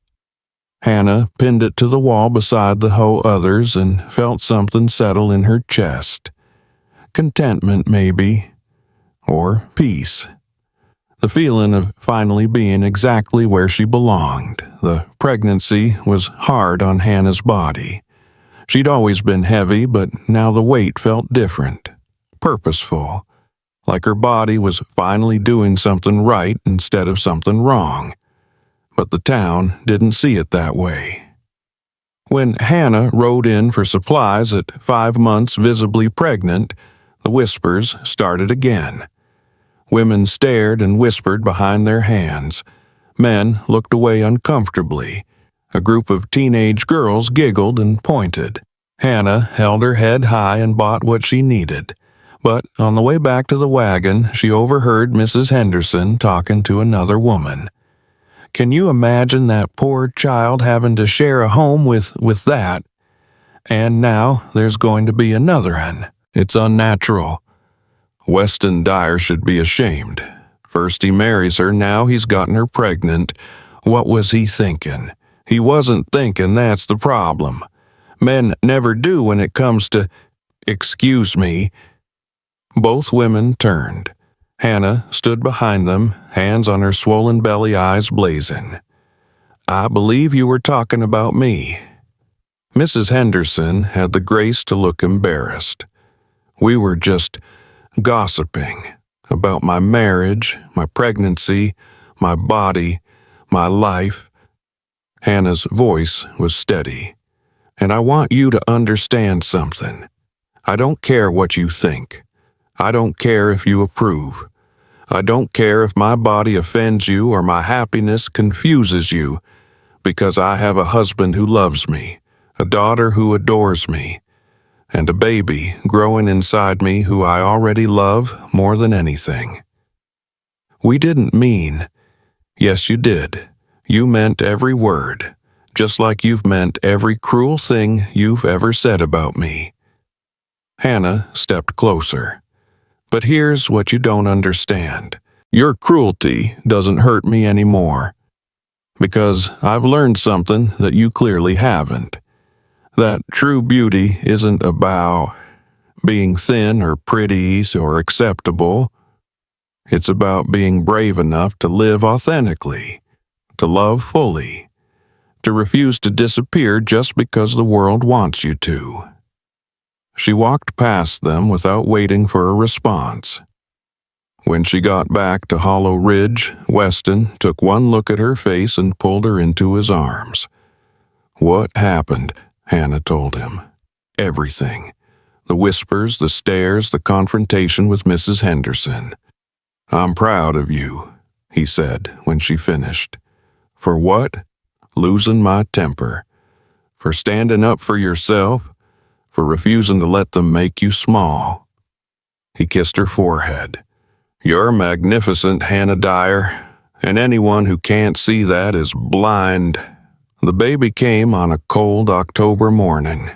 Hannah pinned it to the wall beside the others and felt something settle in her chest. Contentment, maybe. Or peace. The feeling of finally being exactly where she belonged. The pregnancy was hard on Hannah's body. She'd always been heavy, but now the weight felt different. Purposeful. Like her body was finally doing something right instead of something wrong. But the town didn't see it that way. When Hannah rode in for supplies at 5 months visibly pregnant, the whispers started again. Women stared and whispered behind their hands. Men looked away uncomfortably. A group of teenage girls giggled and pointed. Hannah held her head high and bought what she needed. But on the way back to the wagon, she overheard Mrs. Henderson talking to another woman. Can you imagine that poor child having to share a home with that? And now there's going to be another one. It's unnatural. Weston Dyer should be ashamed. First he marries her, now he's gotten her pregnant. What was he thinking? He wasn't thinking, that's the problem. Men never do when it comes to... Excuse me. Both women turned. Hannah stood behind them, hands on her swollen belly, eyes blazing. I believe you were talking about me. Mrs. Henderson had the grace to look embarrassed. We were just gossiping about my marriage, my pregnancy, my body, my life. Hannah's voice was steady. And I want you to understand something. I don't care what you think. I don't care if you approve. I don't care if my body offends you or my happiness confuses you, because I have a husband who loves me, a daughter who adores me, and a baby growing inside me who I already love more than anything. We didn't mean. Yes, you did. You meant every word, just like you've meant every cruel thing you've ever said about me. Hannah stepped closer. But here's what you don't understand. Your cruelty doesn't hurt me anymore, because I've learned something that you clearly haven't. That true beauty isn't about being thin or pretty or acceptable. It's about being brave enough to live authentically, to love fully, to refuse to disappear just because the world wants you to. She walked past them without waiting for a response. When she got back to Hollow Ridge, Weston took one look at her face and pulled her into his arms. What happened? Hannah told him. Everything. The whispers, the stares, the confrontation with Mrs. Henderson. I'm proud of you, he said when she finished. For what? Losing my temper. For standing up for yourself. For refusing to let them make you small. He kissed her forehead. You're magnificent, Hannah Dyer, and anyone who can't see that is blind. The baby came on a cold October morning.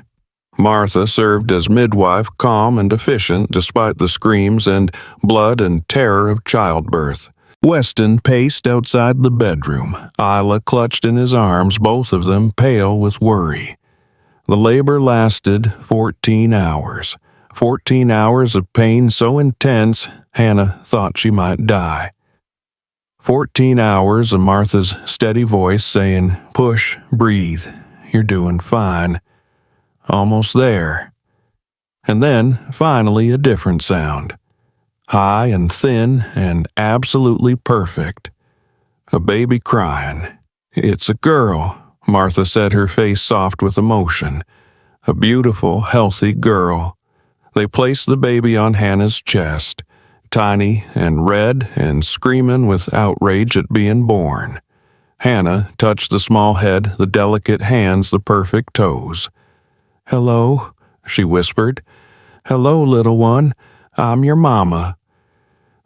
Martha served as midwife, calm and efficient despite the screams and blood and terror of childbirth. Weston paced outside the bedroom, Isla clutched in his arms, both of them pale with worry. The labor lasted 14 hours. 14 hours of pain so intense, Hannah thought she might die. 14 hours of Martha's steady voice saying, push, breathe, you're doing fine. Almost there. And then, finally, a different sound. High and thin and absolutely perfect. A baby crying. It's a girl, Martha said, her face soft with emotion. A beautiful, healthy girl. They placed the baby on Hannah's chest, tiny and red and screaming with outrage at being born. Hannah touched the small head, the delicate hands, the perfect toes. Hello, she whispered. Hello, little one. I'm your mama.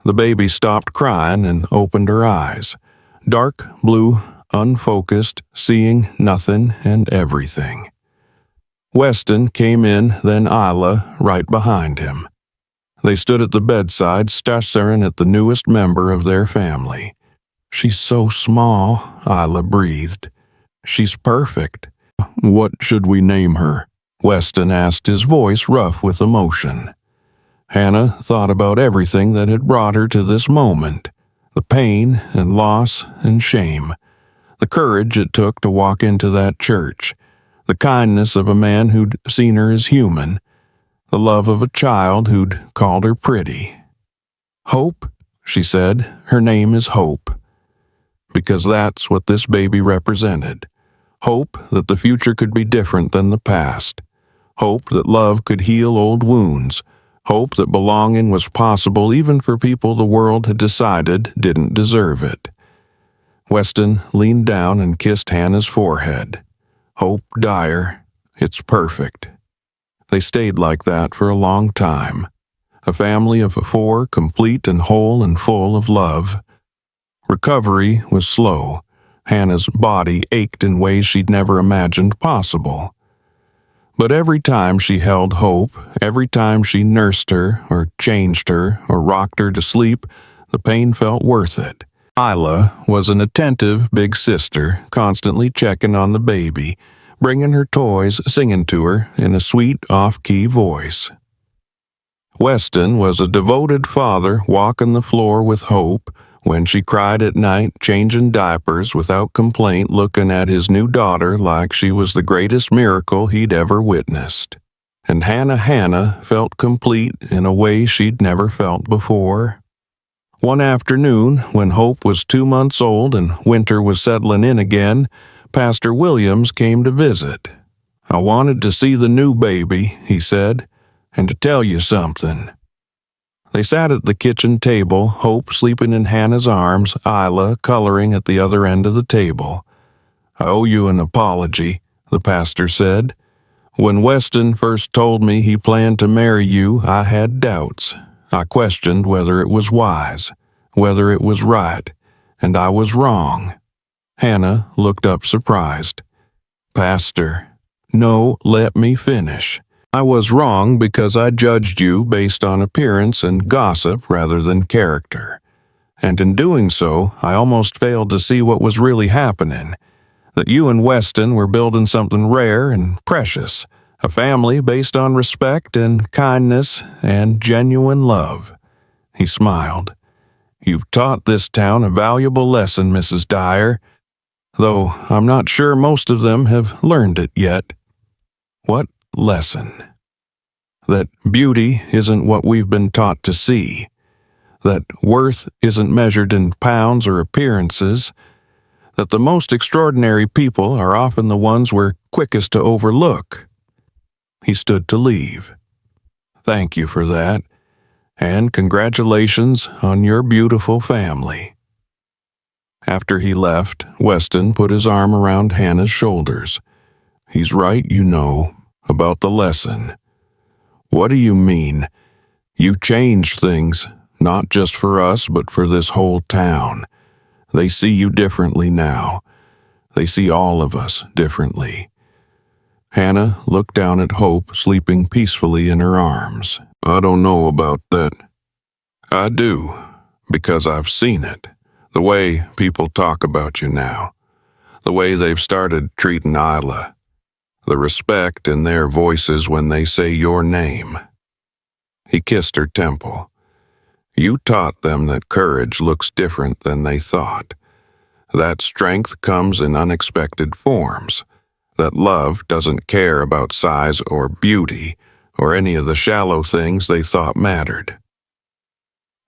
The baby stopped crying and opened her eyes. Dark blue, unfocused, seeing nothing and everything. Weston came in, then Isla, right behind him. They stood at the bedside, staring at the newest member of their family. She's so small, Isla breathed. She's perfect. What should we name her? Weston asked, his voice rough with emotion. Hannah thought about everything that had brought her to this moment. The pain and loss and shame. The courage it took to walk into that church. The kindness of a man who'd seen her as human. The love of a child who'd called her pretty. Hope, she said. Her name is Hope. Because that's what this baby represented. Hope that the future could be different than the past. Hope that love could heal old wounds. Hope that belonging was possible even for people the world had decided didn't deserve it. Weston leaned down and kissed Hannah's forehead. Hope Dyer, it's perfect. They stayed like that for a long time. A family of 4, complete and whole and full of love. Recovery was slow. Hannah's body ached in ways she'd never imagined possible. But every time she held Hope, every time she nursed her or changed her or rocked her to sleep, the pain felt worth it. Isla was an attentive big sister, constantly checking on the baby, bringing her toys, singing to her in a sweet, off-key voice. Weston was a devoted father walking the floor with Hope when she cried at night, changing diapers without complaint, looking at his new daughter like she was the greatest miracle he'd ever witnessed. And Hannah felt complete in a way she'd never felt before. One afternoon, when Hope was 2 months old and winter was settling in again, Pastor Williams came to visit. I wanted to see the new baby, he said, and to tell you something. They sat at the kitchen table, Hope sleeping in Hannah's arms, Isla coloring at the other end of the table. "I owe you an apology," the pastor said. "When Weston first told me he planned to marry you, I had doubts. I questioned whether it was wise, whether it was right, and I was wrong." Hannah looked up surprised. "Pastor, no, let me finish. I was wrong because I judged you based on appearance and gossip rather than character. And in doing so, I almost failed to see what was really happening. That you and Weston were building something rare and precious, a family based on respect and kindness and genuine love." He smiled. "You've taught this town a valuable lesson, Mrs. Dyer, though I'm not sure most of them have learned it yet." "What lesson?" "That beauty isn't what we've been taught to see. That worth isn't measured in pounds or appearances. That the most extraordinary people are often the ones we're quickest to overlook." He stood to leave. "Thank you for that, and congratulations on your beautiful family." After he left, Weston put his arm around Hannah's shoulders. "He's right, you know, about the lesson." "What do you mean?" "You changed things, not just for us, but for this whole town. They see you differently now. They see all of us differently." Hannah looked down at Hope sleeping peacefully in her arms. "I don't know about that." "I do, because I've seen it. The way people talk about you now. The way they've started treating Isla. The respect in their voices when they say your name." He kissed her temple. "You taught them that courage looks different than they thought. That strength comes in unexpected forms. That love doesn't care about size or beauty or any of the shallow things they thought mattered."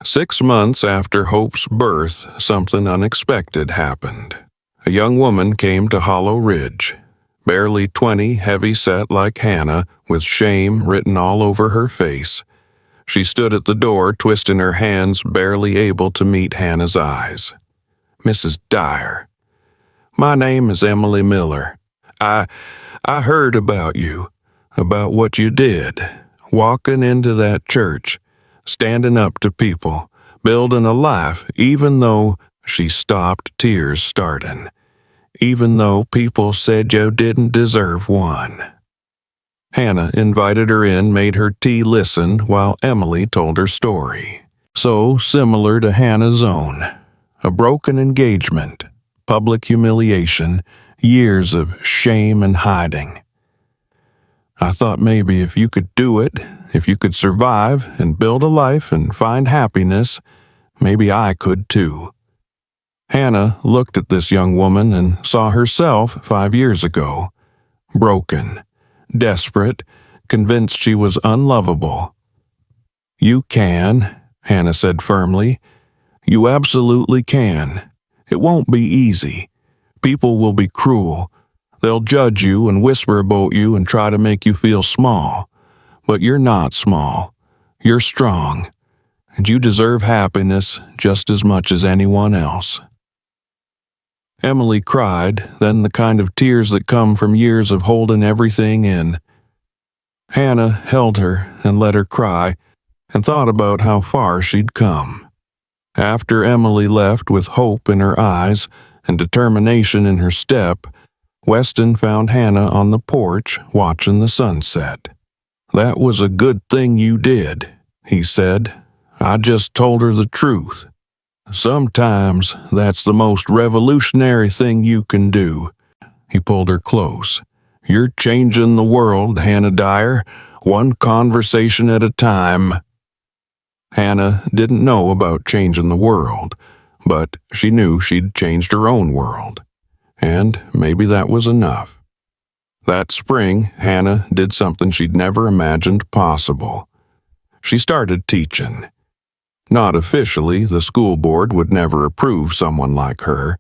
6 months after Hope's birth, something unexpected happened. A young woman came to Hollow Ridge. Barely 20, heavy-set like Hannah, with shame written all over her face. She stood at the door, twisting her hands, barely able to meet Hannah's eyes. "Mrs. Dyer, my name is Emily Miller. I heard about you, about what you did, walking into that church, standing up to people, building a life, even though," she stopped, tears starting, "even though people said you didn't deserve one." Hannah invited her in, made her tea, listened while Emily told her story. So similar to Hannah's own. A broken engagement, public humiliation, years of shame and hiding. "I thought maybe if you could do it, if you could survive and build a life and find happiness, maybe I could too." Hannah looked at this young woman and saw herself 5 years ago. Broken, desperate, convinced she was unlovable. "You can," Hannah said firmly. "You absolutely can. It won't be easy. People will be cruel. They'll judge you and whisper about you and try to make you feel small. But you're not small. You're strong. And you deserve happiness just as much as anyone else." Emily cried, then the kind of tears that come from years of holding everything in. Hannah held her and let her cry, and thought about how far she'd come. After Emily left with hope in her eyes and determination in her step, Weston found Hannah on the porch watching the sunset. "That was a good thing you did," he said. "I just told her the truth. Sometimes that's the most revolutionary thing you can do." He pulled her close. "You're changing the world, Hannah Dyer, one conversation at a time." Hannah didn't know about changing the world, but she knew she'd changed her own world. And maybe that was enough. That spring, Hannah did something she'd never imagined possible. She started teaching. Not officially, the school board would never approve someone like her,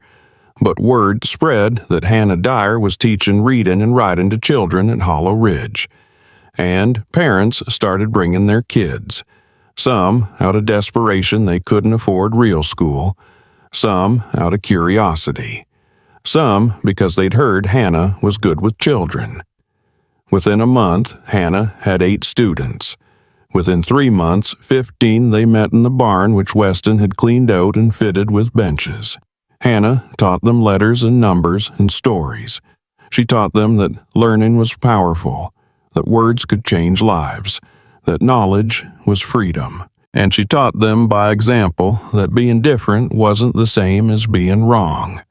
but word spread that Hannah Dyer was teaching reading and writing to children at Hollow Ridge. And parents started bringing their kids. Some out of desperation they couldn't afford real school, some out of curiosity, some because they'd heard Hannah was good with children. Within a month, Hannah had 8 students. Within 3 months, 15 they met in the barn which Weston had cleaned out and fitted with benches. Hannah taught them letters and numbers and stories. She taught them that learning was powerful, that words could change lives, that knowledge was freedom. And she taught them by example that being different wasn't the same as being wrong.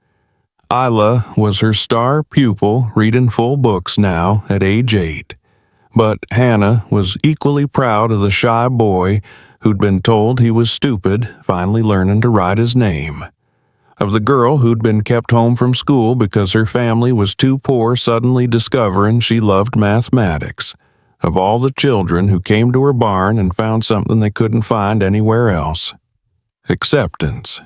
Isla was her star pupil, reading full books now at age 8. But Hannah was equally proud of the shy boy who'd been told he was stupid, finally learning to write his name. Of the girl who'd been kept home from school because her family was too poor, suddenly discovering she loved mathematics. Of all the children who came to her barn and found something they couldn't find anywhere else. Acceptance.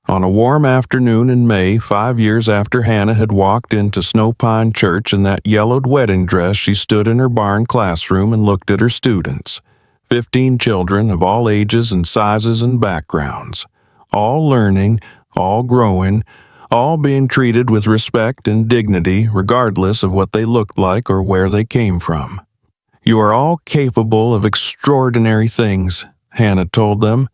On a warm afternoon in May, 5 years after Hannah had walked into Snow Pine Church in that yellowed wedding dress, she stood in her barn classroom and looked at her students. 15 children of all ages and sizes and backgrounds. All learning, all growing, all being treated with respect and dignity regardless of what they looked like or where they came from. "You are all capable of extraordinary things," Hannah told them.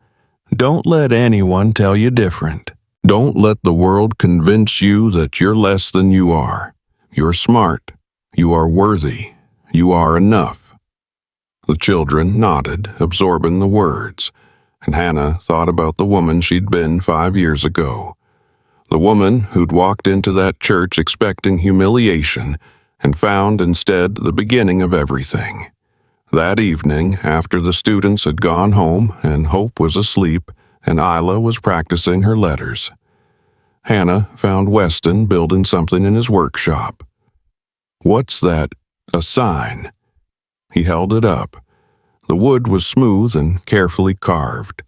"Don't let anyone tell you different. Don't let the world convince you that you're less than you are. You're smart. You are worthy. You are enough." The children nodded, absorbing the words, and Hannah thought about the woman she'd been 5 years ago. The woman who'd walked into that church expecting humiliation and found instead the beginning of everything. That evening, after the students had gone home and Hope was asleep and Isla was practicing her letters, Hannah found Weston building something in his workshop. "What's that? A sign?" He held it up. The wood was smooth and carefully carved.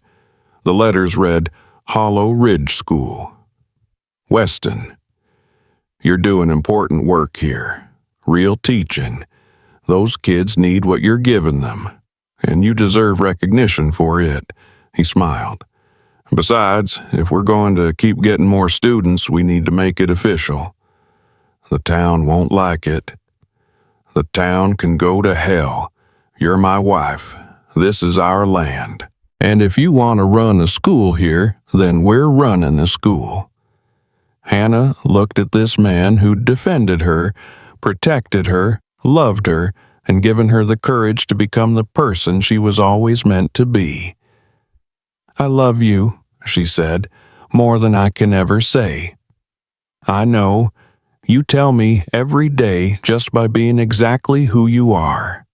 The letters read, "Hollow Ridge School." "Weston, you're doing important work here. Real teaching. Those kids need what you're giving them, and you deserve recognition for it," he smiled. "Besides, if we're going to keep getting more students, we need to make it official. The town won't like it. The town can go to hell. You're my wife. This is our land. And if you want to run a school here, then we're running a school." Hannah looked at this man who'd defended her, protected her, loved her, and given her the courage to become the person she was always meant to be. "I love you," she said, "more than I can ever say. I know. You tell me every day just by being exactly who you are."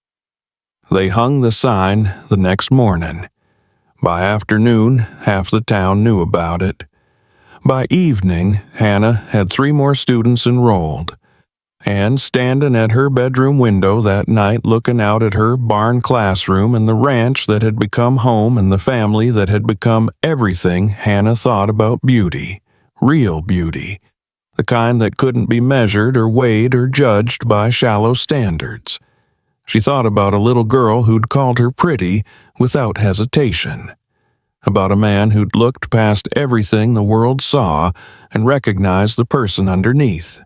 They hung the sign the next morning. By afternoon, half the town knew about it. By evening, Hannah had 3 more students enrolled. And standing at her bedroom window that night looking out at her barn classroom and the ranch that had become home and the family that had become everything, Hannah thought about beauty, real beauty, the kind that couldn't be measured or weighed or judged by shallow standards. She thought about a little girl who'd called her pretty without hesitation, about a man who'd looked past everything the world saw and recognized the person underneath,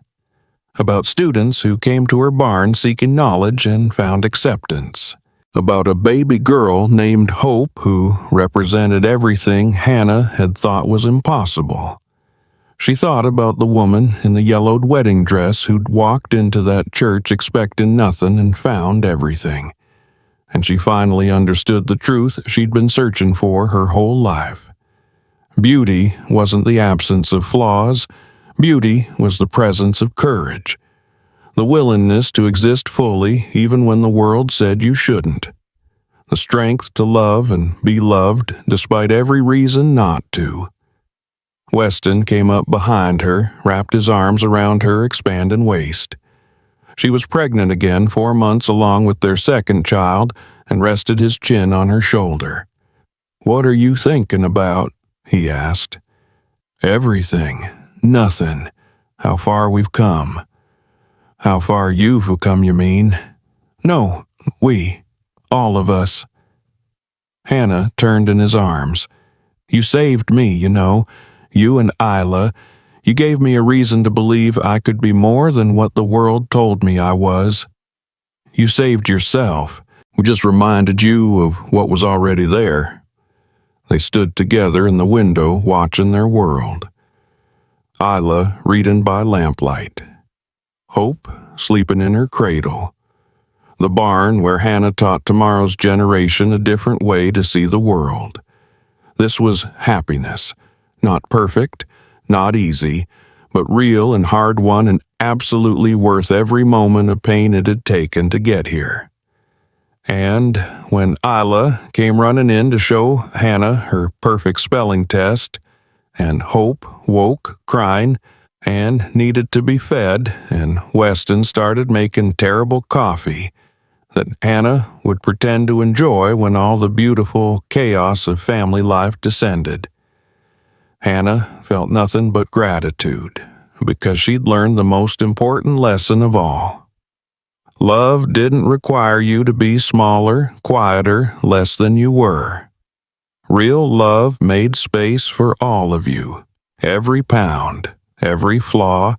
about students who came to her barn seeking knowledge and found acceptance, about a baby girl named Hope who represented everything Hannah had thought was impossible. She thought about the woman in the yellowed wedding dress who'd walked into that church expecting nothing and found everything. And she finally understood the truth she'd been searching for her whole life. Beauty wasn't the absence of flaws. Beauty was the presence of courage, the willingness to exist fully even when the world said you shouldn't, the strength to love and be loved despite every reason not to. Weston came up behind her, wrapped his arms around her expanding waist. She was pregnant again 4 months along with their second child and rested his chin on her shoulder. "What are you thinking about?" he asked. "Everything. Nothing. How far we've come." "How far you've come, you mean?" "No, we. All of us." Hannah turned in his arms. "You saved me, you know. You and Isla. You gave me a reason to believe I could be more than what the world told me I was. You saved yourself. We just reminded you of what was already there." They stood together in the window watching their world. Isla reading by lamplight. Hope sleeping in her cradle. The barn where Hannah taught tomorrow's generation a different way to see the world. This was happiness. Not perfect, not easy, but real and hard-won and absolutely worth every moment of pain it had taken to get here. And when Isla came running in to show Hannah her perfect spelling test, and Hope woke crying and needed to be fed, and Weston started making terrible coffee that Hannah would pretend to enjoy when all the beautiful chaos of family life descended, Hannah felt nothing but gratitude, because she'd learned the most important lesson of all. Love didn't require you to be smaller, quieter, less than you were. Real love made space for all of you, every pound, every flaw,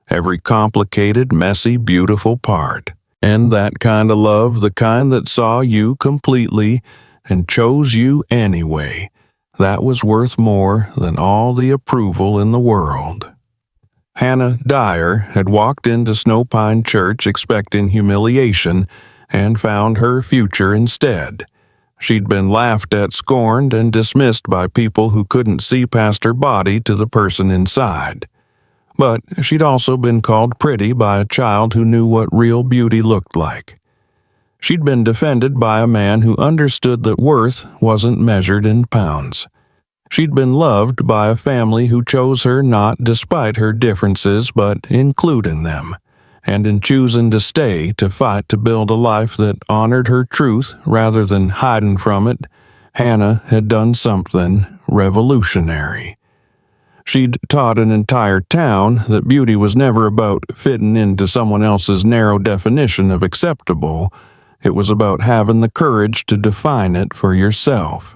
every complicated, messy, beautiful part. And that kind of love, the kind that saw you completely and chose you anyway, that was worth more than all the approval in the world. Hannah Dyer had walked into Snowpine Church expecting humiliation and found her future instead. She'd been laughed at, scorned, and dismissed by people who couldn't see past her body to the person inside. But she'd also been called pretty by a child who knew what real beauty looked like. She'd been defended by a man who understood that worth wasn't measured in pounds. She'd been loved by a family who chose her not despite her differences but including them, and in choosing to stay to fight to build a life that honored her truth rather than hiding from it, Hannah had done something revolutionary. She'd taught an entire town that beauty was never about fitting into someone else's narrow definition of acceptable. It was about having the courage to define it for yourself.